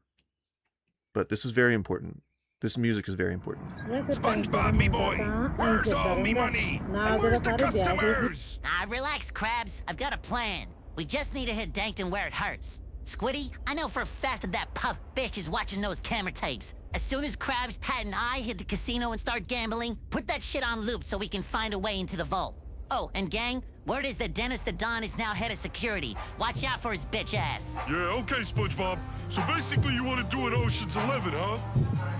Speaker 1: but this is very important. This music is very important.
Speaker 3: SpongeBob, me boy, where's all me money? And where's the customers?
Speaker 4: Relax, Krabs. I've got a plan. We just need to hit Dankton where it hurts. Squiddy, I know for a fact that that puff bitch is watching those camera tapes. As soon as Krabs, Pat, and I hit the casino and start gambling, put that shit on loop so we can find a way into the vault. Oh, and gang, word is that Dennis the Don is now head of security. Watch out for his bitch ass.
Speaker 3: Yeah, okay, SpongeBob. So basically you want to do an Ocean's 11, huh?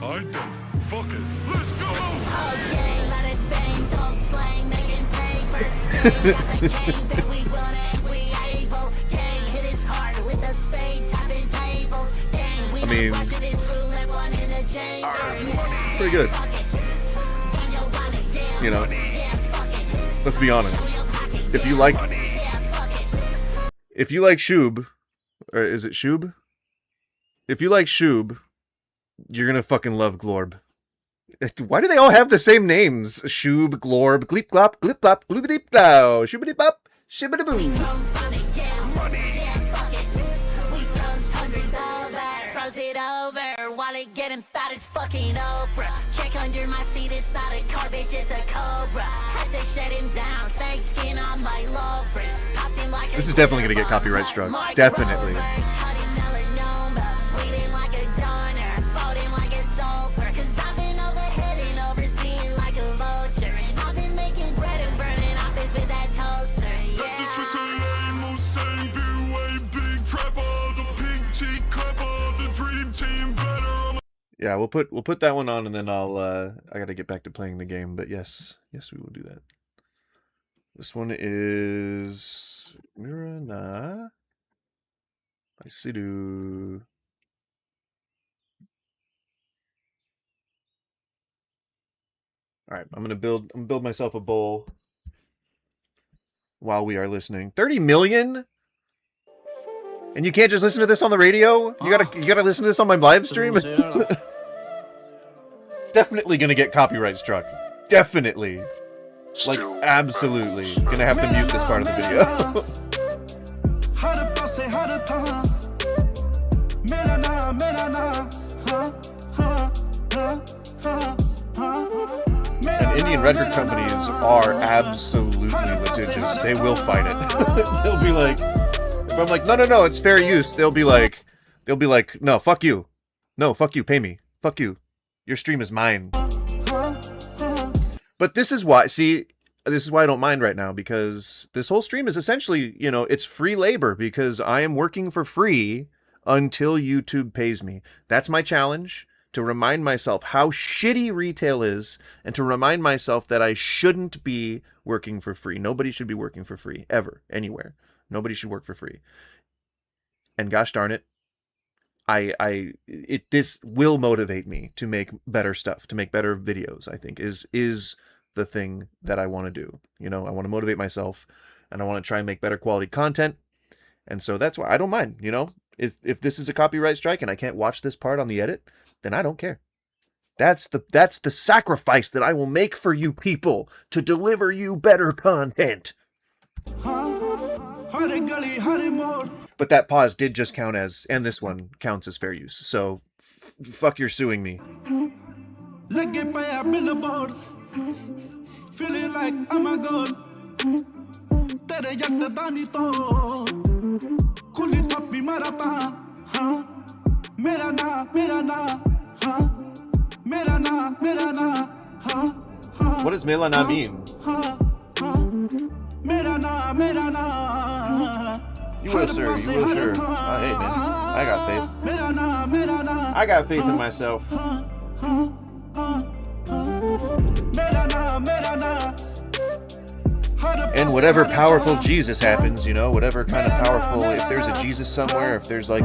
Speaker 3: Alright then, fuck it. Let's go!
Speaker 4: Oh, gang, let it bang, don't slang, making paper. Gang, got the gang that we want and we able. Gang, hit his heart with a spade, tapping tables. Gang, we
Speaker 1: I mean,
Speaker 4: watching his roulette one in the chamber.
Speaker 1: pretty good. You know, let's be honest. If you like Shub, or is it Shub? If you like Shub, you're gonna fucking love Glorb. Why do they all have the same names? Shub, Glorb, Gleep Glop, Glip Glop, Gloobity Plow, Shoobity Bop, Shibbity Boo.
Speaker 4: It over, wallet getting fat as fucking Oprah. Check under my seat, it's not a car, bitch, it's a cobra. Had to shut him down, snake skin on my loafers. Popped him like
Speaker 1: This is definitely gonna get copyright struck. Definitely.
Speaker 4: Cut him melanoma, bleeding like a donor, folding like a sulfur. Cause I've been overheading, overseeing like a vulture. And I've been making bread and burning office with that toaster, yeah.
Speaker 1: Yeah, we'll put that one on, and then I gotta get back to playing the game. But yes, we will do that. This one is Mirana Isidu. All right, I'm gonna build myself a bowl while we are listening. 30 million. And you can't just listen to this on the radio? You gotta listen to this on my live stream? Definitely gonna get copyright struck. Definitely. Like, absolutely. Gonna have to mute this part of the video. And Indian record companies are absolutely litigious. They will fight it. They'll be like... If I'm like, no, it's fair use, they'll be like, no, fuck you. No, fuck you, pay me. Fuck you. Your stream is mine. But this is why, I don't mind right now, because this whole stream is essentially, you know, it's free labor, because I am working for free until YouTube pays me. That's my challenge, to remind myself how shitty retail is, and to remind myself that I shouldn't be working for free. Nobody should be working for free, ever, anywhere. Nobody should work for free. And gosh darn it, this will motivate me to make better stuff, to make better videos, I think, is the thing that I want to do. You know, I want to motivate myself, and I want to try and make better quality content. And so that's why I don't mind, you know. If this is a copyright strike and I can't watch this part on the edit, then I don't care. That's the sacrifice that I will make for you people to deliver you better content. But that pause did just count as, and this one counts as fair use. So, fuck you're suing me.
Speaker 5: Feeling like I'm a god. Tere yakta dani to. Kuli tapi marata. Mera na, huh? Mera na, huh?
Speaker 1: What does Melana mean? You will, sir. You will, sure. Oh, hey, man. I got faith. I got faith in myself. And whatever powerful Jesus happens, you know, whatever kind of powerful, if there's a Jesus somewhere, if there's like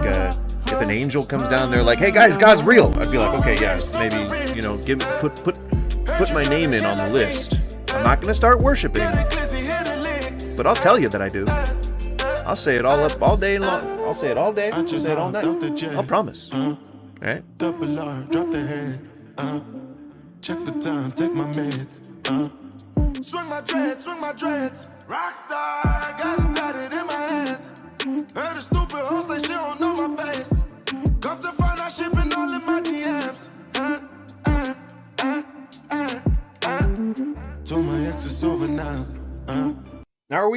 Speaker 1: if an angel comes down there like, hey guys, God's real, I'd be like, okay, yeah, maybe, you know, put my name in on the list. I'm not gonna start worshiping, but I'll tell you that I do. I'll say it all up all day long. I'll say it all day. I'll say it all night. I'll promise. All right?
Speaker 5: Double R, drop the hand. Check the time, take my meds. Swing my dreads. Rockstar, got it tatted in my hands. Heard a stupid hoe say she don't know my face. Come to find out she been all in my DMs.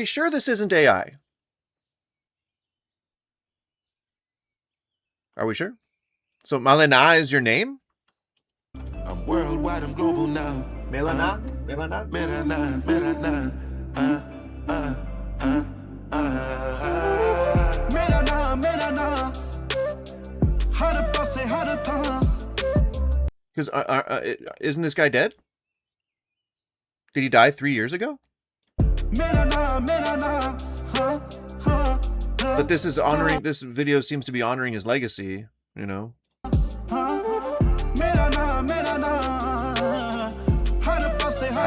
Speaker 1: we sure this isn't AI? Are we sure? So Malena is your name?
Speaker 5: I'm worldwide, I'm global now.
Speaker 1: Melana? Melana?
Speaker 5: Merana, Merana. Merana, Merana. How to bust it, how to toss.
Speaker 1: Because isn't this guy dead? Did he die 3 years ago?
Speaker 5: Merana, Merana.
Speaker 1: But this is honoring. This video seems to be honoring his legacy. You know. How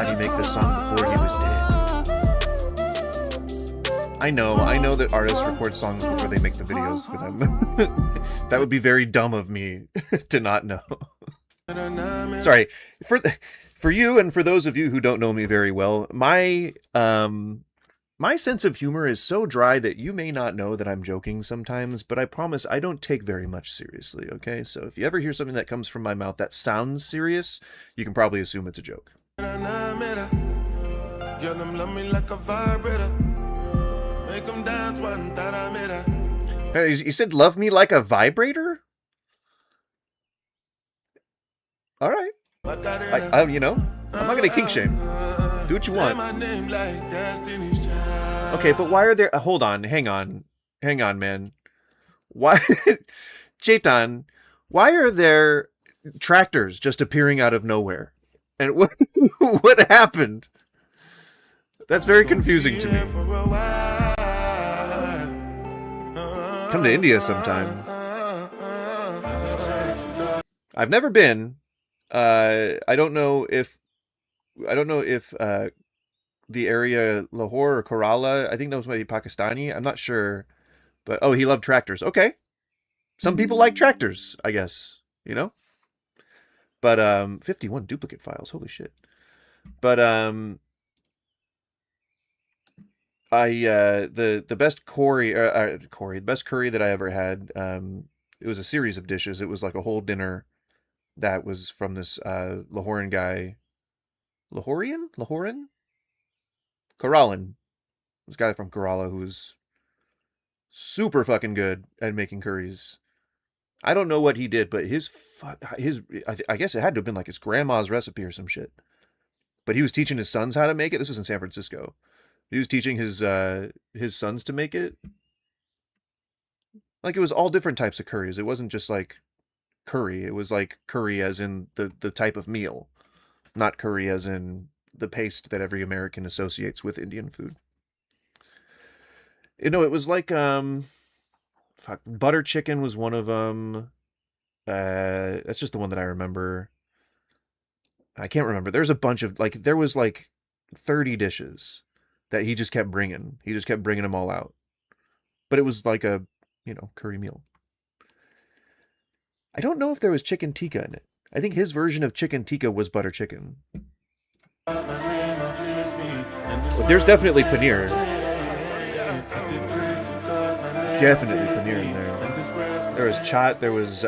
Speaker 1: do you make this song before he was dead? I know that artists record songs before they make the videos for them. That would be very dumb of me to not know. Sorry for you and for those of you who don't know me very well. My sense of humor is so dry that you may not know that I'm joking sometimes, but I promise I don't take very much seriously, okay? So if you ever hear something that comes from my mouth that sounds serious, you can probably assume it's a joke. Hey, you said love me like a vibrator? All right. You know, I'm not going to kink shame. Do what you want. Okay, but why are there... hold on, hang on, man. Why... Chetan, why are there tractors just appearing out of nowhere? And what happened? That's very confusing to me. Come to India sometime. I've never been. I don't know if the area Lahore or Kerala, I think that was maybe Pakistani. I'm not sure. But oh, he loved tractors. Okay. Some people like tractors, I guess, you know? But 51 duplicate files, holy shit. But the best the best curry that I ever had, it was a series of dishes. It was like a whole dinner that was from this Lahoran guy. Lahoran? Keralan. This guy from Kerala who was super fucking good at making curries. I don't know what he did, but I guess it had to have been like his grandma's recipe or some shit. But he was teaching his sons how to make it. This was in San Francisco. He was teaching his sons to make it. Like it was all different types of curries. It wasn't just like curry. It was like curry as in the type of meal, not curry as in the paste that every American associates with Indian food. You know, it was like butter chicken was one of them. That's just the one that I remember. I can't remember. There's a bunch of there was like 30 dishes that he just kept bringing. He just kept bringing them all out. But it was like a, curry meal. I don't know if there was chicken tikka in it. I think his version of chicken tikka was butter chicken. But there's definitely paneer. Definitely paneer in there. There was chaat, there was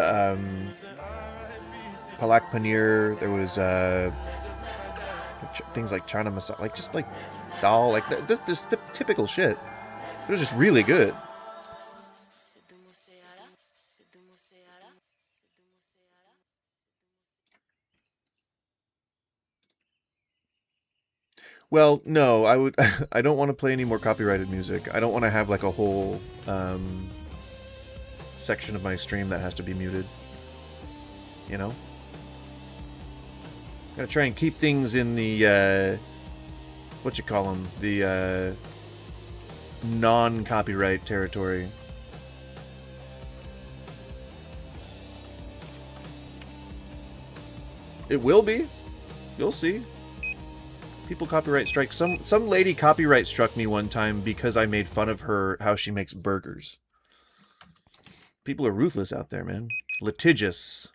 Speaker 1: palak paneer, there was things like chana masala, just like dal, this typical shit. It was just really good. Well, no, I don't want to play any more copyrighted music. I don't want to have like a whole section of my stream that has to be muted. You know? Gotta try and keep things in the, the non-copyright territory. It will be. You'll see. People copyright strike. Some lady copyright struck me one time because I made fun of her how she makes burgers. People are ruthless out there, man. Litigious.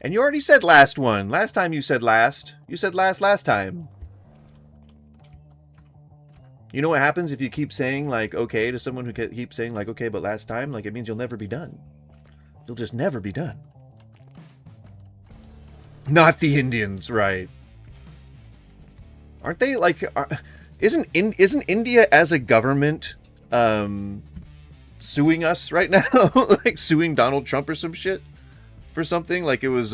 Speaker 1: And you already said last one. Last time you said last. You said last time. You know what happens if you keep saying like okay to someone who keeps saying like okay but last time? Like it means you'll never be done. You'll just never be done. Not the Indians, right. Aren't they like? Isn't India as a government suing us right now? Like suing Donald Trump or some shit for something? Like it was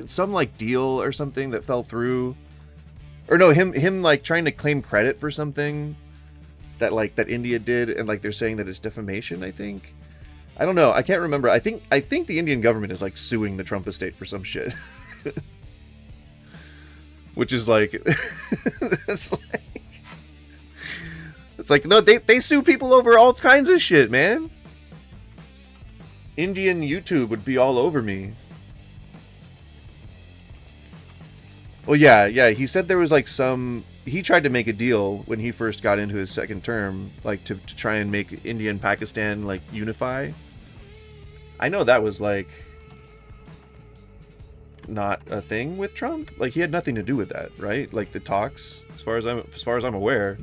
Speaker 1: some like deal or something that fell through, or no, him like trying to claim credit for something that India did, and like they're saying that it's defamation. I think. I don't know. I can't remember. I think the Indian government is like suing the Trump estate for some shit. Which is like, it's like no, they sue people over all kinds of shit, man. Indian YouTube would be all over me. Well, yeah. He said there was like he tried to make a deal when he first got into his second term, like to try and make India and Pakistan like unify. I know that was like not a thing with Trump. Like he had nothing to do with that, right? Like the talks, as far as I'm aware.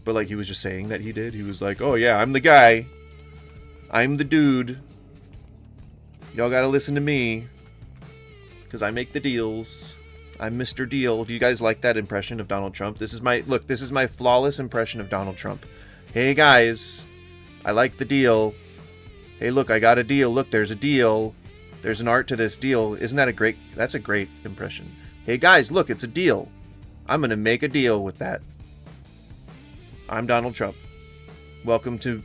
Speaker 1: But like he was just saying that he did. He was like, "Oh yeah, I'm the guy. I'm the dude. Y'all gotta listen to me, because I make the deals. I'm Mr. Deal." Do you guys like that impression of Donald Trump? This is my flawless impression of Donald Trump. Hey guys, I like the deal. Hey, look, I got a deal. Look, there's a deal. There's an art to this deal. Isn't that that's a great impression. Hey guys, look, it's a deal. I'm going to make a deal with that. I'm Donald Trump. Welcome to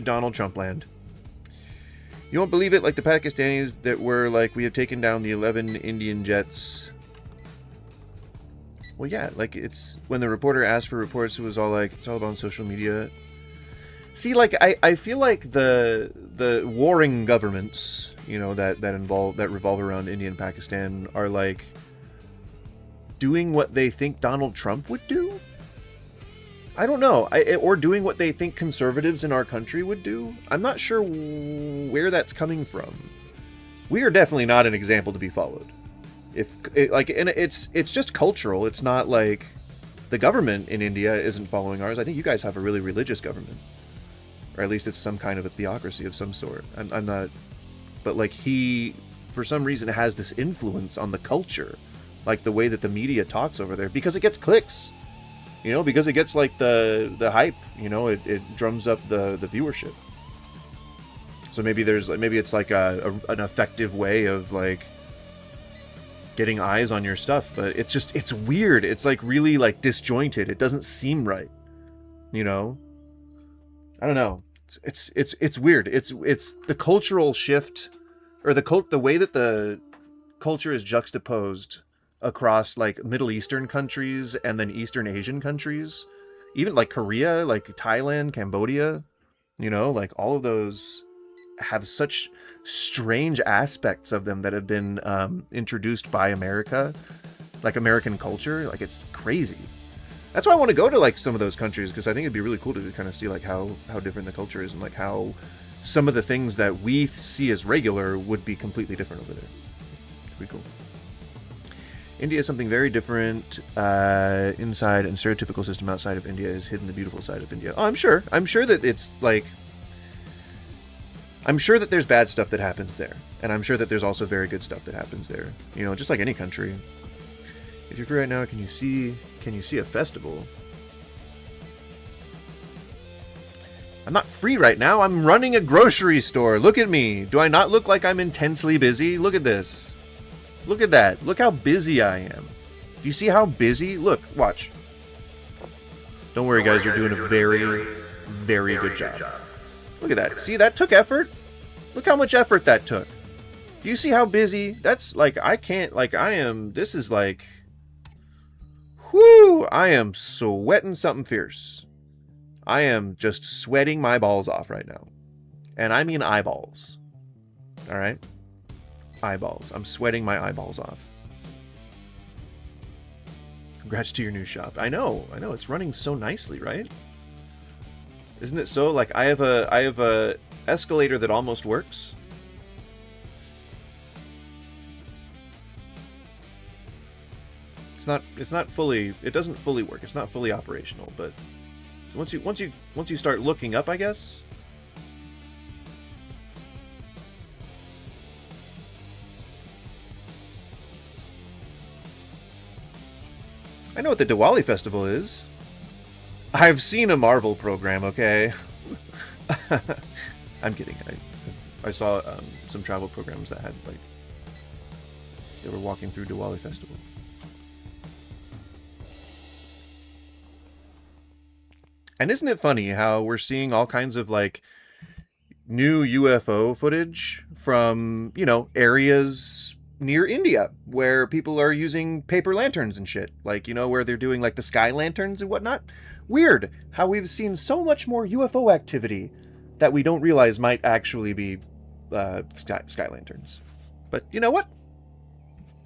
Speaker 1: Donald Trump land. You won't believe it, like the Pakistanis that were like, we have taken down the 11 Indian jets. Well, yeah, like it's when the reporter asked for reports, it was all like, it's all about social media. See, like I feel like the warring governments, you know, that revolve around India and Pakistan are like doing what they think Donald Trump would do. I don't know, or doing what they think conservatives in our country would do. I'm not sure where that's coming from. We are definitely not an example to be followed. It's just cultural. It's not like the government in India isn't following ours. I think you guys have a really religious government. Or at least it's some kind of a theocracy of some sort. I'm not... But, like, he, for some reason, has this influence on the culture. Like, the way that the media talks over there. Because it gets clicks. You know, because it gets, like, the hype. You know, it drums up the viewership. So maybe it's, like, an effective way of, like, getting eyes on your stuff. But it's weird. It's, like, really, like, disjointed. It doesn't seem right. You know? I don't know. It's weird. It's the cultural shift, or the way that the culture is juxtaposed across like Middle Eastern countries and then Eastern Asian countries, even like Korea, like Thailand, Cambodia. You know, like all of those have such strange aspects of them that have been introduced by America, like American culture. Like it's crazy. That's why I want to go to like some of those countries, because I think it'd be really cool to kind of see like how different the culture is, and like how some of the things that we see as regular would be completely different over there. Pretty cool. India is something very different inside, and stereotypical system outside of India is hidden the beautiful side of India. Oh, I'm sure that it's like, I'm sure that there's bad stuff that happens there, and I'm sure that there's also very good stuff that happens there. You know, just like any country. If you're free right now, can you see a festival? I'm not free right now. I'm running a grocery store. Look at me. Do I not look like I'm intensely busy? Look at this. Look at that. Look how busy I am. Do you see how busy? Look, watch. Don't worry, guys. You're doing a very, very good job. Look at that. See, that took effort. Look how much effort that took. Do you see how busy? That's like, I can't, like, this is like... Whoo! I am sweating something fierce. I am just sweating my balls off right now. And I mean eyeballs. Alright? Eyeballs. I'm sweating my eyeballs off. Congrats to your new shop. I know. It's running so nicely, right? Isn't it so? Like, I have a escalator that almost works. It's not fully, it doesn't fully work. It's not fully operational, but so once you start looking up, I guess. I know what the Diwali festival is. I've seen a Marvel program, okay? I'm kidding. I saw some travel programs that had, like, they were walking through Diwali festival. And isn't it funny how we're seeing all kinds of, like, new UFO footage from, you know, areas near India where people are using paper lanterns and shit. Like, you know, where they're doing, like, the sky lanterns and whatnot. Weird how we've seen so much more UFO activity that we don't realize might actually be sky lanterns. But you know what?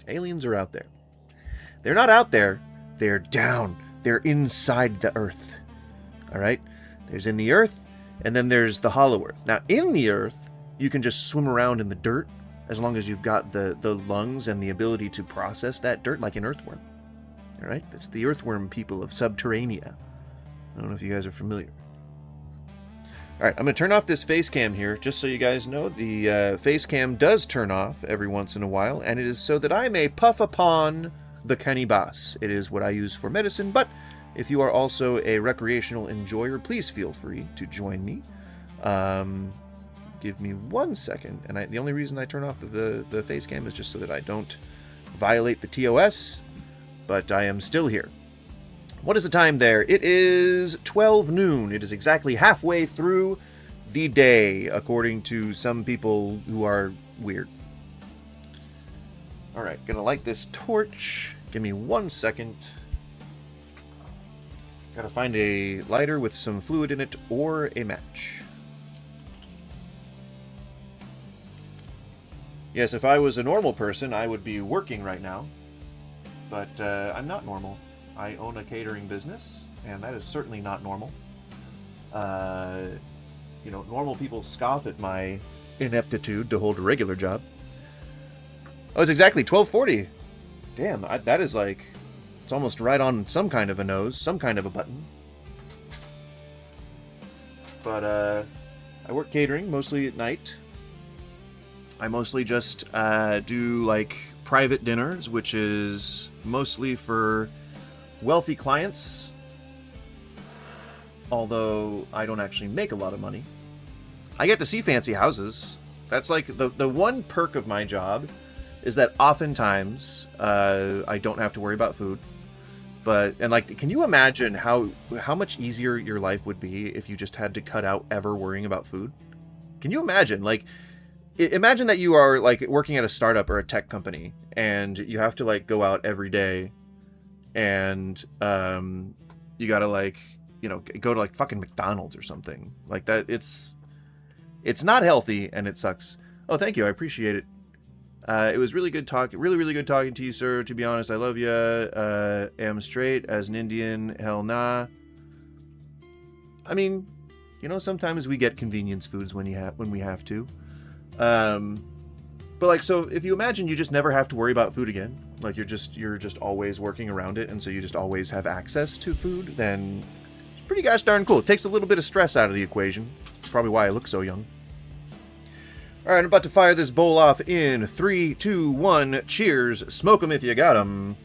Speaker 1: Aliens are out there. They're not out there. They're down. They're inside the Earth. All right? There's in the Earth, and then there's the hollow Earth. Now, in the Earth, you can just swim around in the dirt as long as you've got the lungs and the ability to process that dirt like an earthworm. All right? It's the earthworm people of Subterranea. I don't know if you guys are familiar. All right, I'm going to turn off this face cam here, just so you guys know. The face cam does turn off every once in a while, and it is so that I may puff upon the cannabis. It is what I use for medicine, but if you are also a recreational enjoyer, please feel free to join me. Give me 1 second, and the only reason I turn off the face cam is just so that I don't violate the TOS, but I am still here. What is the time there? It is 12 noon. It is exactly halfway through the day, according to some people who are weird. Alright, gonna light this torch. Give me 1 second. Gotta find a lighter with some fluid in it or a match. Yes, if I was a normal person, I would be working right now. But I'm not normal. I own a catering business, and that is certainly not normal. You know, normal people scoff at my ineptitude to hold a regular job. Oh, it's exactly 12:40. Damn, that is like, it's almost right on some kind of a nose, some kind of a button. But I work catering, mostly at night. I mostly just do, like, private dinners, which is mostly for wealthy clients, although I don't actually make a lot of money. I get to see fancy houses. That's like the one perk of my job is that oftentimes I don't have to worry about food. And like, can you imagine how much easier your life would be if you just had to cut out ever worrying about food? Can you imagine? Like, imagine that you are like working at a startup or a tech company and you have to like go out every day and you gotta, like, you know, go to like fucking McDonald's or something like that. It's not healthy and it sucks. Oh, thank you, I appreciate it. It was really good talking, really good talking to you, sir. To be honest, I love you. Am straight as an Indian, hell nah. I mean, you know, sometimes we get convenience foods when we have to. But like, so if you imagine you just never have to worry about food again, like you're just always working around it, and so you just always have access to food, then it's pretty gosh darn cool. It takes a little bit of stress out of the equation. Probably why I look so young. Alright, I'm about to fire this bowl off in 3, 2, 1. Cheers. Smoke 'em if you got 'em.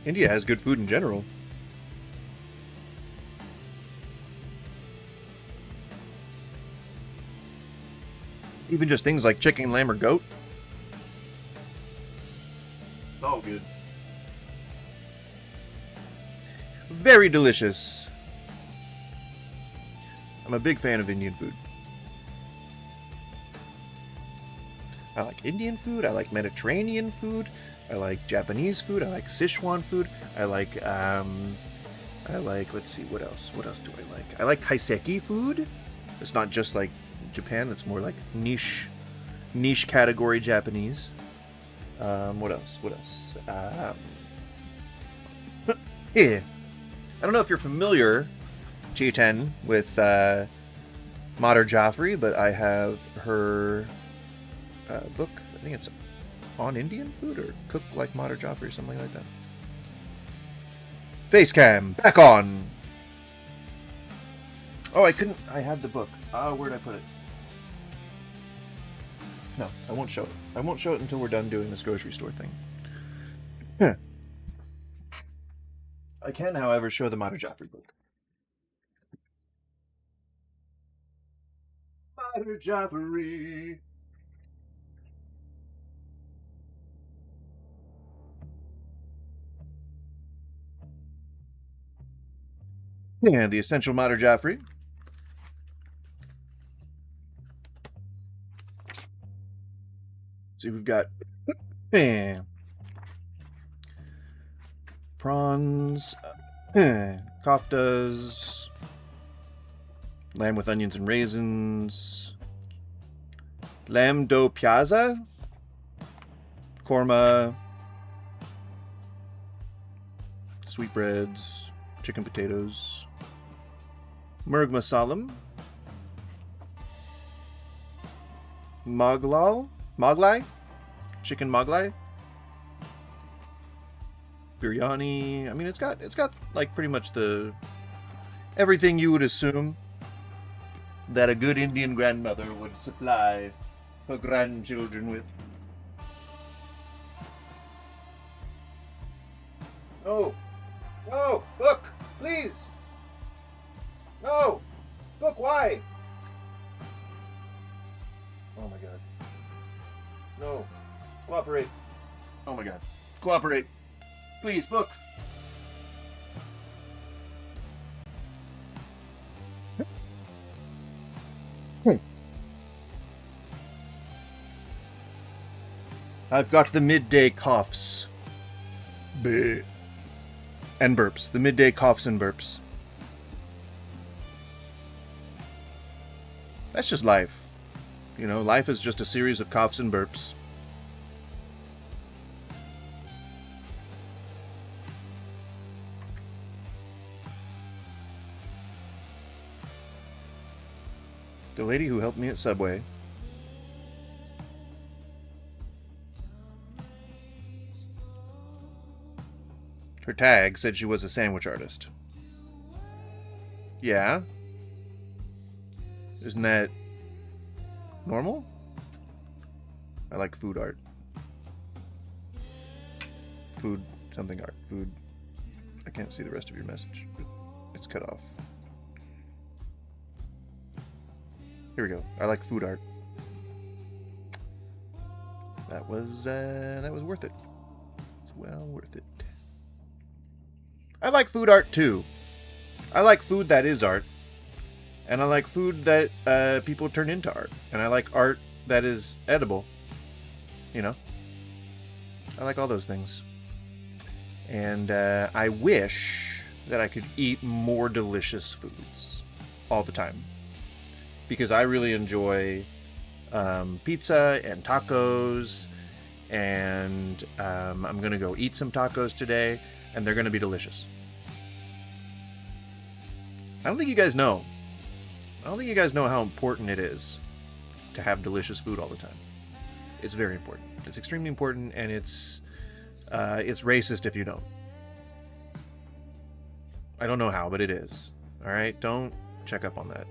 Speaker 1: India has good food in general. Even just things like chicken, lamb, or goat. All good. Very delicious. I'm a big fan of Indian food. I like Indian food, I like Mediterranean food, I like Japanese food, I like Sichuan food, I like, let's see, what else do I like? I like kaiseki food. It's not just like Japan, it's more like niche niche category Japanese. What else? Yeah. I don't know if you're familiar, G10, with Mater Jaffrey, but I have her book. I think it's on Indian food or Cook Like Mater Jaffrey or something like that. Facecam, back on. Oh, I had the book. Where'd I put it? No, I won't show it. I won't show it until we're done doing this grocery store thing. I can, however, show the Mater Jaffrey book. Mater Jaffrey. And the Essential Mater Jaffrey. See, we've got prawns, koftas, lamb with onions and raisins, lamb do piazza, korma, sweetbreads, chicken potatoes, murg masalam, Moglai, chicken Moglai, biryani. I mean, it's got like pretty much everything you would assume that a good Indian grandmother would supply her grandchildren with. No, book, please. No, book, why? Oh my god. No. Cooperate. Oh my god. Cooperate. Please, book. I've got the midday coughs. Bleh. And burps. The midday coughs and burps. That's just life. You know, life is just a series of coughs and burps. The lady who helped me at Subway. Her tag said she was a sandwich artist. Yeah? Isn't that normal? I like food art. Food something art. Food. I can't see the rest of your message. It's cut off. Here we go. I like food art. That was worth it. It's well worth it. I like food art too. I like food that is art. And I like food that people turn into art. And I like art that is edible. You know? I like all those things. And I wish that I could eat more delicious foods all the time. Because I really enjoy pizza and tacos. And I'm going to go eat some tacos today. And they're going to be delicious. I don't think you guys know. I don't think you guys know how important it is to have delicious food all the time. It's very important. It's extremely important, and it's racist if you don't. I don't know how, but it is. All right? Don't check up on that.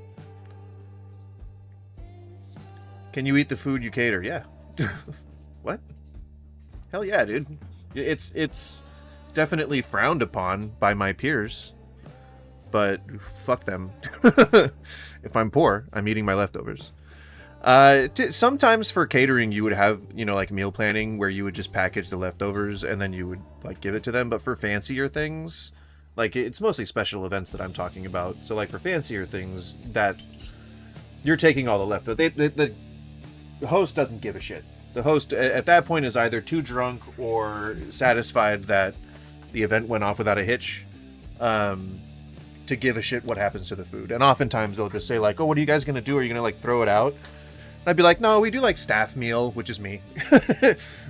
Speaker 1: Can you eat the food you cater? Yeah. What? Hell yeah, dude. It's definitely frowned upon by my peers. But fuck them. If I'm poor, I'm eating my leftovers. Sometimes for catering, you would have, like meal planning where you would just package the leftovers and then you would like give it to them. But for fancier things, like it's mostly special events that I'm talking about. So like for fancier things, that you're taking all the leftovers. The host doesn't give a shit. The host at that point is either too drunk or satisfied that the event went off without a hitch. To give a shit what happens to the food. And oftentimes they'll just say like, oh, what are you guys going to do? Are you going to like throw it out? And I'd be like, no, we do like staff meal, which is me.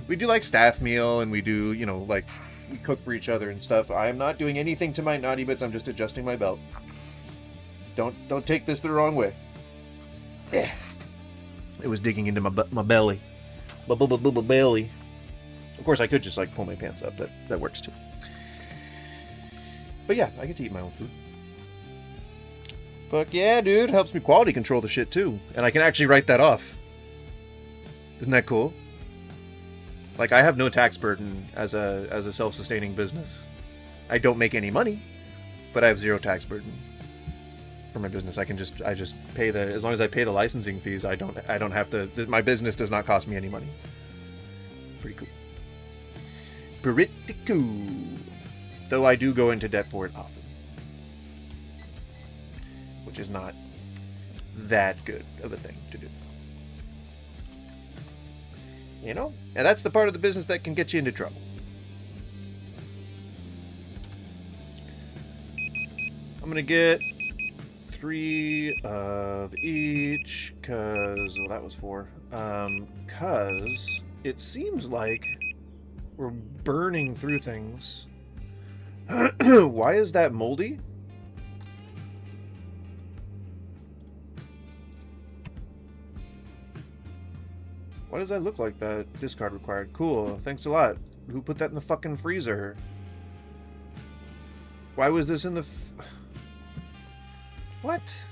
Speaker 1: We do like staff meal, and we do, you know, like, we cook for each other and stuff. I am not doing anything to my naughty bits. I'm just adjusting my belt. Don't take this the wrong way. It was digging into my belly. Belly. Of course, I could just, like, pull my pants up. That works, too. But yeah, I get to eat my own food. Fuck yeah, dude. Helps me quality control the shit, too. And I can actually write that off. Isn't that cool? Like, I have no tax burden as a self-sustaining business. I don't make any money, but I have zero tax burden for my business. I just pay as long as I pay the licensing fees, I don't have to, my business does not cost me any money. Pretty cool. Pretty cool. Though I do go into debt for it often. Which is not that good of a thing to do. You know? And that's the part of the business that can get you into trouble. I'm gonna get 3 of each, cause, well, that was 4. Cause it seems like we're burning through things. Why is that moldy? Why does that look like that? Discard required. Cool. Thanks a lot. Who put that in the fucking freezer? Why was this in the what?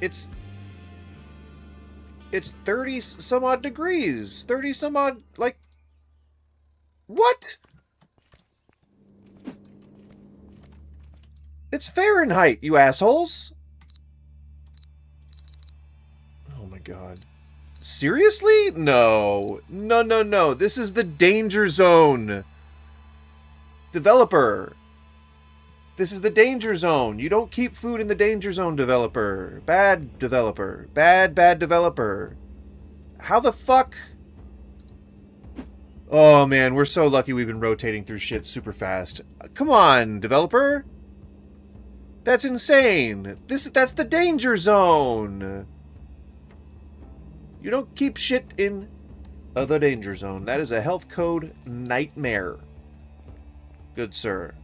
Speaker 1: It's 30 some odd degrees. 30 some odd, like, what? It's Fahrenheit, you assholes. Oh my god. Seriously? No. No, no, no. This is the danger zone. Developer. This is the danger zone. You don't keep food in the danger zone, developer. Bad developer. Bad developer. How the fuck? Oh man, we're so lucky we've been rotating through shit super fast. Come on, developer. That's insane. That's the danger zone. You don't keep shit in the danger zone. That is a health code nightmare. Good sir.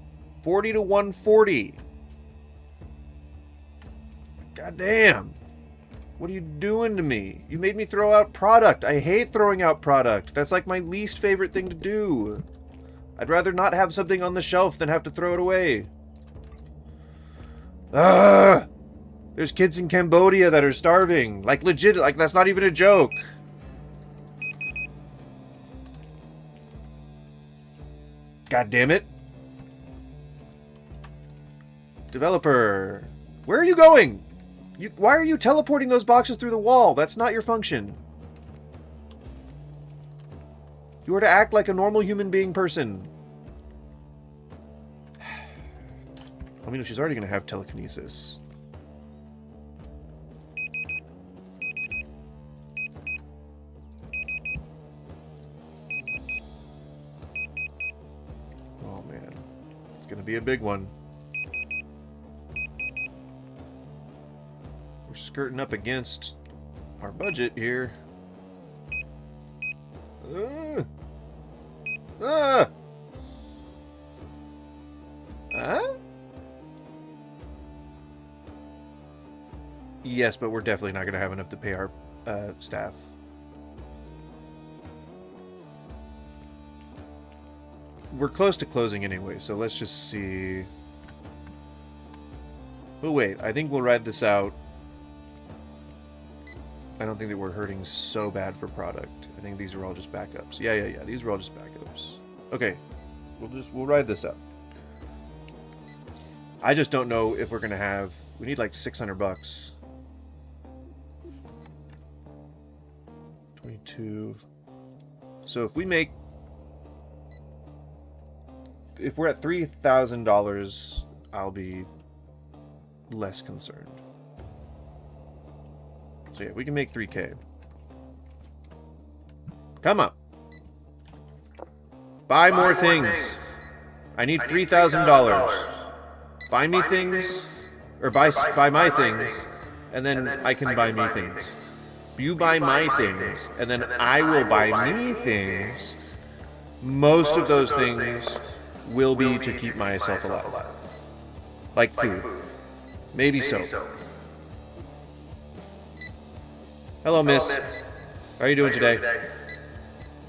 Speaker 1: 40 to 140. God damn. What are you doing to me? You made me throw out product. I hate throwing out product. That's like my least favorite thing to do. I'd rather not have something on the shelf than have to throw it away. Ugh! There's kids in Cambodia that are starving. Like, legit, like, that's not even a joke. God damn it. Developer. Where are you going? Why are you teleporting those boxes through the wall? That's not your function. You are to act like a normal human being person. I mean, if she's already going to have telekinesis. Oh, man. It's going to be a big one. We're skirting up against our budget here. Huh? Yes, but we're definitely not going to have enough to pay our staff. We're close to closing anyway, so let's just see. Oh wait, I think we'll ride this out. I don't think that we're hurting so bad for product. I think these are all just backups. Yeah. These are all just backups. Okay, we'll ride this out. I just don't know if we're gonna have. We need like $600. 22. So if we make, if we're at $3,000, I'll be less concerned. So yeah, we can make 3K. Come on. Buy more things. I need $3,000. Buy me things, or buy my things, and then I can buy me things. You buy my things, and then I will buy me things. Most of those things will be to keep myself alive. Like food. Maybe soap. Hello, miss. How are you doing today?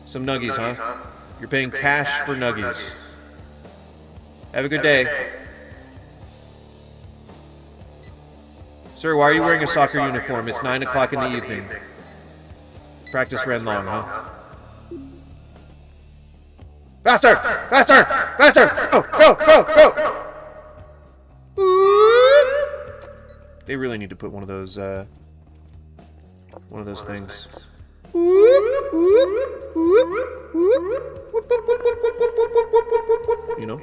Speaker 1: Some nuggies, huh? You're paying cash for nuggies. Have a good day. Sir, why are you wearing a soccer uniform? It's 9 o'clock in the evening. Practice ran long, huh? Faster! Faster! Faster! Go! Go! Go! Go! They really need to put one of those things. You know?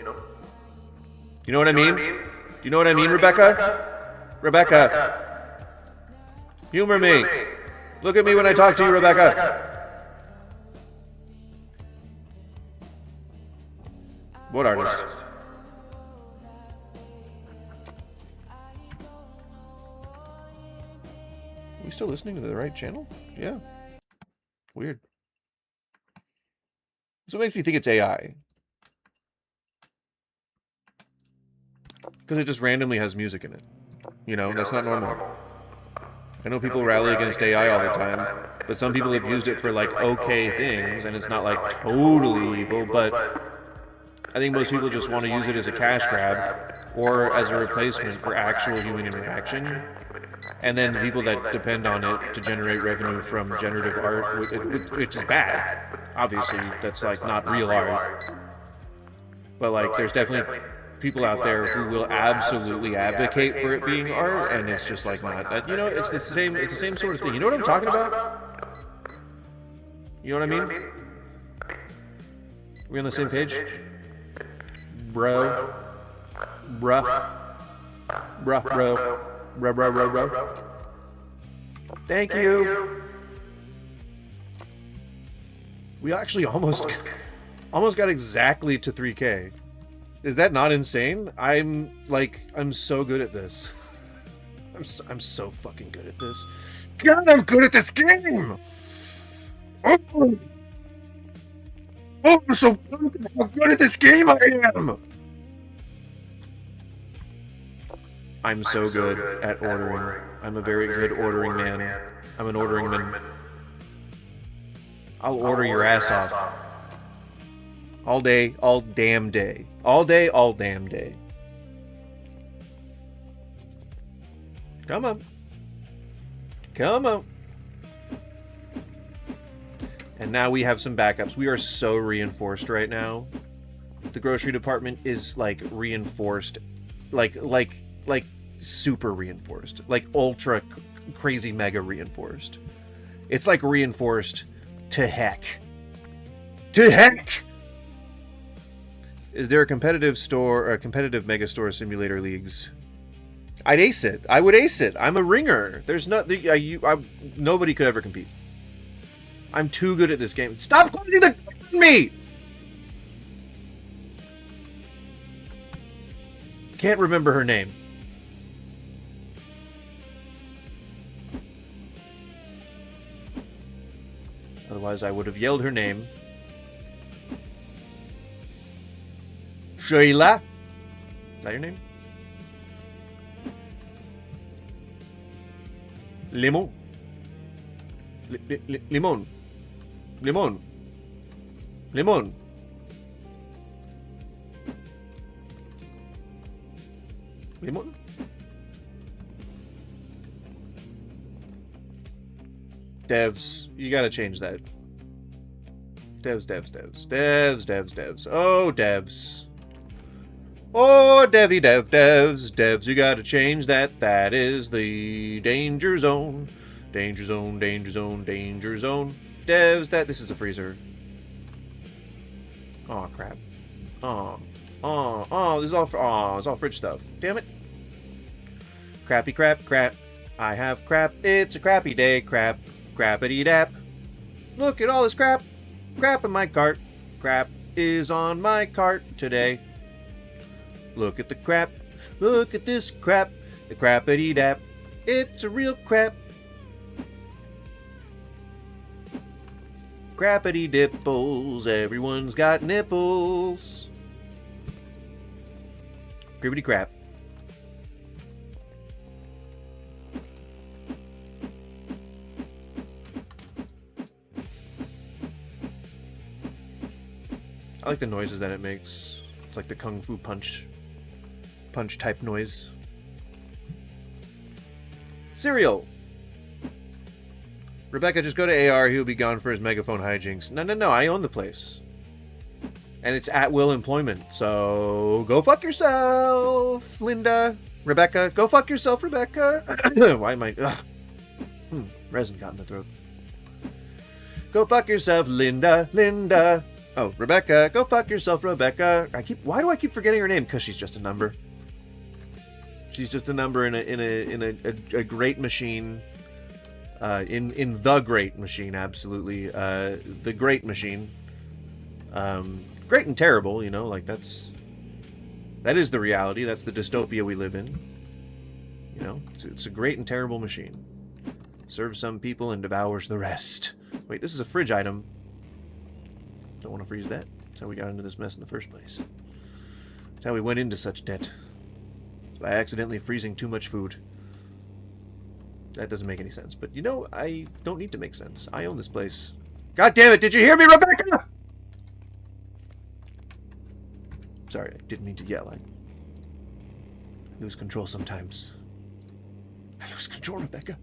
Speaker 1: You know what I mean? Do you know what I mean, Rebecca? Rebecca! Humor me! Look at me when I talk to you, Rebecca! What artist? Are we still listening to the right channel? Yeah. Weird. So it makes me think it's AI. Because it just randomly has music in it. You know, that's not normal. I know people rally against AI all the time, but some people have used it for, like, okay things, and it's not, like, totally evil, but I think most people just want to use it as a cash grab, or as a replacement for actual human interaction. And then people that depend on it to generate revenue from generative art, which is bad. Obviously, that's, like, not real art. But, like, there's definitely people out there who will absolutely advocate for it being art, and it's just, like, not. You know, it's the same sort of thing. You know what I'm talking about? You know what I mean? We on the same page? Bro. Bruh. Bruh, bro. Bruh, bruh, bruh, bruh. Thank you. We actually almost got exactly to 3K. Is that not insane? I'm so good at this. I'm so fucking good at this. God, I'm good at this game! Oh, I'm so good at this game I am! I'm so good at ordering. I'm a very good ordering man. I'm an ordering man. I'll order your ass off. All day, all damn day. All day, all damn day. Come on. Come on. And now we have some backups. We are so reinforced right now. The grocery department is, like, reinforced. Like super reinforced. Like ultra crazy mega reinforced. It's like reinforced to heck. To heck! Is there a competitive store or a competitive Megastore simulator leagues? I'd ace it. I would ace it. I'm a ringer. There's not nobody could ever compete. I'm too good at this game. Stop closing the me. Can't remember her name. Otherwise, I would have yelled her name. Sheila? Is that your name? Limon. Limon. Limon. Limon. Limon? Devs, you gotta change that. Devs. Oh, devs. Oh, devs, you gotta change that. That is the danger zone. Danger zone. Devs, this is a freezer. Oh, crap. Oh, this is all, it's all fridge stuff. Damn it. Crappy crap. I have crap. It's a crappy day. Crappity dap. Look at all this crap. Crap in my cart. Crap is on my cart today. Look at the crap. Look at this crap. The crappity dap. It's a real crap. Crappity dipples, everyone's got nipples. Cribbity crap. I like the noises that it makes. It's like the Kung Fu punch type noise. Cereal. Rebecca, just go to AR. He'll be gone for his megaphone hijinks. No. I own the place. And it's at will employment. So go fuck yourself, Linda. Rebecca, go fuck yourself, Rebecca. Why am I... resin got in the throat. Go fuck yourself, Linda. Oh, Rebecca, go fuck yourself, Rebecca. Why do I keep forgetting her name? Because she's just a number. She's just a number in a great machine. In the great machine, absolutely. The great machine. Great and terrible, you know, like that is the reality. That's the dystopia we live in. You know, it's a great and terrible machine. Serves some people and devours the rest. Wait, this is a fridge item. Don't want to freeze that. That's how we got into this mess in the first place. That's how we went into such debt. It's by accidentally freezing too much food. That doesn't make any sense. But you know, I don't need to make sense. I own this place. God damn it, did you hear me, Rebecca? Sorry, I didn't mean to yell. I lose control sometimes. I lose control, Rebecca.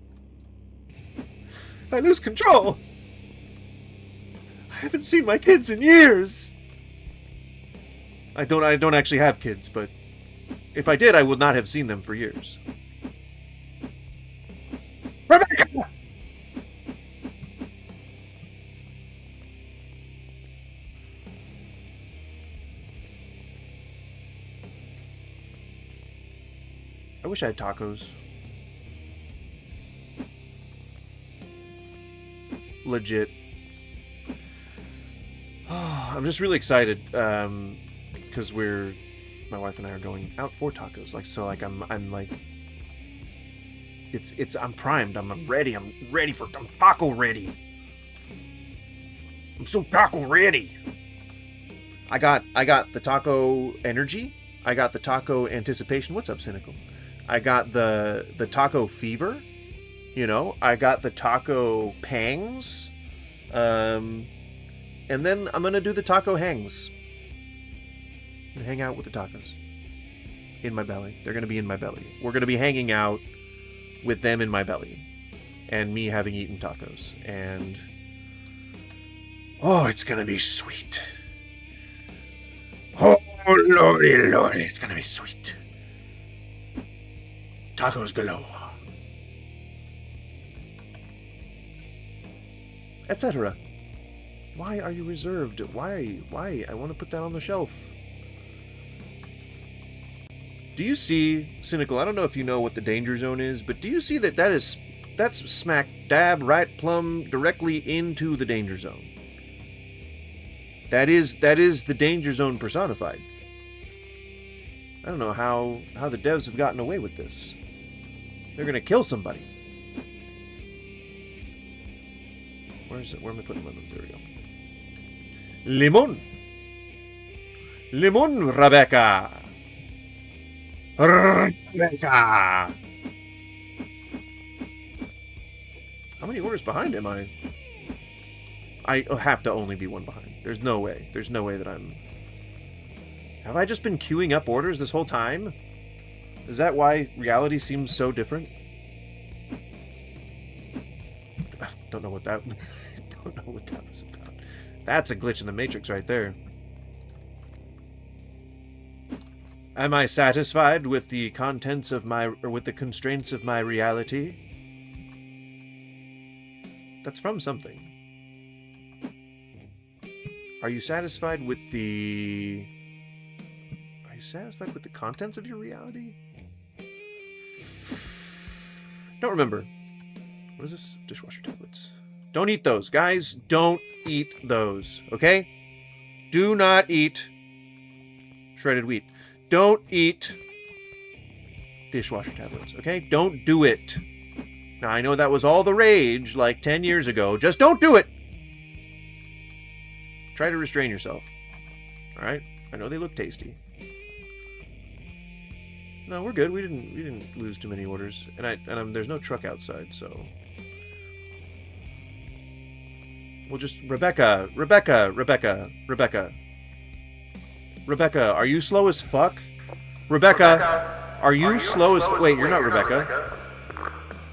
Speaker 1: I lose control! I haven't seen my kids in years! I don't actually have kids, but if I did, I would not have seen them for years. Rebecca! I wish I had tacos. Legit. I'm just really excited because my wife and I are going out for tacos. I'm like, I'm primed. I'm ready. I'm taco ready. I'm so taco ready. I got the taco energy. I got the taco anticipation. What's up, Cynical? I got the taco fever. You know, I got the taco pangs. And then I'm gonna do the taco hangs. And hang out with the tacos. In my belly. They're gonna be in my belly. We're gonna be hanging out with them in my belly. And me having eaten tacos. And oh, it's gonna be sweet. Oh, lordy, it's gonna be sweet. Tacos galore. Etc. Why are you reserved? Why? I want to put that on the shelf. Do you see, Cynical, I don't know if you know what the danger zone is, but do you see that's smack dab right plumb directly into the danger zone? That is the danger zone personified. I don't know how the devs have gotten away with this. They're gonna kill somebody. Where am I putting lemons? There we go. Limon. Limon, Rebecca. Rebecca. How many orders behind am I? I have to only be one behind. There's no way. There's no way that I'm... Have I just been queuing up orders this whole time? Is that why reality seems so different? Don't know what that... don't know what that was about. That's a glitch in the Matrix right there. Am I satisfied with the contents of with the constraints of my reality? That's from something. Are you satisfied with the... Are you satisfied with the contents of your reality? Don't remember. What is this? Dishwasher tablets. Don't eat those, guys. Don't eat those, okay? Do not eat shredded wheat. Don't eat dishwasher tablets, okay? Don't do it. Now, I know that was all the rage like 10 years ago. Just don't do it! Try to restrain yourself. Alright? I know they look tasty. No, we're good. We didn't lose too many orders. And there's no truck outside, so... We'll just... Rebecca, are you slow as fuck? Rebecca, are you slow as... Wait, you're not Rebecca.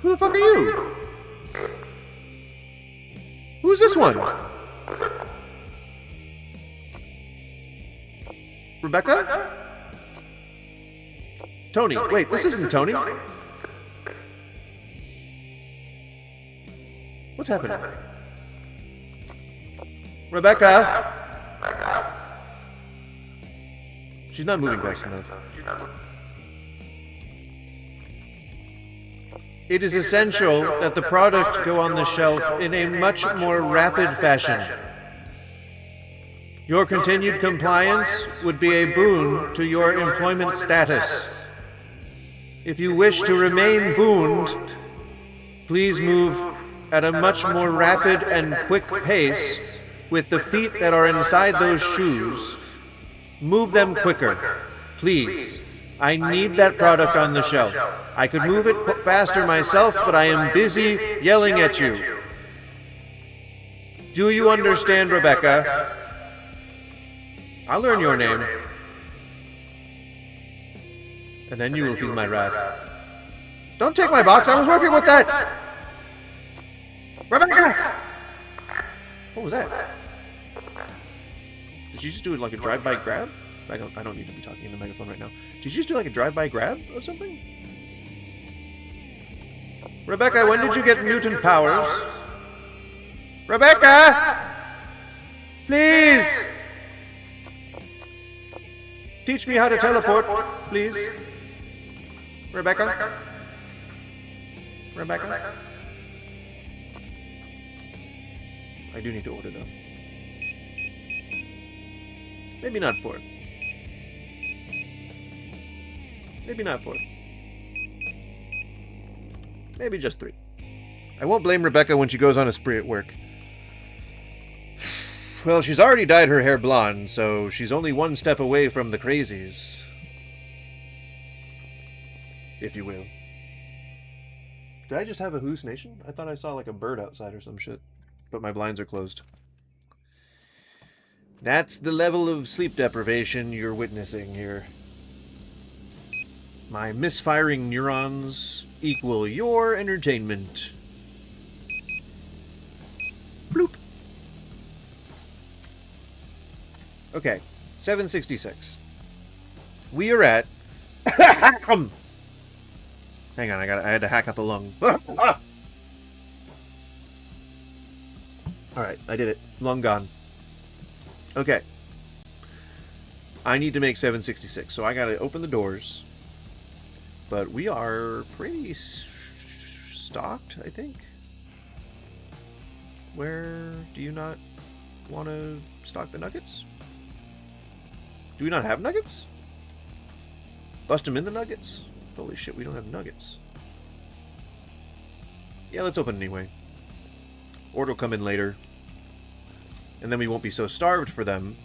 Speaker 1: Who the fuck are you? Who's this one? Rebecca? Tony. Wait, this isn't Tony. What's happening? Rebecca! She's not moving fast enough. It is essential that the product go on the shelf in a much more rapid fashion. Your continued compliance would be a boon to your employment status. If you wish to remain booned, please move at a much more rapid and quick pace with the feet that are inside those shoes. Move them quicker, please. I need that product on the shelf. I could move it faster myself, but I am busy yelling at you. Do you understand, Rebecca? I'll learn your name. And then you will feel my wrath. Don't take my box, I was working with that! Rebecca! What was that? Did you just do it like a drive-by grab? I don't need to be talking in the megaphone right now. Did you just do like a drive-by grab or something? Rebecca, when did you get mutant powers? Rebecca! Please! Teach me how to teleport, please. Rebecca? Rebecca? I do need to order though. Maybe not 4. Maybe not 4. Maybe just 3. I won't blame Rebecca when she goes on a spree at work. Well, she's already dyed her hair blonde, so she's only one step away from the crazies. If you will. Did I just have a hallucination? I thought I saw like a bird outside or some shit. But my blinds are closed. That's the level of sleep deprivation you're witnessing here. My misfiring neurons equal your entertainment. Bloop. Okay, 766. We are at... Hang on, I had to hack up a lung. Alright, I did it. Lung gone. Okay. I need to make 766, so I gotta open the doors. But we are pretty stocked, I think. Where do you not want to stock the nuggets? Do we not have nuggets? Bust them in the nuggets? Holy shit, we don't have nuggets. Yeah, let's open anyway. Order will come in later. And then we won't be so starved for them.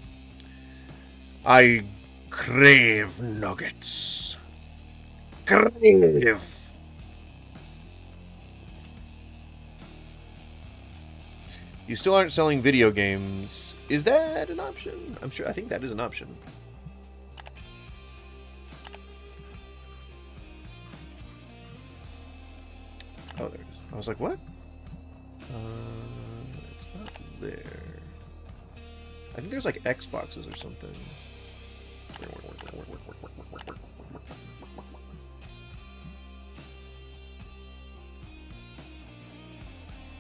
Speaker 1: I crave nuggets. Crave. You still aren't selling video games. Is that an option? I think that is an option. Oh, there it is. I was like, what? It's not there. I think there's like Xboxes or something.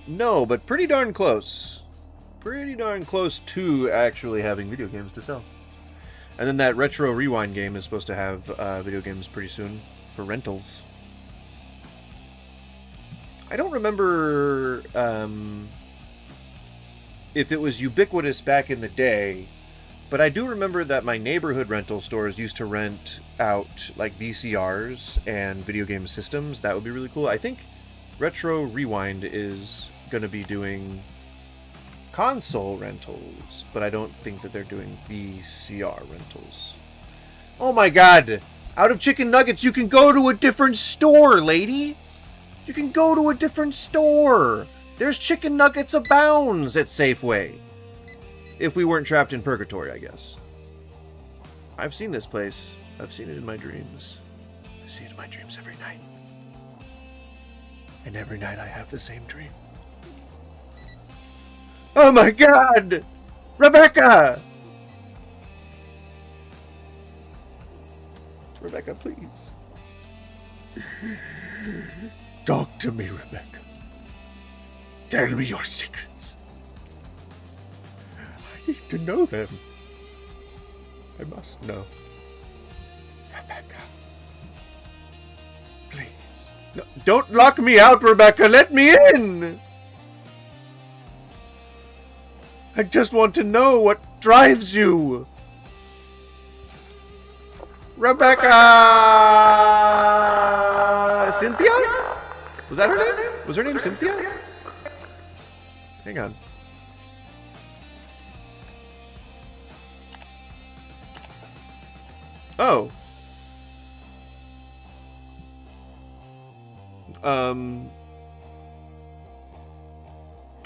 Speaker 1: No, but pretty darn close. Pretty darn close to actually having video games to sell. And then that Retro Rewind game is supposed to have video games pretty soon for rentals. I don't remember if it was ubiquitous back in the day, But I do remember that my neighborhood rental stores used to rent out like VCRs and video game systems. That would be really cool. I think Retro Rewind is going to be doing console rentals, but I don't think that they're doing VCR rentals. Oh my god! Out of chicken nuggets, you can go to a different store, lady! You can go to a different store! There's chicken nuggets abounds at Safeway. If we weren't trapped in purgatory, I guess. I've seen this place. I've seen it in my dreams. I see it in my dreams every night. And every night I have the same dream. Oh my god! Rebecca! Rebecca, please. Talk to me, Rebecca. Tell me your secrets. I need to know them. I must know. Rebecca. Please. No, don't lock me out, Rebecca. Let me in. I just want to know what drives you. Rebecca! Cynthia? Was that her name? Was her name Cynthia? Hang on. Oh.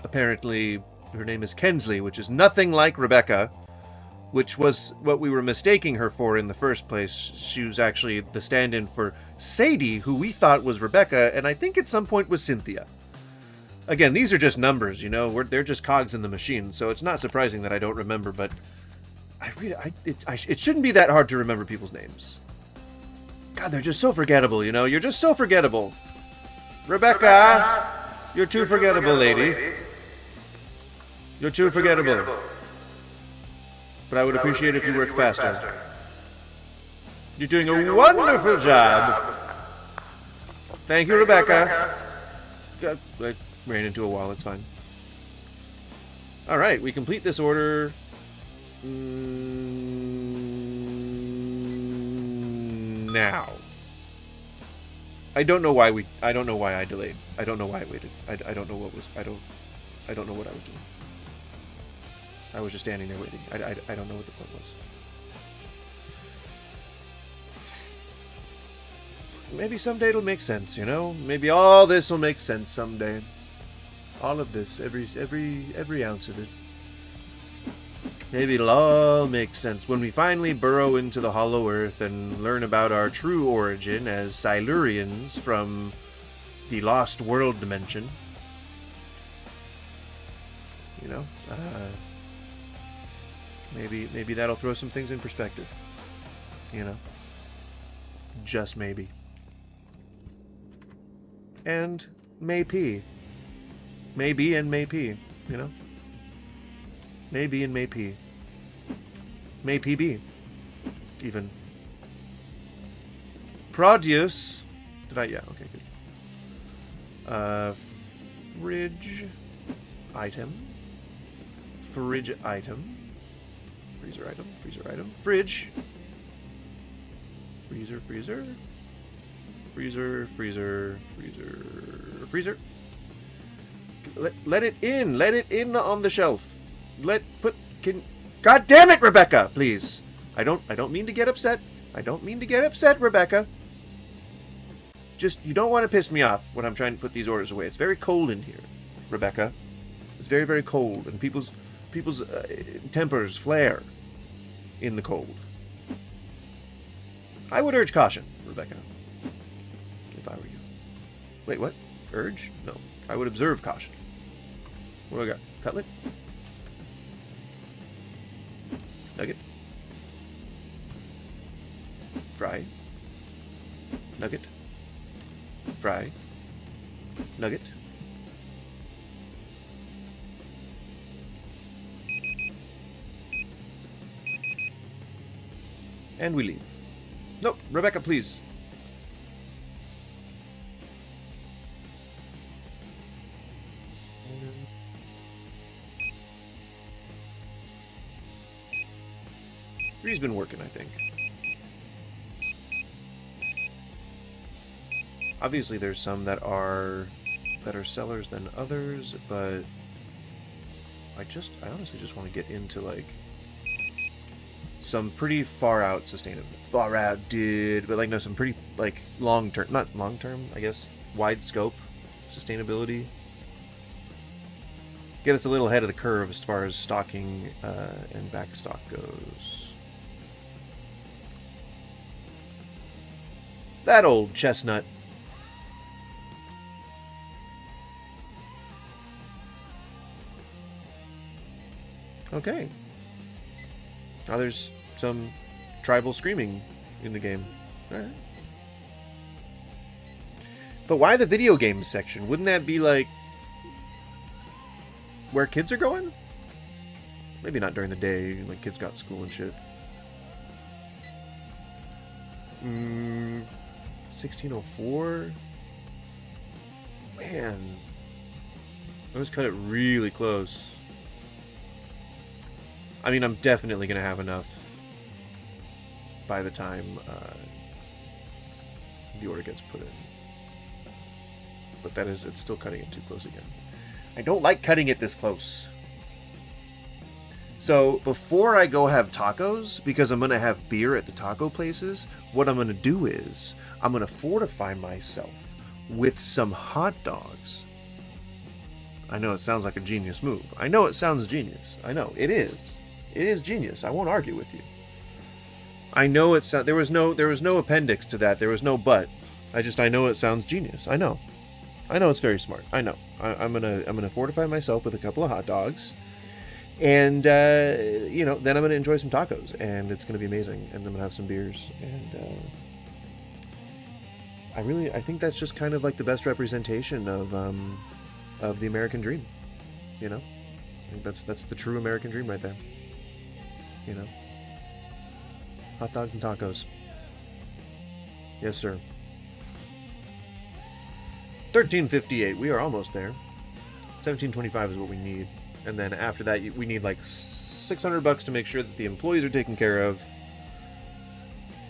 Speaker 1: Apparently her name is Kensley, which is nothing like Rebecca, which was what we were mistaking her for in the first place. She was actually the stand-in for Sadie, who we thought was Rebecca, and I think at some point was Cynthia. Again, these are just numbers, you know. They're just cogs in the machine, so it's not surprising that I don't remember, but it shouldn't be that hard to remember people's names. God, they're just so forgettable, you know. You're just so forgettable. Rebecca, you're too forgettable, lady. You're too forgettable. But I would appreciate if you worked faster. You're doing a wonderful job. Thank you, Rebecca. I ran into a wall, it's fine. Alright, we complete this order. Now. I don't know why I delayed. I don't know why I waited. I don't know what was, I don't know what I was doing. I was just standing there waiting. I don't know what the point was. Maybe someday it'll make sense, you know? Maybe all this will make sense someday. All of this, every ounce of it. Maybe it'll all make sense when we finally burrow into the hollow earth and learn about our true origin as Silurians from the Lost World dimension. You know? Maybe that'll throw some things in perspective. You know? Just maybe. And maybe. Maybe and maybe, you know? Maybe and maybe. Maybe be. Even. Produce. Did I? Yeah, okay, good. Fridge. Item. Fridge item. Freezer item. Freezer item. Fridge. Freezer, freezer. Freezer, freezer, freezer, freezer. Let it in. Let it in on the shelf. God damn it, Rebecca, please. I don't mean to get upset. I don't mean to get upset, Rebecca. Just, you don't want to piss me off when I'm trying to put these orders away. It's very cold in here, Rebecca. It's very, very cold, and people's tempers flare in the cold. I would urge caution, Rebecca, if I were you. Wait, what? Urge? No. I would observe caution. What do I got? Cutlet? Nugget? Fry? Nugget? Fry? Nugget? And we leave. Nope, Rebecca, please. Three's been working, I think. Obviously, there's some that are better sellers than others, but I honestly just want to get into, like, some pretty far out sustainable. Far out, dude. But, like, no, some pretty, like, long-term, not long-term, I guess, wide scope sustainability. Get us a little ahead of the curve as far as stocking and back stock goes. That old chestnut. Okay. Now there's some tribal screaming in the game. Alright. But why the video games section? Wouldn't that be like where kids are going? Maybe not during the day, like kids got school and shit. 1604? Man. I always cut it really close. I mean, I'm definitely going to have enough by the time the order gets put in. But it's still cutting it too close again. I don't like cutting it this close. So, before I go have tacos, because I'm going to have beer at the taco places, what I'm going to do is, I'm going to fortify myself with some hot dogs. I know it sounds like a genius move. I know it sounds genius. I know, it is. It is genius. I won't argue with you. I know it sounds... There was no appendix to that. There was no but. I know it sounds genius. I know. I know it's very smart. I know. I'm gonna fortify myself with a couple of hot dogs, and then I'm gonna enjoy some tacos, and it's gonna be amazing. And I'm gonna have some beers, and I think that's just kind of like the best representation of the American dream. You know, I think that's the true American dream right there. You know, hot dogs and tacos. Yes, sir. 1358. We are almost there. 1725 is what we need, and then after that, we need like $600 to make sure that the employees are taken care of.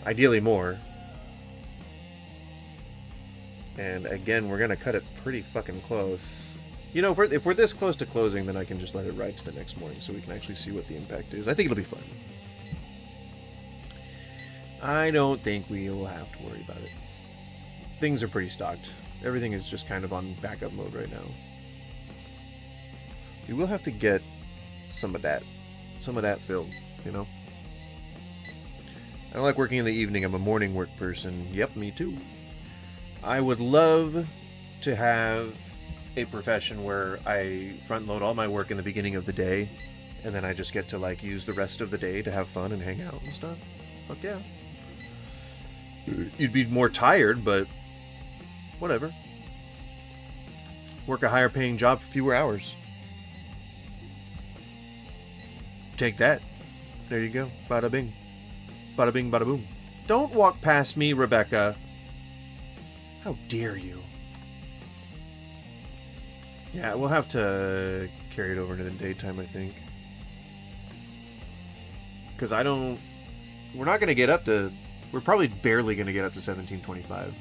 Speaker 1: Ideally, more. And again, we're gonna cut it pretty fucking close. You know, if we're this close to closing, then I can just let it ride to the next morning so we can actually see what the impact is. I think it'll be fun. I don't think we'll have to worry about it. Things are pretty stocked. Everything is just kind of on backup mode right now. We will have to get some of that filled, you know? I don't like working in the evening. I'm a morning work person. Yep, me too. I would love to have a profession where I front load all my work in the beginning of the day, and then I just get to like use the rest of the day to have fun and hang out and stuff. Fuck yeah. You'd be more tired, but whatever. Work a higher paying job for fewer hours. Take that. There you go. Bada bing. Bada bing, bada boom. Don't walk past me, Rebecca. How dare you? Yeah, we'll have to carry it over into the daytime, I think. Because we're not going to get up to... We're probably barely going to get up to 1725.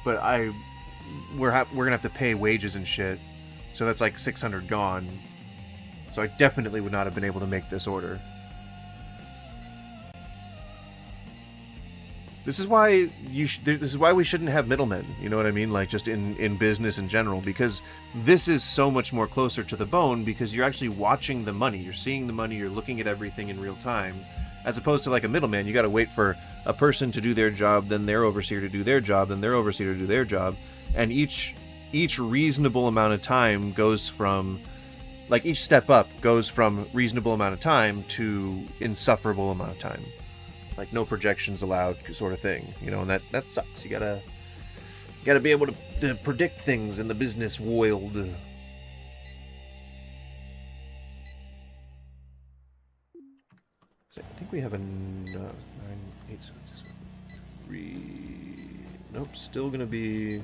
Speaker 1: But we're going to have to pay wages and shit. So that's like 600 gone. So I definitely would not have been able to make this order. This is why we shouldn't have middlemen, you know what I mean? Like, just in business in general, because this is so much more closer to the bone, because you're actually watching the money. You're seeing the money, you're looking at everything in real time, as opposed to like a middleman. You got to wait for a person to do their job, then their overseer to do their job, then their overseer to do their job, and each reasonable amount of time goes from, like, each step up goes from reasonable amount of time to insufferable amount of time. Like, no projections allowed sort of thing, you know, and that sucks. You gotta be able to predict things in the business world. So I think we have a 9, 8, 7, 6, 3. Nope, still gonna be.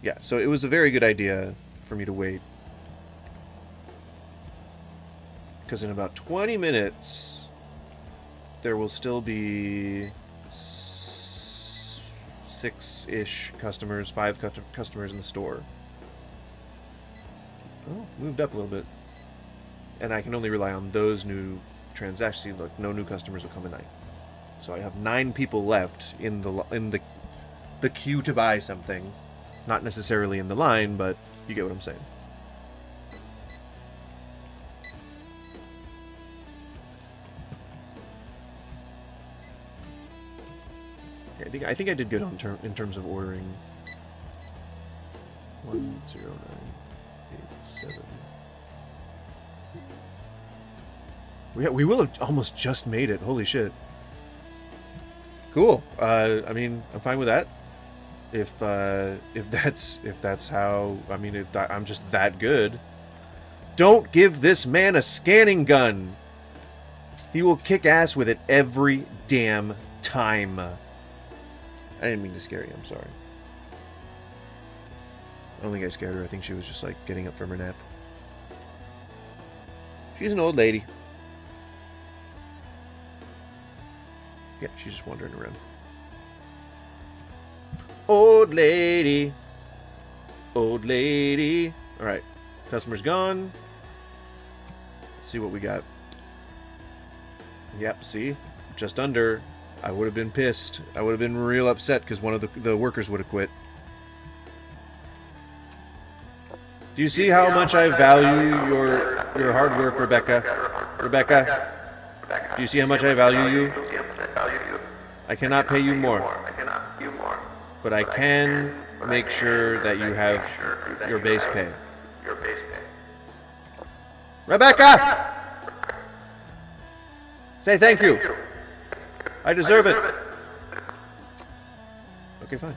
Speaker 1: Yeah, so it was a very good idea for me to wait. Because in about 20 minutes, there will still be 6-ish customers, 5 customers in the store. Oh, moved up a little bit. And I can only rely on those new transactions. See, look, no new customers will come at night. So I have 9 people left in the queue to buy something. Not necessarily in the line, but you get what I'm saying. Okay, I think I did good in terms of ordering. 10987. We will have almost just made it. Holy shit. Cool. I mean, I'm fine with that. If that's how, I mean, if I'm just that good. Don't give this man a scanning gun. He will kick ass with it every damn time. I didn't mean to scare you. I'm sorry. I don't think I scared her. I think she was just like getting up from her nap. She's an old lady. Yeah, she's just wandering around. Old lady. Old lady. Alright. Customer's gone. Let's see what we got. Yep, see? Just under. I would have been pissed. I would have been real upset because one of the workers would have quit. Do you see how much I value your hard work, Rebecca? Rebecca? Do you see how much I value you? I cannot pay you more. But I can make sure that you have your base pay. Rebecca! Say thank you. I deserve it. Okay, fine.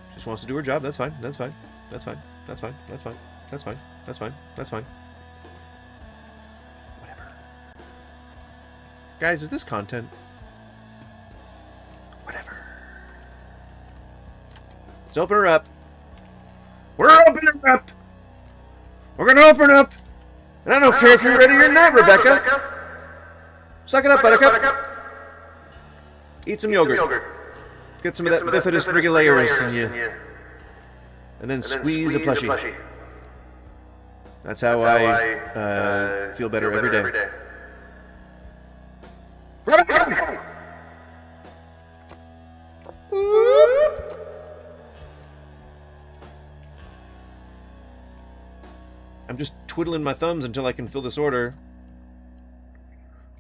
Speaker 1: She just wants to do her job. That's fine. That's fine. That's fine. That's fine. That's fine. That's fine. That's fine. That's fine. Whatever. Guys, is this content? Whatever. Let's open her up. We're opening her up. We're gonna open her up. And I don't care if you're ready or not, Rebecca. Suck it up, buttercup. Eat some yogurt. Get some of that bifidus regularius in you. And then squeeze a plushie. That's how I feel better every day. I'm just twiddling my thumbs until I can fill this order.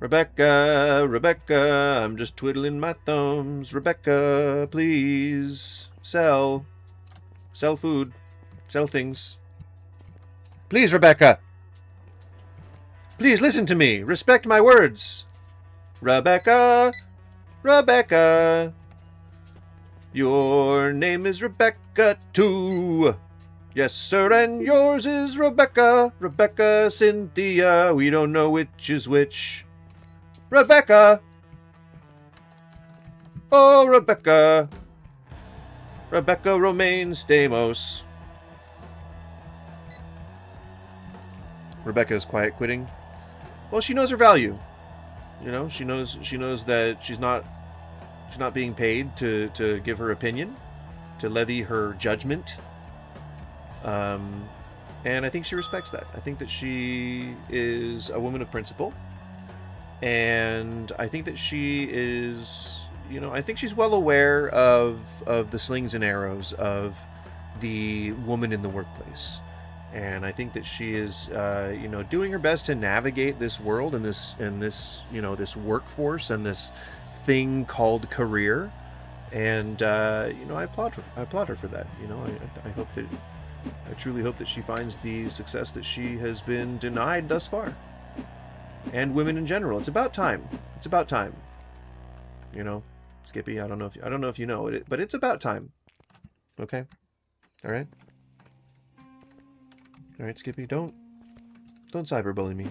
Speaker 1: Rebecca, Rebecca, I'm just twiddling my thumbs. Rebecca, please. Sell. Sell food. Sell things. Please, Rebecca. Please listen to me. Respect my words. Rebecca. Rebecca. Your name is Rebecca too. Yes, sir, and yours is Rebecca. Rebecca, Cynthia. We don't know which is which. Rebecca. Oh, Rebecca. Rebecca Romaine Stamos. Rebecca is quiet quitting. Well, she knows her value. You know, she knows that she's not being paid to give her opinion, to levy her judgment. And I think she respects that. I think that she is a woman of principle. And I think that she is, you know, I think she's well aware of the slings and arrows of the woman in the workplace. And I think that she is, you know, doing her best to navigate this world and this, you know, this workforce and this thing called career. And, you know, I applaud her for that. You know, I truly hope that she finds the success that she has been denied thus far. And women in general. It's about time. It's about time. You know, Skippy, I don't know if you know it, but it's about time. Okay? All right? All right, Skippy, don't cyberbully me.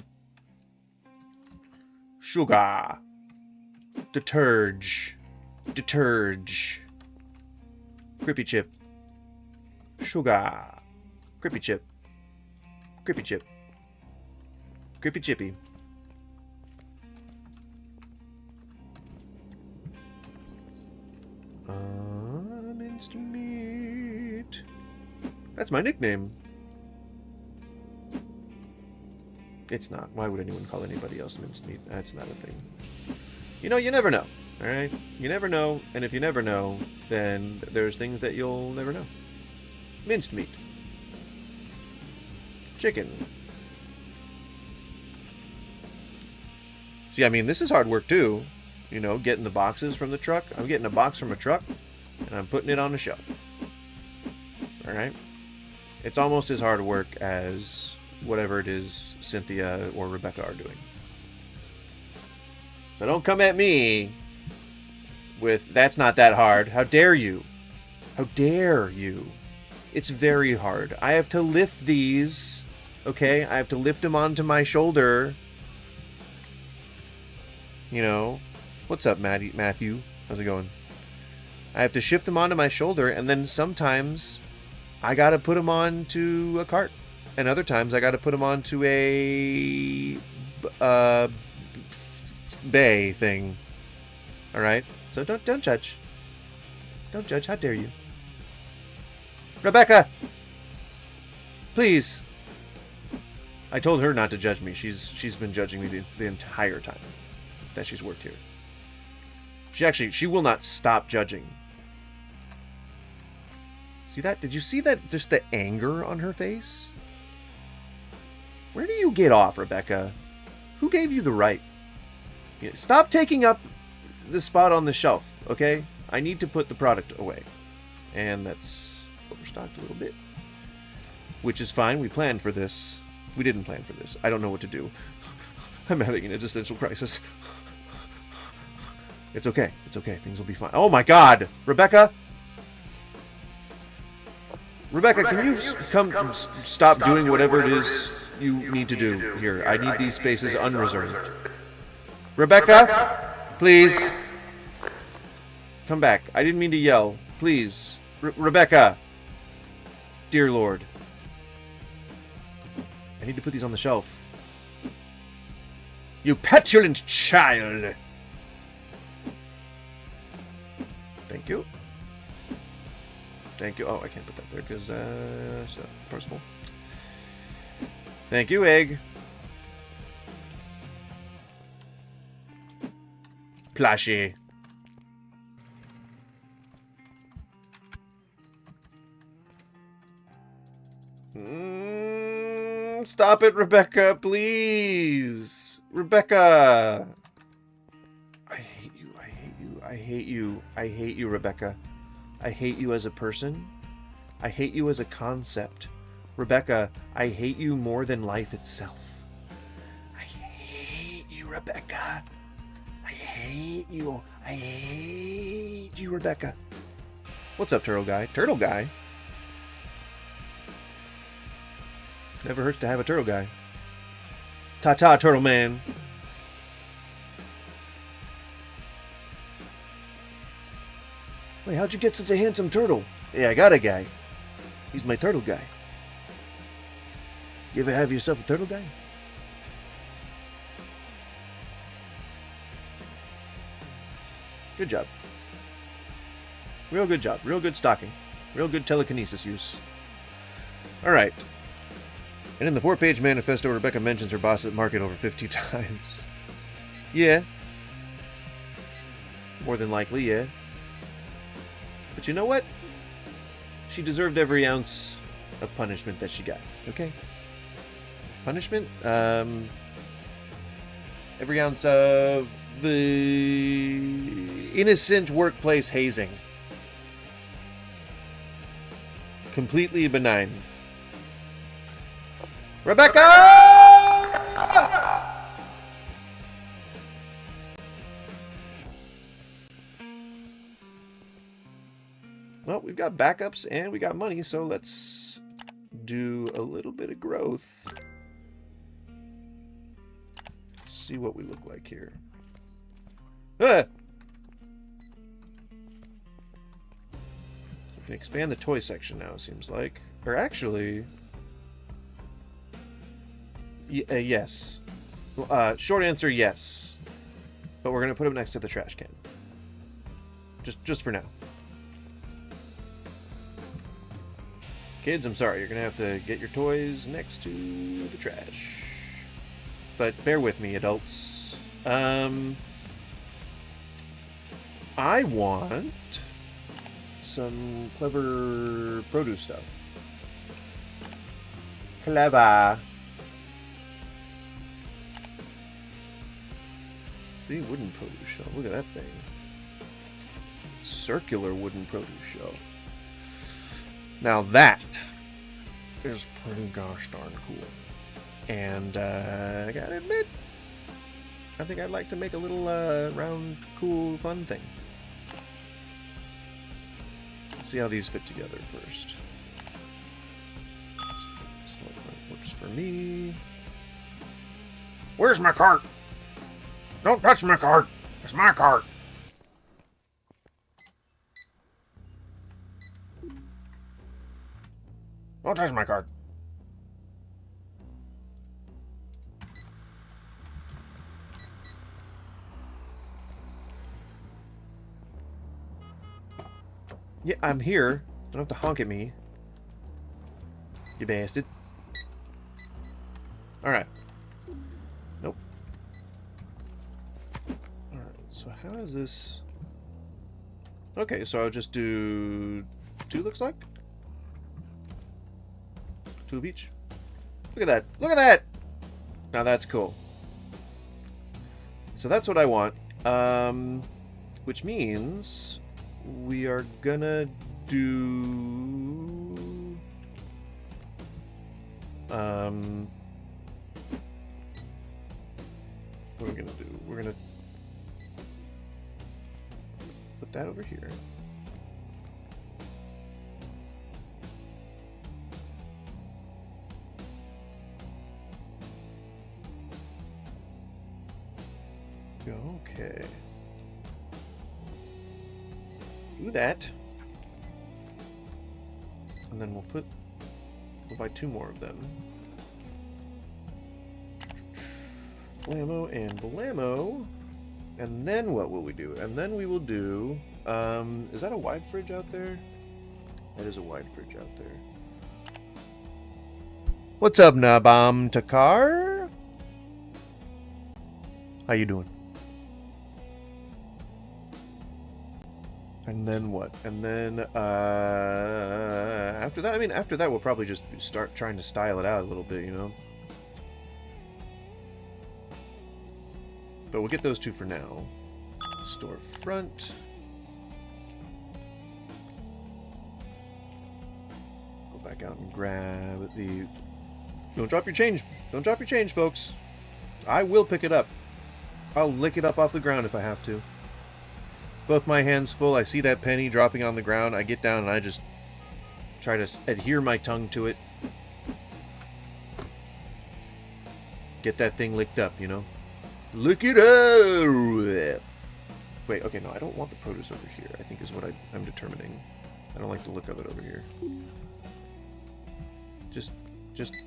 Speaker 1: Sugar. Deterge. Crippy chip. Sugar. Crippy chip. Crippy Chippy. Minced meat. That's my nickname. It's not. Why would anyone call anybody else minced meat? That's not a thing. You know, you never know. Alright? You never know, and if you never know, then there's things that you'll never know. Minced meat. Chicken. See, I mean, this is hard work too. You know, getting the boxes from the truck. I'm getting a box from a truck, and I'm putting it on the shelf. Alright? It's almost as hard work as whatever it is Cynthia or Rebecca are doing. So don't come at me with, that's not that hard. How dare you? How dare you? It's very hard. I have to lift these, okay? I have to lift them onto my shoulder. You know? What's up, Matthew? How's it going? I have to shift them onto my shoulder, and then sometimes I gotta put them onto a cart. And other times I gotta put them onto a bay thing. Alright? So don't judge. Don't judge. How dare you? Rebecca! Please! I told her not to judge me. She's been judging me the entire time that she's worked here. She will not stop judging. See that? Did you see that? Just the anger on her face? Where do you get off, Rebecca? Who gave you the right? Stop taking up the spot on the shelf, okay? I need to put the product away. And that's overstocked a little bit. Which is fine. We planned for this. We didn't plan for this. I don't know what to do. I'm having an existential crisis. It's okay. It's okay. Things will be fine. Oh my god! Rebecca? Rebecca, can you stop doing whatever it is you need to do here? I need these spaces unreserved. Rebecca? Please. Come back. I didn't mean to yell. Please. Rebecca. Dear Lord. I need to put these on the shelf. You petulant child! Thank you. Thank you. Oh, I can't put that there because, it's not personal. Thank you, egg. Plushy. Stop it, Rebecca, please. Rebecca. I hate you. I hate you. I hate you. I hate you, Rebecca. I hate you as a person. I hate you as a concept. Rebecca, I hate you more than life itself. I hate you, Rebecca. I hate you. I hate you, Rebecca. What's up, Turtle Guy? Turtle Guy? Never hurts to have a turtle guy. Ta-ta, Turtle Man. Wait, how'd you get such a handsome turtle? Yeah, I got a guy. He's my turtle guy. You ever have yourself a turtle guy? Good job. Real good job. Real good stocking. Real good telekinesis use. Alright. And in the 4-page manifesto, Rebecca mentions her boss at market over 50 times. Yeah. More than likely, yeah. But you know what? She deserved every ounce of punishment that she got, okay? Punishment? Every ounce of the innocent workplace hazing. Completely benign. Rebecca! Well, we've got backups and we got money, so let's do a little bit of growth. See what we look like here. Ah! We can expand the toy section now, it seems like. Or actually... yes. Short answer, yes. But we're gonna put them next to the trash can. Just for now. Kids, I'm sorry. You're gonna have to get your toys next to the trash. But bear with me, adults. I want some clever produce stuff. Clever. See, wooden produce shell. Look at that thing. Circular wooden produce shell. Now that is pretty gosh darn cool. And I gotta admit, I think I'd like to make a little round, cool, fun thing. Let's see how these fit together first. Storefront works for me.
Speaker 2: Where's my cart? Don't touch my cart. It's my cart. Don't touch my cart.
Speaker 1: Yeah, I'm here. Don't have to honk at me. You bastard. Alright. Nope. Alright, so how does this... Okay, so I'll just do... 2, looks like? 2 of each. Look at that! Look at that! Now that's cool. So that's what I want. Which means... we are gonna do... what are we gonna do? We're gonna put that over here. Okay. Do that. And then we'll buy 2 more of them. Blammo and Blammo. And then what will we do? And then we will do... is that a wide fridge out there? That is a wide fridge out there. What's up, Nabam Takar? How you doing? And then what? And then, after that, I mean, after that, we'll probably just start trying to style it out a little bit, you know? But we'll get those 2 for now. Storefront. Go back out and grab the... Don't drop your change. Don't drop your change, folks. I will pick it up. I'll lick it up off the ground if I have to. Both my hands full, I see that penny dropping on the ground, I get down and I just try to adhere my tongue to it. Get that thing licked up, you know? Lick it up! Wait, okay, no, I don't want the produce over here, I think is what I'm determining. I don't like the look of it over here. Just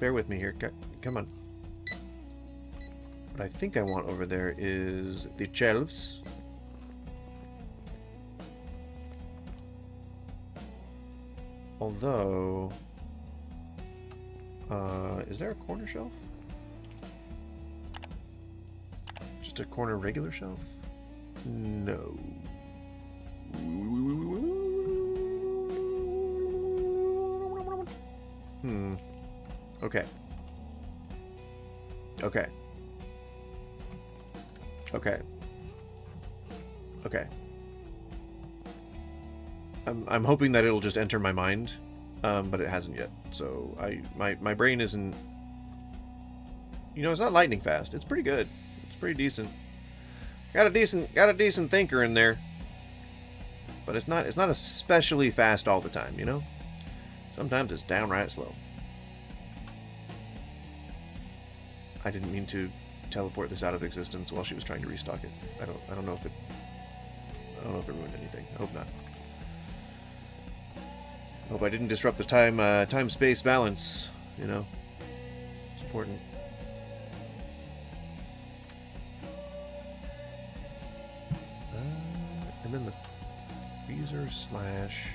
Speaker 1: bear with me here, come on. What I think I want over there is the shelves. Although, is there a corner shelf? Just a corner regular shelf? No. Okay. Okay. Okay. Okay. I'm hoping that it'll just enter my mind, but it hasn't yet. So my brain isn't, you know, it's not lightning fast. It's pretty good. It's pretty decent. Got a decent thinker in there, but it's not especially fast all the time. You know, sometimes it's downright slow. I didn't mean to teleport this out of existence while she was trying to restock it. I don't know if it ruined anything. I hope not. Hope I didn't disrupt the time-space balance, you know. It's important. then the freezer slash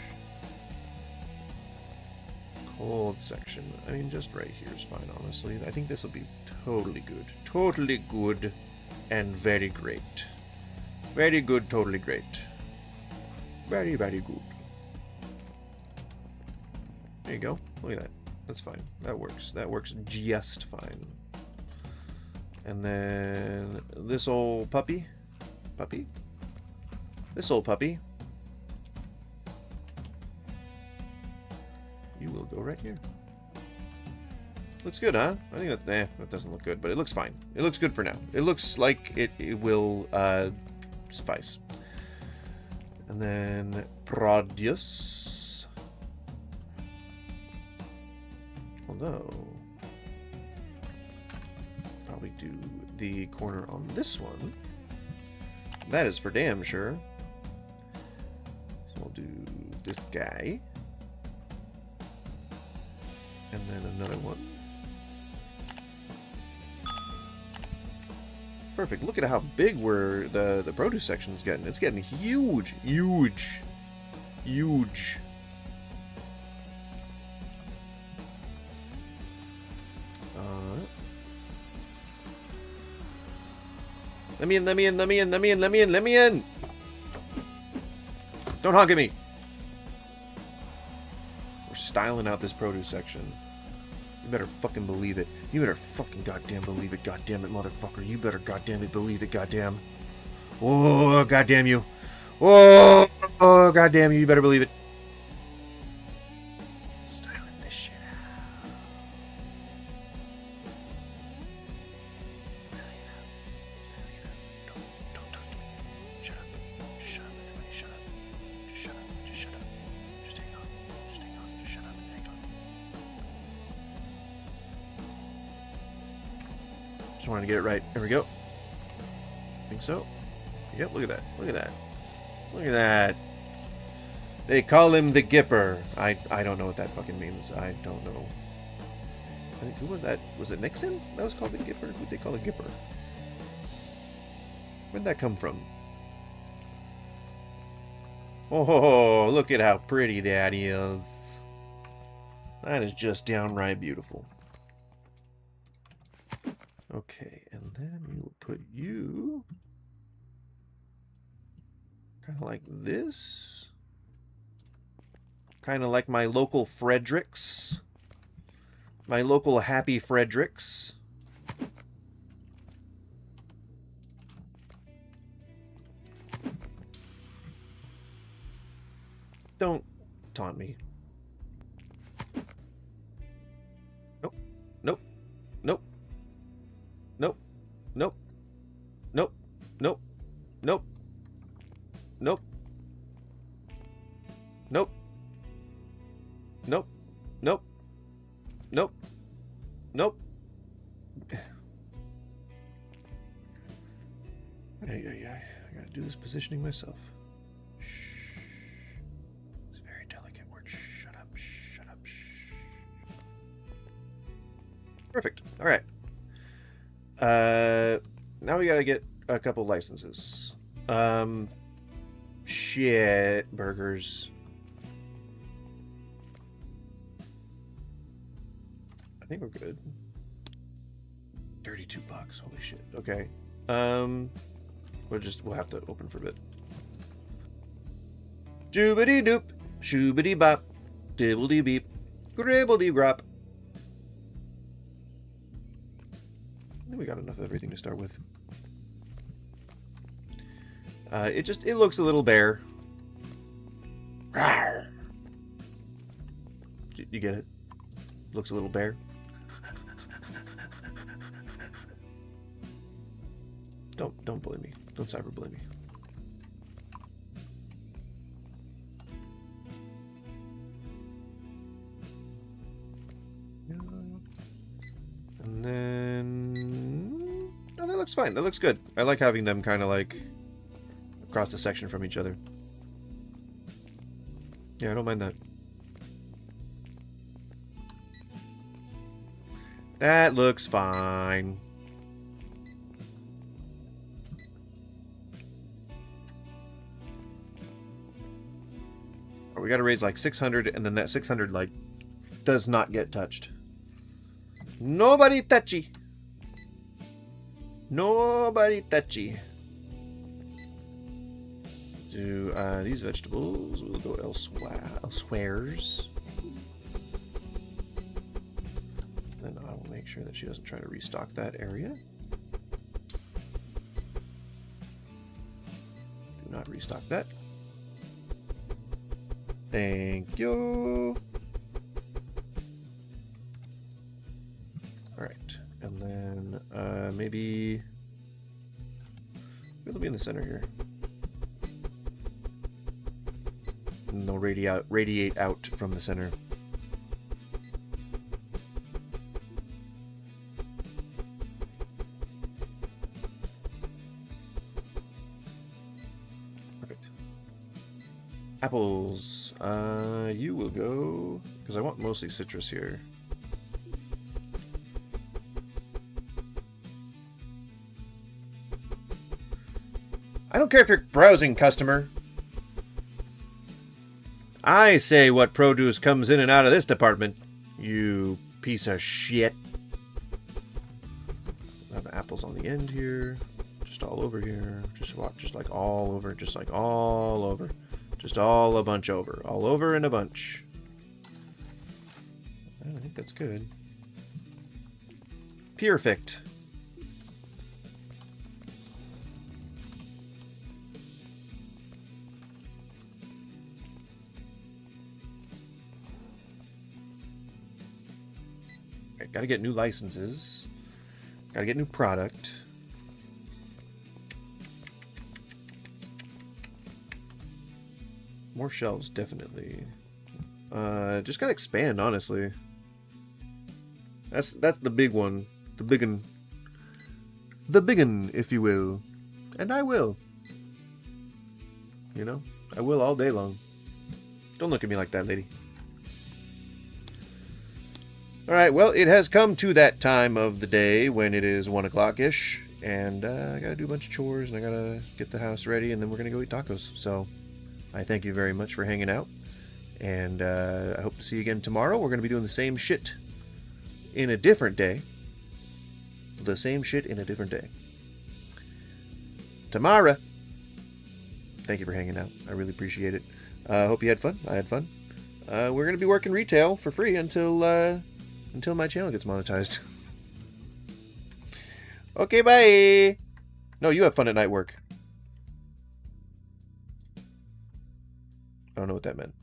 Speaker 1: cold section. I mean, just right here is fine, honestly. I think this will be totally good. Totally good and very great. Very good, totally great. Very, very good. There you go. Look at that. That's fine. That works. That works just fine. And then this old puppy. Puppy? This old puppy. You will go right here. Looks good, huh? I think that, that doesn't look good, but it looks fine. It looks good for now. It looks like it will suffice. And then produce. Although, probably do the corner on this one. That is for damn sure. So we'll do this guy. And then another one. Perfect. Look at how big the produce section is getting. It's getting huge. Huge. Huge. Let me in, let me in, let me in, let me in, let me in, let me in! Don't honk at me! We're styling out this produce section. You better fucking believe it. You better fucking goddamn believe it, goddamn it, motherfucker. You better goddamn it believe it, goddamn. Oh, goddamn you. Oh, goddamn you. You better believe it. Styling this shit out. Don't talk to me. Shut up. Shut up, everybody. Shut up. Just shut up. Just shut up. Just hang on. Just hang on. Just shut up and hang on. Just wanted to get it right. There we go. I think so. Yep, look at that. Look at that. Look at that. They call him the Gipper. I don't know what that fucking means. I don't know. I think, who was that? Was it Nixon? That was called the Gipper? Who'd they call a Gipper? Where'd that come from? Oh, look at how pretty that is. That is just downright beautiful. Okay, and then we will put you kind of like this. Kind of like my local Fredericks. My local Happy Fredericks. Don't taunt me. Nope. Nope. Nope. Nope. Nope. Nope. Nope. Nope. Nope. Nope. Nope. Nope. Nope. Nope. I gotta do this positioning myself. Shh. It's a very delicate word. Shut up. Shut up. Shh. Perfect. All right. Now we gotta get a couple licenses. Shit, burgers. I think we're good. $32. Holy shit. Okay. We'll have to open for a bit. Doobity doop, shoobity bop, dibbledy beep, gribbledy grop. I think we got enough of everything to start with. It looks a little bare. Rawr. You get it? Looks a little bare. Don't blame me. Don't cyber blame me. And then... Oh, that looks fine. That looks good. I like having them kind of like across the section from each other. Yeah, I don't mind that. That looks fine. We got to raise like 600, and then that 600 like does not get touched. Nobody touchy. Nobody touchy. Do these vegetables? We'll go elsewheres. Then I will make sure that she doesn't try to restock that area. Do not restock that. Thank you. Alright, and then maybe it'll be in the center here. And they'll radiate out from the center. Perfect. Apples. You will go, because I want mostly citrus here. I don't care if you're browsing, customer. I say what produce comes in and out of this department, you piece of shit. I have apples on the end here, just all over here, just like all over, just like all over, just all a bunch over, all over and a bunch. I think that's good. Perfect. Gotta get new licenses. Gotta get new product. More shelves, definitely. Just gotta expand, honestly. That's the big one. The big one. The big one, if you will. And I will. You know? I will all day long. Don't look at me like that, lady. Alright, well, it has come to that time of the day when it is 1 o'clock-ish, and I gotta do a bunch of chores, and I gotta get the house ready, and then we're gonna go eat tacos. So, I thank you very much for hanging out, and I hope to see you again tomorrow. We're gonna be doing the same shit in a different day. The same shit in a different day. Tamara! Thank you for hanging out. I really appreciate it. Hope you had fun. I had fun. We're gonna be working retail for free until my channel gets monetized. Okay, bye! No, you have fun at night work. I don't know what that meant.